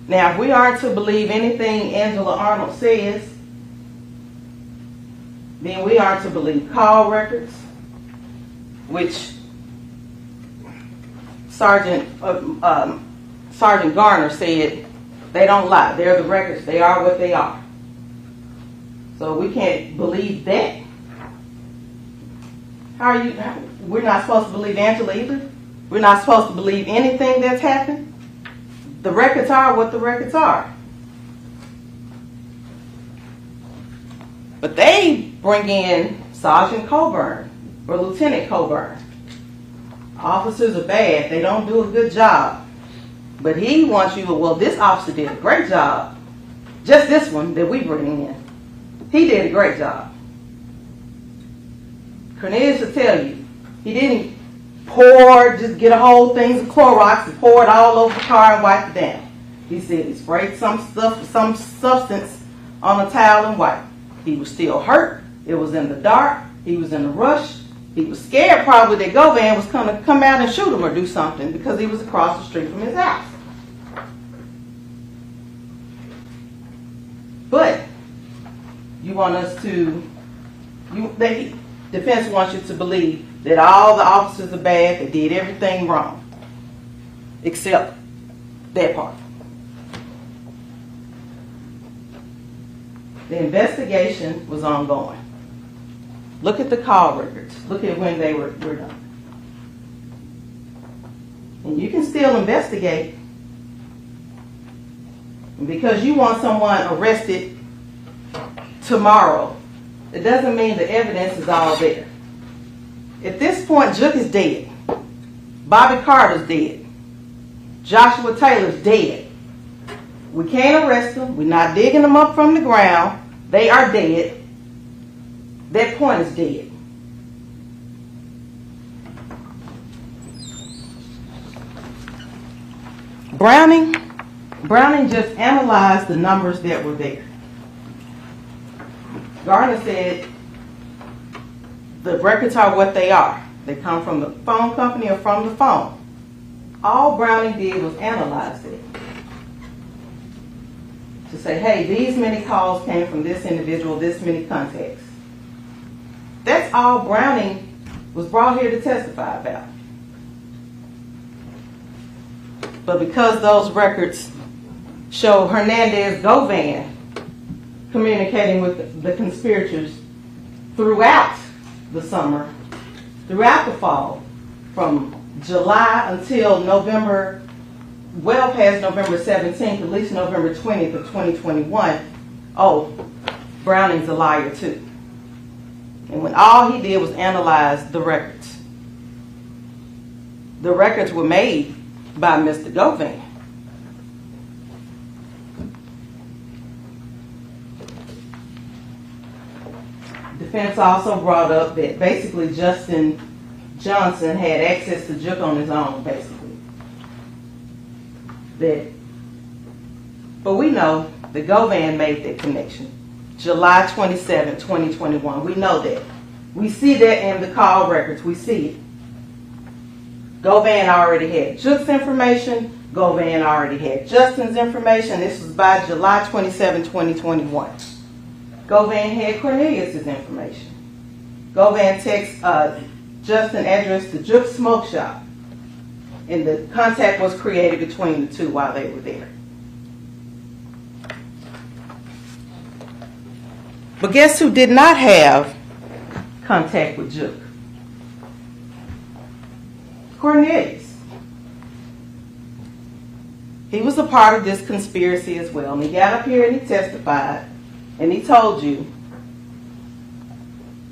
[SPEAKER 6] Now, if we are to believe anything Angela Arnold says, then we are to believe call records, which Sergeant Garner said they don't lie. They're the records. They are what they are. So we can't believe that. We're not supposed to believe Angela either. We're not supposed to believe anything that's happened. The records are what the records are. But they bring in Sergeant Coburn or Lieutenant Coburn. Officers are bad. They don't do a good job. But he wants you to, well, this officer did a great job. Just this one that we bring in. He did a great job. Cornelius will tell you, he didn't just get a whole thing of Clorox and pour it all over the car and wipe it down. He said he sprayed some substance on a towel and wiped. He was still hurt. It was in the dark. He was in a rush. He was scared probably that Govan was going to come out and shoot him or do something because he was across the street from his house. But you want us to, defense wants you to believe that all the officers are bad, they did everything wrong, except that part. The investigation was ongoing. Look at the call records. Look at when they were done. And you can still investigate. And because you want someone arrested tomorrow, it doesn't mean the evidence is all there. At this point, Jook is dead. Bobby Carter's dead. Joshua Taylor's dead. We can't arrest them. We're not digging them up from the ground. They are dead. That point is dead. Browning just analyzed the numbers that were there. Garner said the records are what they are. They come from the phone company or from the phone. All Browning did was analyze it. To say, hey, these many calls came from this individual, this many contacts. That's all Browning was brought here to testify about. But because those records show Hernandez Govan communicating with the conspirators throughout the summer, throughout the fall, from July until November, well past November 17th, at least November 20th of 2021, oh, Browning's a liar too. And when all he did was analyze the records. The records were made by Mr. Govan. Defense also brought up that basically Justin Johnson had access to Jook on his own, basically. But we know that Govan made that connection. July 27, 2021. We know that. We see that in the call records. We see it. Govan already had Jook's information. Govan already had Justin's information. This was by July 27, 2021. Govan had Cornelius' information. Govan texts Justin address to Jook's smoke shop. And the contact was created between the two while they were there. But guess who did not have contact with Jook? Cornelius. He was a part of this conspiracy as well. And he got up here and he testified. And he told you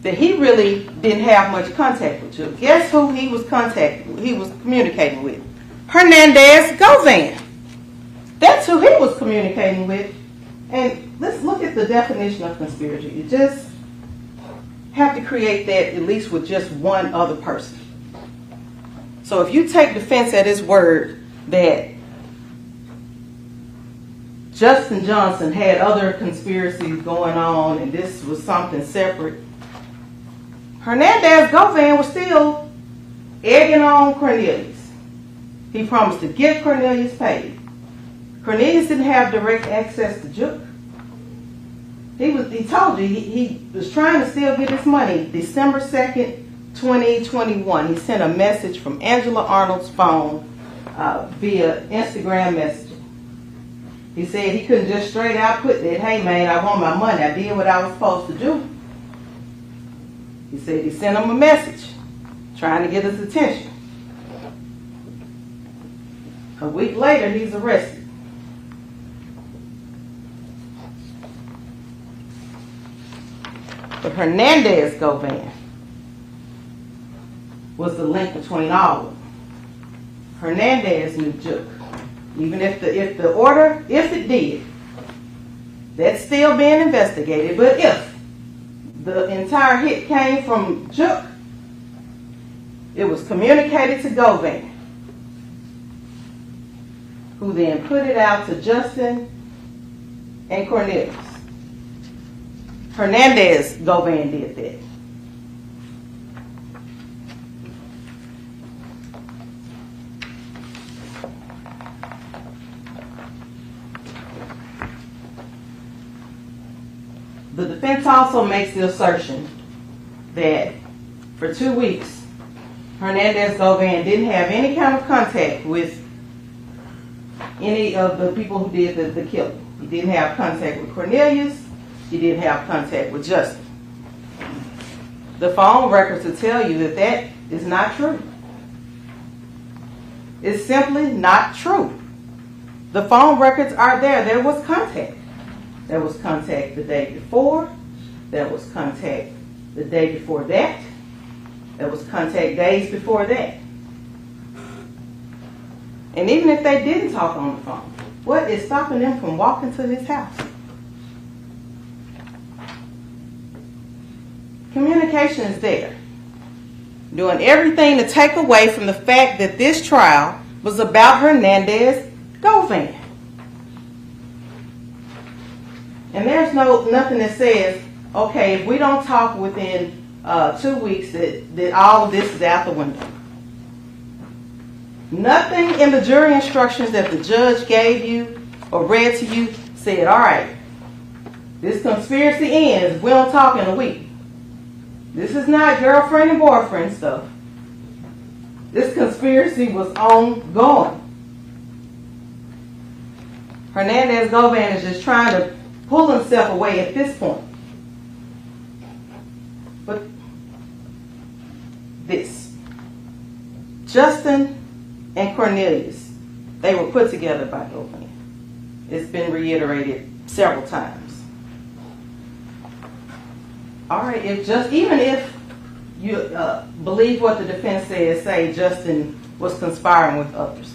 [SPEAKER 6] that he really didn't have much contact with Jook. Guess who he was communicating with? Hernandez Govan. That's who he was communicating with. And let's look at the definition of conspiracy. You just have to create that at least with just one other person. So if you take defense at his word that Justin Johnson had other conspiracies going on and this was something separate, Hernandez Govan was still egging on Cornelius. He promised to get Cornelius paid. Cornelius didn't have direct access to Jook. He told you he was trying to still get his money. December 2nd, 2021, he sent a message from Angela Arnold's phone via Instagram messaging. He said he couldn't just straight out put that, hey man, I want my money. I did what I was supposed to do. He said he sent him a message. trying to get his attention. A week later, he's arrested. But Hernandez Govan was the link between all of them. Hernandez knew Jook. Even if the order, if it did, that's still being investigated. But if the entire hit came from Jook, it was communicated to Govan, who then put it out to Justin and Cornelius. Hernandez Govan did that. The defense also makes the assertion that for 2 weeks, Hernandez Govan didn't have any kind of contact with any of the people who did the killing. He didn't have contact with Cornelius. He didn't have contact with Justin. The phone records will tell you that that is not true. It's simply not true. The phone records are there. There was contact. There was contact the day before. There was contact the day before that. There was contact days before that. And even if they didn't talk on the phone, what is stopping them from walking to his house? Communication is there. Doing everything to take away from the fact that this trial was about Hernandez Govan. And there's nothing that says, okay, if we don't talk within 2 weeks, that all of this is out the window. Nothing in the jury instructions that the judge gave you or read to you said, all right, this conspiracy ends if we don't talk in a week. This is not girlfriend and boyfriend stuff. This conspiracy was ongoing. Hernandez Govan is just trying to pull himself away at this point. But this, Justin and Cornelius, they were put together by Govan. It's been reiterated several times. All right, even if you believe what the defense says, say Justin was conspiring with others.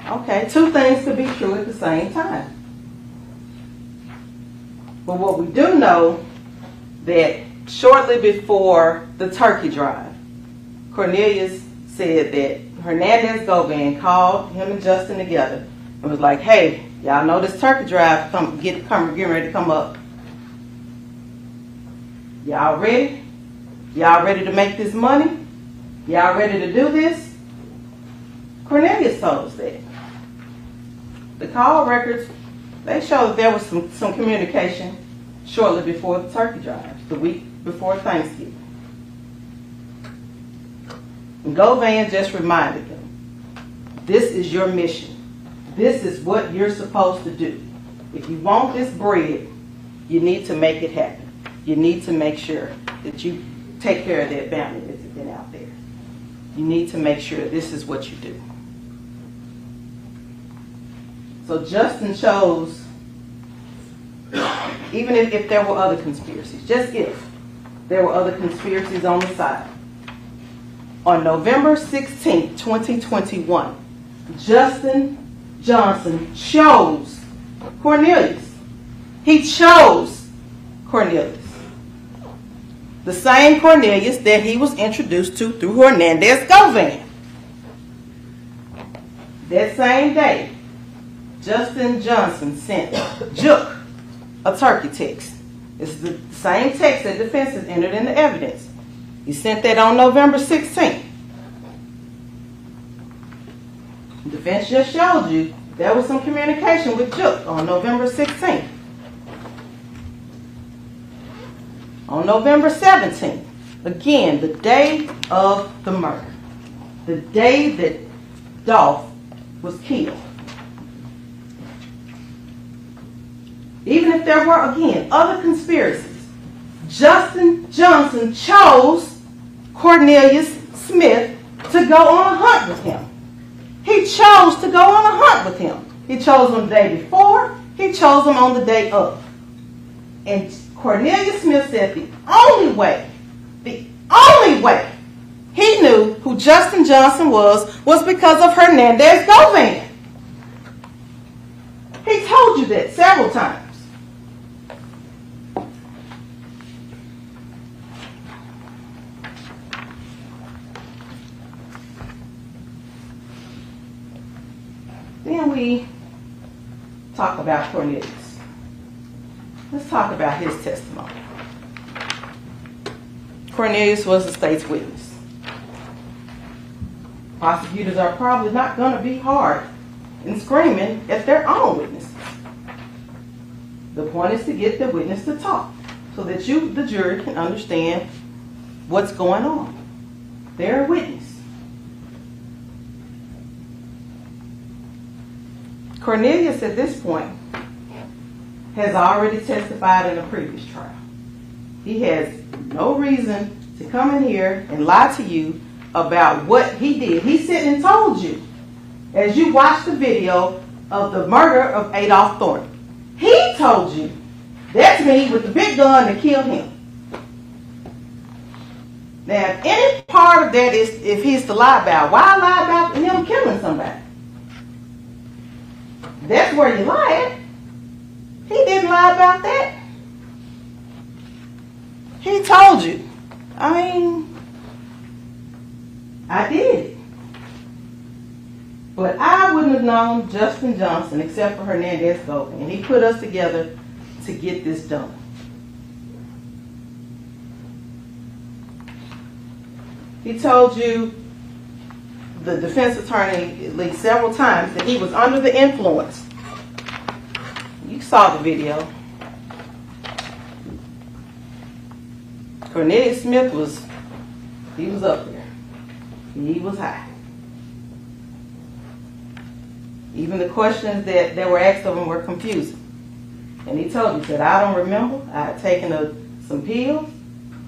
[SPEAKER 6] Okay, two things could be true at the same time. But what we do know, that shortly before the turkey drive, Cornelius said that Hernandez Govan called him and Justin together and was like, hey, y'all know this turkey drive getting ready to come up. Y'all ready? Y'all ready to make this money? Y'all ready to do this? Cornelius told us that. The call records, they show that there was some communication shortly before the turkey drive, the week before Thanksgiving. And Govan just reminded them, this is your mission. This is what you're supposed to do. If you want this bread, you need to make it happen. You need to make sure that you take care of that bounty that's been out there. You need to make sure this is what you do. So Justin chose, even if there were other conspiracies, just if there were other conspiracies on the side, on November 16, 2021, Justin Johnson chose Cornelius. He chose Cornelius. The same Cornelius that he was introduced to through Hernandez Govan. That same day, Justin Johnson sent Jook a turkey text. It's the same text that defense has entered into evidence. He sent that on November 16th. Defense just showed you there was some communication with Jook on November 16th. On November 17th, again, the day of the murder, the day that Dolph was killed. Even if there were, again, other conspiracies, Justin Johnson chose Cornelius Smith to go on a hunt with him. He chose to go on a hunt with him. He chose him the day before. He chose him on the day of. And Cornelius Smith said the only way he knew who Justin Johnson was because of Hernandez Govan. He told you that several times. Then we talk about Cornelius. Let's talk about his testimony. Cornelius was the state's witness. Prosecutors are probably not going to be hard in screaming at their own witnesses. The point is to get the witness to talk so that you, the jury, can understand what's going on. They're a witness. Cornelius, at this point, has already testified in a previous trial. He has no reason to come in here and lie to you about what he did. He said and told you, as you watched the video of the murder of Adolph Thornton, he told you, that's me with the big gun that killed him. Now, if any part of that is, if he's to lie about, why lie about him killing somebody? That's where you lie at. He didn't lie about that. He told you. I mean, I did. But I wouldn't have known Justin Johnson except for Hernandez Govan. And he put us together to get this done. He told you, the defense attorney, at least several times, that he was under the influence. You saw the video. Cornelius Smith was up there. He was high. Even the questions that were asked of him were confusing. And he told you, he said, I don't remember. I had taken some pills,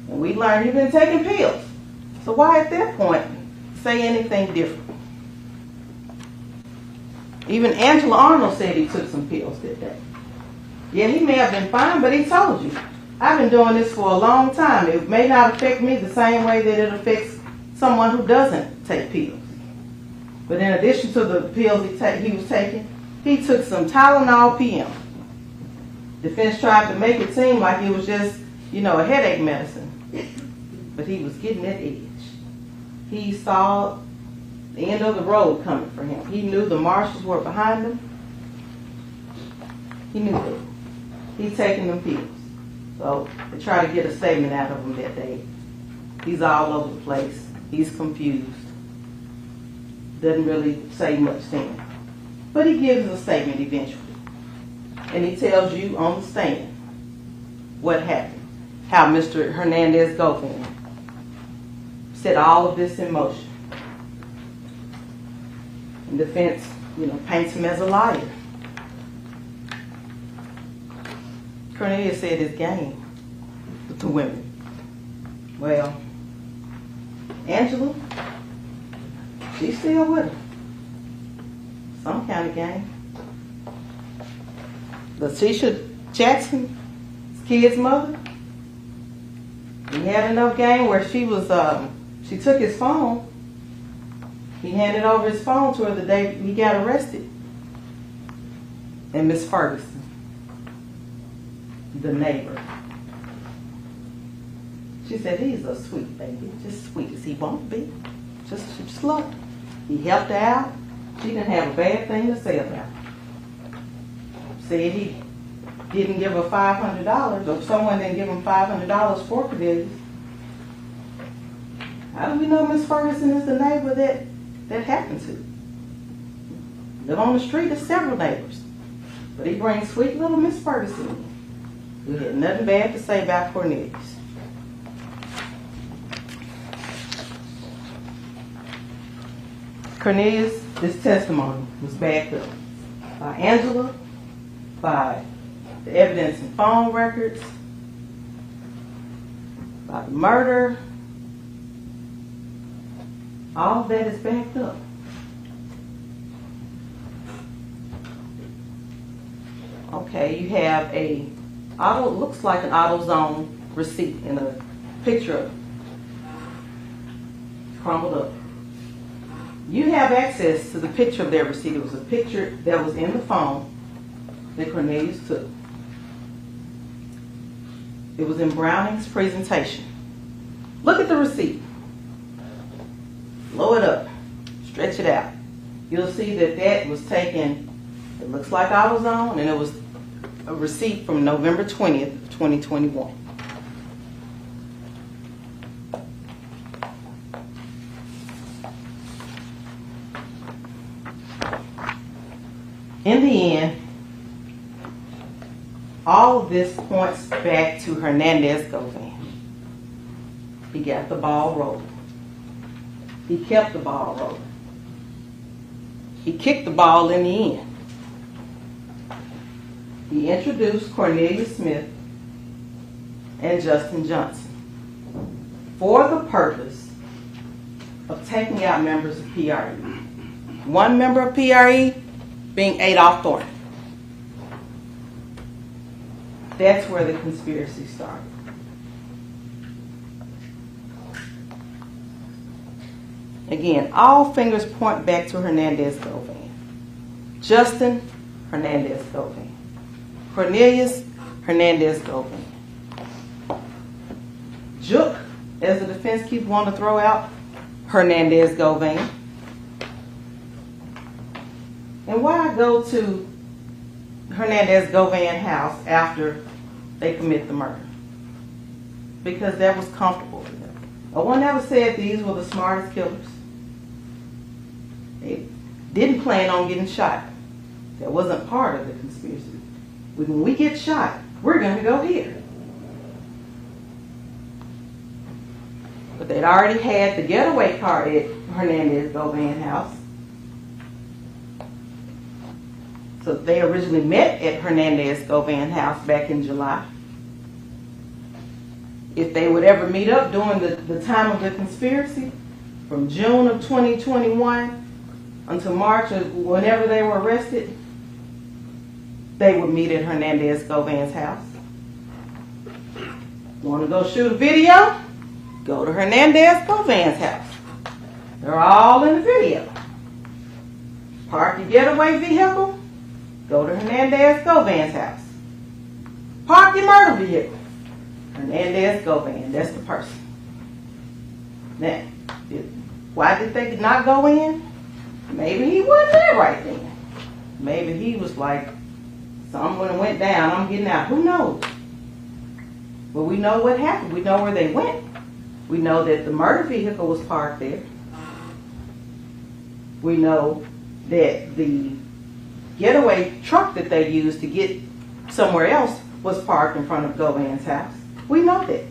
[SPEAKER 6] and we learned he'd been taking pills. So why at that point say anything different? Even Angela Arnold said he took some pills that day. Yeah, he may have been fine, but he told you, I've been doing this for a long time. It may not affect me the same way that it affects someone who doesn't take pills. But in addition to the pills he was taking, he took some Tylenol PM. Defense tried to make it seem like it was just, a headache medicine. But he was getting that edge. He saw the end of the road coming for him. He knew the marshals were behind him. He knew it. He's taking them pills. So they tried to get a statement out of him that day. He's all over the place. He's confused. Doesn't really say much then. But he gives a statement eventually. And he tells you on the stand what happened. How Mr. Hernandez Govan set all of this in motion. And defense, paints him as a liar. Cornelius said his game with the women. Well, Angela, she's still with him. Some kind of game. Letitia Jackson's kid's mother, he had enough game where she took his phone. He handed over his phone to her the day he got arrested. And Miss Ferguson, the neighbor, she said, he's a sweet baby, just sweet as he won't be. Just slow. He helped her out. She didn't have a bad thing to say about him. Said he didn't give her $500, or someone didn't give him $500 for Cornelius. How do we know Miss Ferguson is the neighbor that happened to? Live on the street, there's several neighbors. But he brings sweet little Miss Ferguson in, who had nothing bad to say about Cornelius. Cornelius, this testimony was backed up by Angela, by the evidence in phone records, by the murder, All of that is backed up. Okay, you have looks like an AutoZone receipt in a picture of it, crumbled up. You have access to the picture of their receipt. It was a picture that was in the phone that Cornelius took. It was in Browning's presentation. Look at the receipt. Blow it up. Stretch it out. You'll see that that was taken, it looks like AutoZone, and it was a receipt from November 20th, 2021. In the end, all of this points back to Hernandez Govan. He got the ball rolling. He kept the ball rolling. He kicked the ball in the end. He introduced Cornelius Smith and Justin Johnson for the purpose of taking out members of PRE. One member of PRE being Adolph Thornton. That's where the conspiracy started. Again, all fingers point back to Hernandez Govan. Justin, Hernandez Govan. Cornelius, Hernandez Govan. Jook, as the defense keeps wanting to throw out, Hernandez Govan. And why go to Hernandez Govan house after they commit the murder? Because that was comfortable for them. No one ever said these were the smartest killers. They didn't plan on getting shot. That wasn't part of the conspiracy. When we get shot, we're going to go here. But they'd already had the getaway car at Hernandez Govan house. So they originally met at Hernandez Govan house back in July. If they would ever meet up during the time of the conspiracy, from June of 2021 until March or whenever they were arrested, they would meet at Hernandez Govan's house. Want to go shoot a video? Go to Hernandez Govan's house. They're all in the video. Park your getaway vehicle? Go to Hernandez Govan's house. Park your murder vehicle. Hernandez Govan, that's the person. Now, why did they not go in? Maybe he wasn't there right then. Maybe he was like, something went down, I'm getting out. Who knows? But we know what happened. We know where they went. We know that the murder vehicle was parked there. We know that the getaway truck that they used to get somewhere else was parked in front of Govan's house. We know that.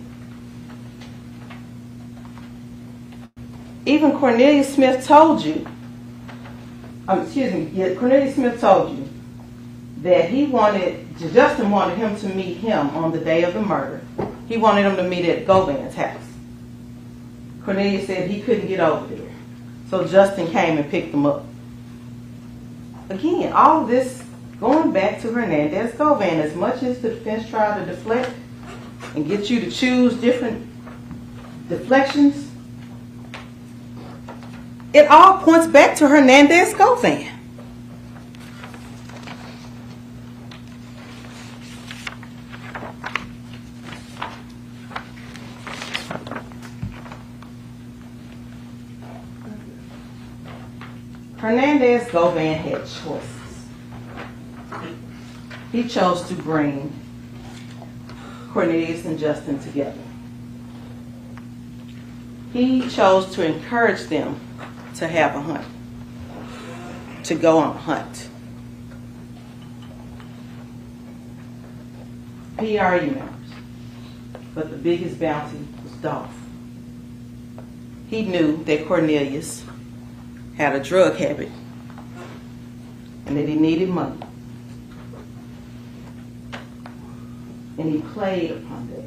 [SPEAKER 6] Even Cornelius Smith told you, Cornelius Smith told you that Justin wanted him to meet him on the day of the murder. He wanted him to meet at Govan's house. Cornelius said he couldn't get over there. So Justin came and picked him up. Again, all of this going back to Hernandez Govan. As much as the defense tried to deflect and get you to choose different deflections, it all points back to Hernandez Govan. Hernandez Govan had choices. He chose to bring Cornelius and Justin together. He chose to encourage them to have a hunt, to go on a hunt. PRE members, but the biggest bounty was Dolph. He knew that Cornelius had a drug habit and that he needed money. And he played upon that.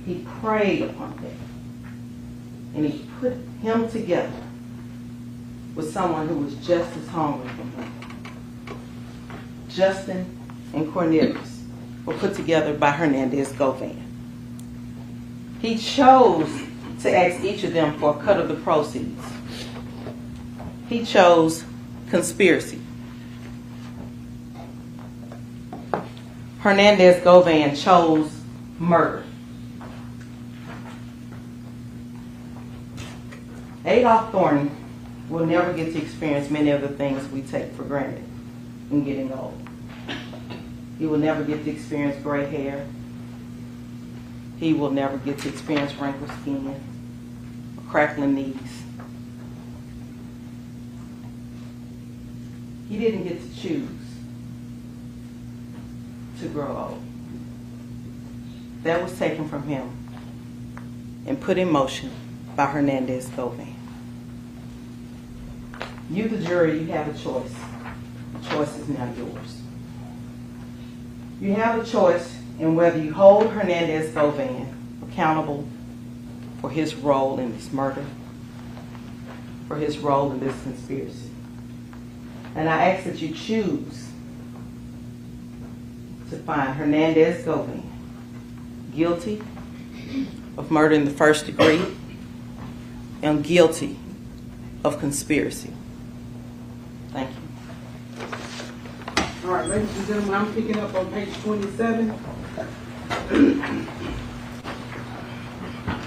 [SPEAKER 6] He preyed upon that. And he put him together with someone who was just as hungry for him. Justin and Cornelius were put together by Hernandez Govan. He chose to ask each of them for a cut of the proceeds. He chose conspiracy. Hernandez Govan chose murder. Adolph Thornton will never get to experience many of the things we take for granted in getting old. He will never get to experience gray hair. He will never get to experience wrinkled skin or crackling knees. He didn't get to choose to grow old. That was taken from him and put in motion by Hernandez Govan. You, the jury, you have a choice. The choice is now yours. You have a choice in whether you hold Hernandez Govan accountable for his role in this murder, for his role in this conspiracy. And I ask that you choose to find Hernandez Govan guilty of murder in the first degree and guilty of conspiracy. Thank you.
[SPEAKER 1] All right, ladies and gentlemen, I'm picking up on page 27.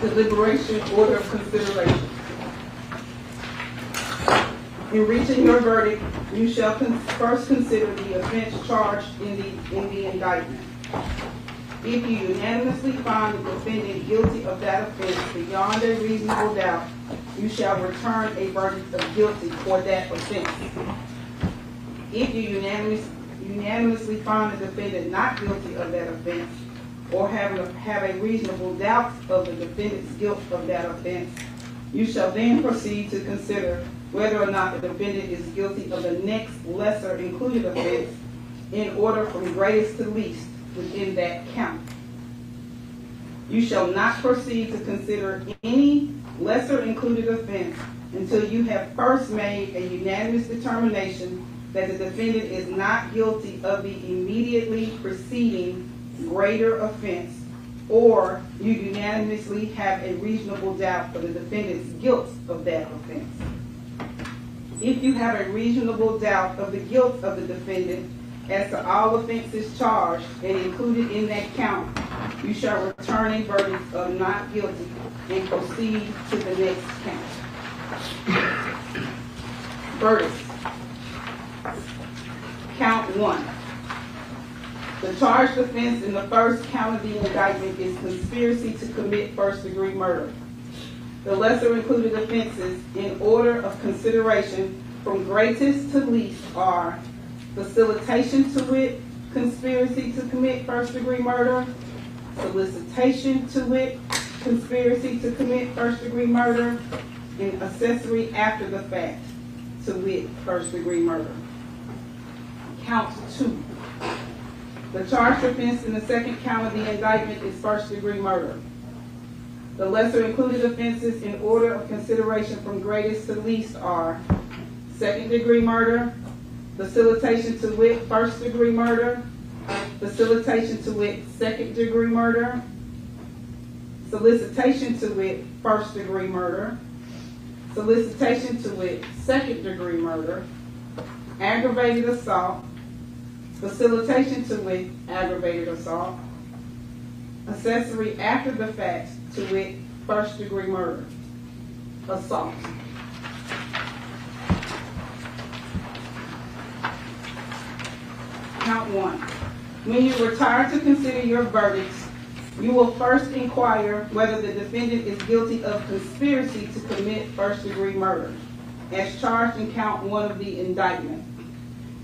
[SPEAKER 1] Deliberation, order of consideration. In reaching your verdict, you shall first consider the offense charged in the indictment. If you unanimously find the defendant guilty of that offense beyond a reasonable doubt, you shall return a verdict of guilty for that offense. If you unanimously find the defendant not guilty of that offense, or have a reasonable doubt of the defendant's guilt of that offense, you shall then proceed to consider whether or not the defendant is guilty of the next lesser included offense in order from greatest to least within that count. You shall not proceed to consider any lesser included offense until you have first made a unanimous determination that the defendant is not guilty of the immediately preceding greater offense, or you unanimously have a reasonable doubt of the defendant's guilt of that offense. If you have a reasonable doubt of the guilt of the defendant as to all offenses charged and included in that count, you shall return a verdict of not guilty and proceed to the next count. Verdict. Count 1. The charged offense in the first count of the indictment is conspiracy to commit first-degree murder. The lesser included offenses in order of consideration from greatest to least are facilitation to wit, conspiracy to commit first-degree murder, solicitation to wit, conspiracy to commit first-degree murder, and accessory after the fact to wit, first-degree murder. Count 2. The charged offense in the second count of the indictment is first-degree murder. The lesser included offenses in order of consideration from greatest to least are second-degree murder, facilitation to wit, first-degree murder, facilitation to wit, second-degree murder, solicitation to wit, first-degree murder, solicitation to wit, second-degree murder, aggravated assault, facilitation to wit, aggravated assault, accessory after the fact to wit, first-degree murder, assault. Count 1. When you retire to consider your verdicts, you will first inquire whether the defendant is guilty of conspiracy to commit first-degree murder, as charged in count 1 of the indictment.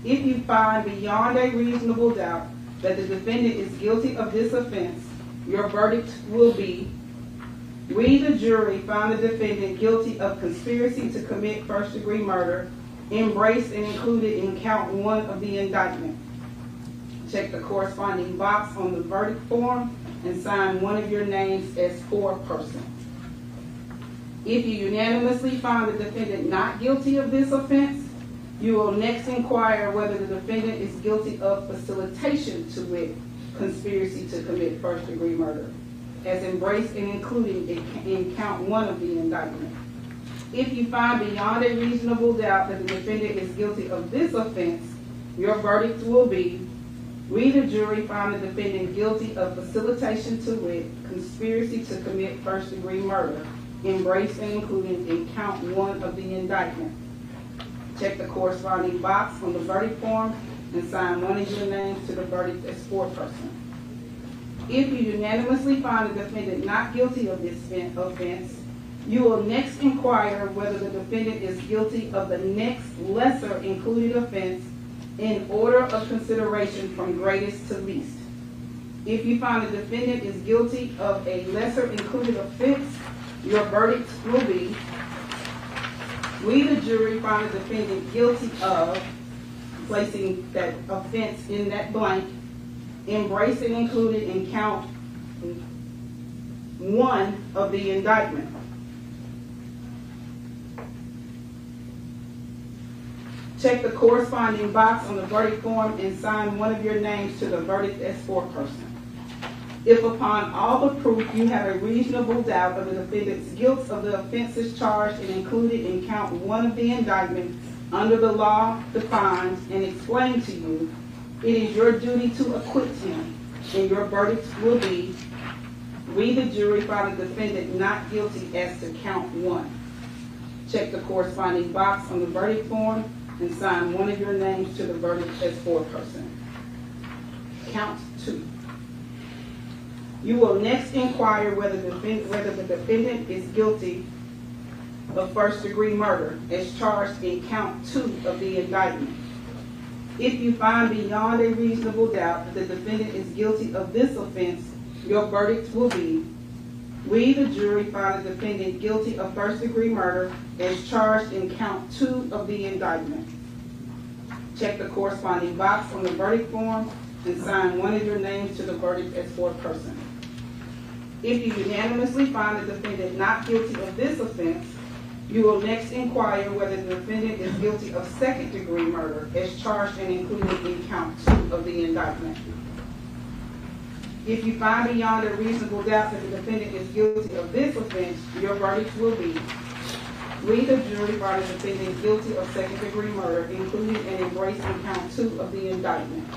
[SPEAKER 1] If you find beyond a reasonable doubt that the defendant is guilty of this offense, your verdict will be: we, the jury, found the defendant guilty of conspiracy to commit first-degree murder, embraced and included in count 1 of the indictment. Check the corresponding box on the verdict form and sign one of your names as foreperson. If you unanimously find the defendant not guilty of this offense, you will next inquire whether the defendant is guilty of facilitation to wit, conspiracy to commit first-degree murder, as embraced and included in count 1 of the indictment. If you find beyond a reasonable doubt that the defendant is guilty of this offense, your verdict will be, we the jury find the defendant guilty of facilitation to wit, conspiracy to commit first-degree murder, embraced and included in count 1 of the indictment. Check the corresponding box on the verdict form and sign one of your names to the verdict as foreperson. If you unanimously find the defendant not guilty of this offense, you will next inquire whether the defendant is guilty of the next lesser included offense in order of consideration from greatest to least. If you find the defendant is guilty of a lesser included offense, your verdict will be, we the jury find the defendant guilty of, placing that offense in that blank, embraced and included in count 1 of the indictment. Check the corresponding box on the verdict form and sign one of your names to the verdict as foreperson. If upon all the proof you have a reasonable doubt of the defendant's guilt of the offenses charged and included in count 1 of the indictment under the law defined and explained to you, it is your duty to acquit him, and your verdict will be, we the jury find the defendant not guilty as to count 1. Check the corresponding box on the verdict form and sign one of your names to the verdict as foreperson. Count 2. You will next inquire whether the defendant is guilty of first-degree murder as charged in count 2 of the indictment. If you find beyond a reasonable doubt that the defendant is guilty of this offense, your verdict will be, we the jury find the defendant guilty of first-degree murder as charged in count 2 of the indictment. Check the corresponding box on the verdict form and sign one of your names to the verdict as foreperson. If you unanimously find the defendant not guilty of this offense, you will next inquire whether the defendant is guilty of second-degree murder as charged and included in count 2 of the indictment. If you find beyond a reasonable doubt that the defendant is guilty of this offense, your verdict will be, we the jury find the defendant guilty of second-degree murder, including and embraced in count 2 of the indictment.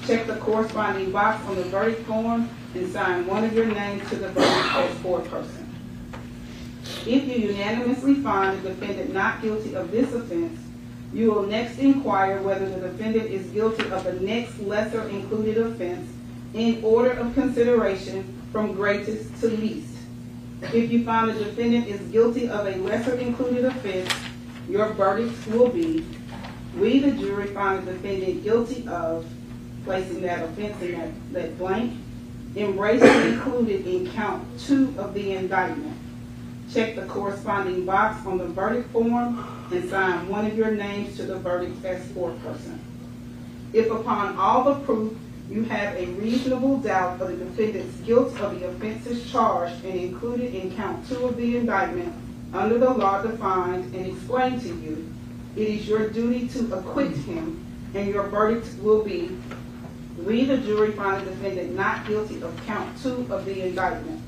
[SPEAKER 1] Check the corresponding box on the verdict form and sign one of your names to the verdict as foreperson. If you unanimously find the defendant not guilty of this offense, you will next inquire whether the defendant is guilty of the next lesser included offense in order of consideration from greatest to least. If you find the defendant is guilty of a lesser included offense, your verdict will be, we the jury find the defendant guilty of, placing that offense in that blank, embraced and included in count 2 of the indictment. Check the corresponding box on the verdict form and sign one of your names to the verdict as foreperson. If upon all the proof you have a reasonable doubt of the defendant's guilt of the offenses charged and included in count 2 of the indictment under the law defined and explained to you, it is your duty to acquit him, and your verdict will be, we the jury find the defendant not guilty of count 2 of the indictment.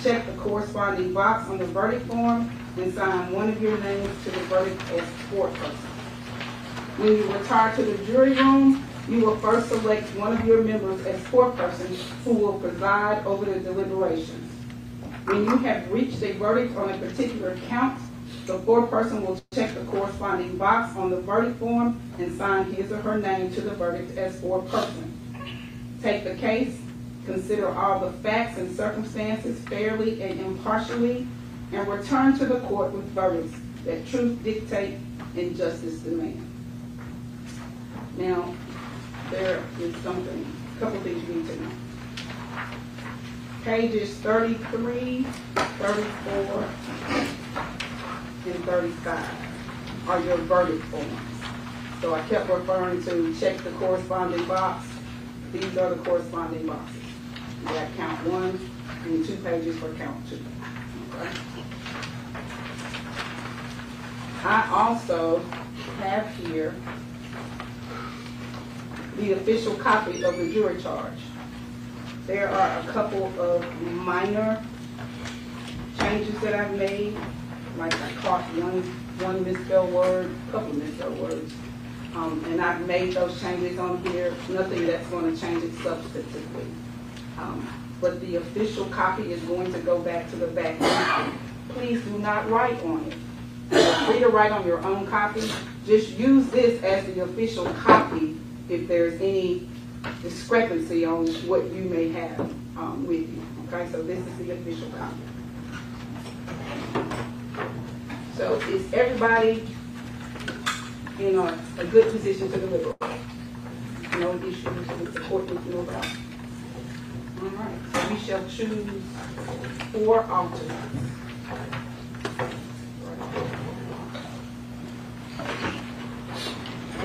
[SPEAKER 1] Check the corresponding box on the verdict form and sign one of your names to the verdict as foreperson. When you retire to the jury room, you will first select one of your members as foreperson who will preside over the deliberations. When you have reached a verdict on a particular count, the foreperson will check the corresponding box on the verdict form and sign his or her name to the verdict as foreperson. Take the case, consider all the facts and circumstances fairly and impartially, and return to the court with verdicts that truth dictate and justice demand. Now, there is a couple things you need to know. Pages 33, 34, and 35 are your verdict forms. So I kept referring to check the corresponding box. These are the corresponding boxes. You got count 1 and 2 pages for count 2. Okay? I also have here the official copy of the jury charge. There are a couple of minor changes that I've made, like I caught one misspelled word, a couple of misspelled words, and I've made those changes on here. Nothing that's going to change it substantively. But the official copy is going to go back to the back. Please do not write on it. Feel free to write on your own copy. Just use this as the official copy if there's any discrepancy on what you may have with you. Okay, so this is the official copy. So is everybody in a good position to deliberate? No issues with the court we know about? All right, so we shall choose 4 alternates.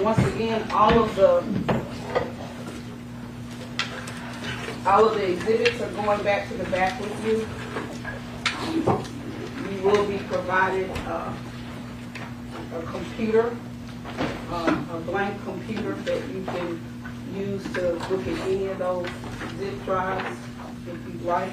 [SPEAKER 1] Once again, all of the exhibits are going back to the back with you. You will be provided a computer, a blank computer that you can use to look at any of those zip drives if you'd like.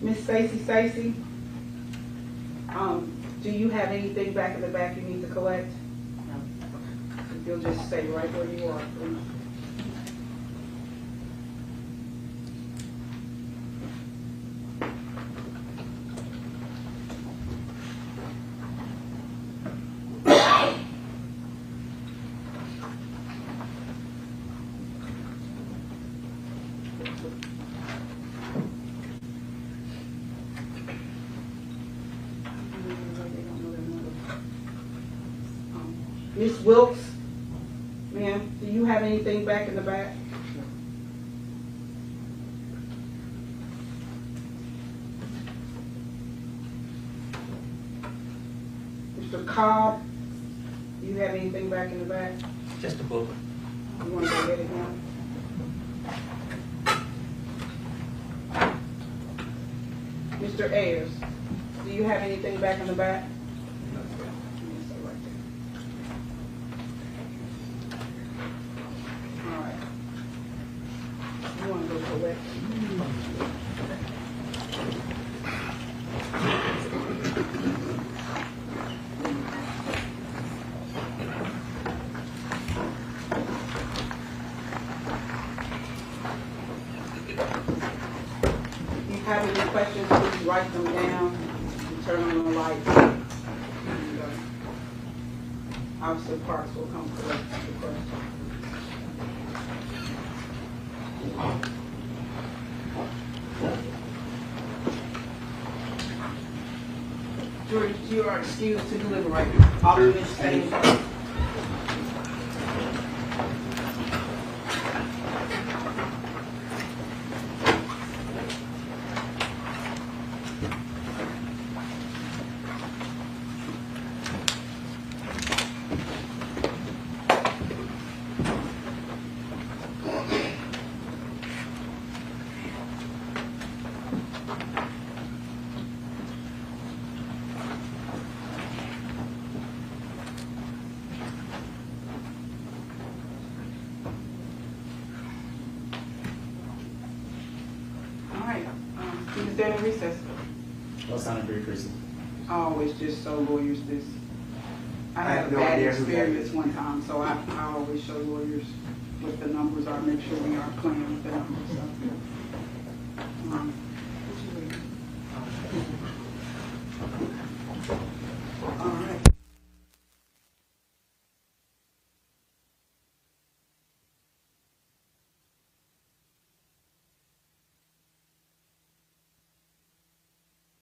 [SPEAKER 1] Miss Stacy, do you have anything back in the back you need to collect? No. If you'll just stay right where you are, please. Miss Wilkes, ma'am, do you have anything back in the back? Mr. Cobb, do you have anything back in the back?
[SPEAKER 7] Just a book.
[SPEAKER 1] You want to go get it now? Mr. Ayers, do you have anything back in the back? Have any questions, please write them down and turn on the lights. And, Officer Parks will come collect the question. George, you are excused to deliberate. Alternate standing. Is there any recess?
[SPEAKER 7] What sounded very crazy.
[SPEAKER 1] Oh, it's just so lawyers this. I
[SPEAKER 5] I
[SPEAKER 1] had
[SPEAKER 5] have
[SPEAKER 1] a
[SPEAKER 5] no
[SPEAKER 1] bad
[SPEAKER 5] idea who that
[SPEAKER 1] experience
[SPEAKER 5] is.
[SPEAKER 1] one time, so I always show lawyers what the numbers are, make sure we are playing with the numbers. So.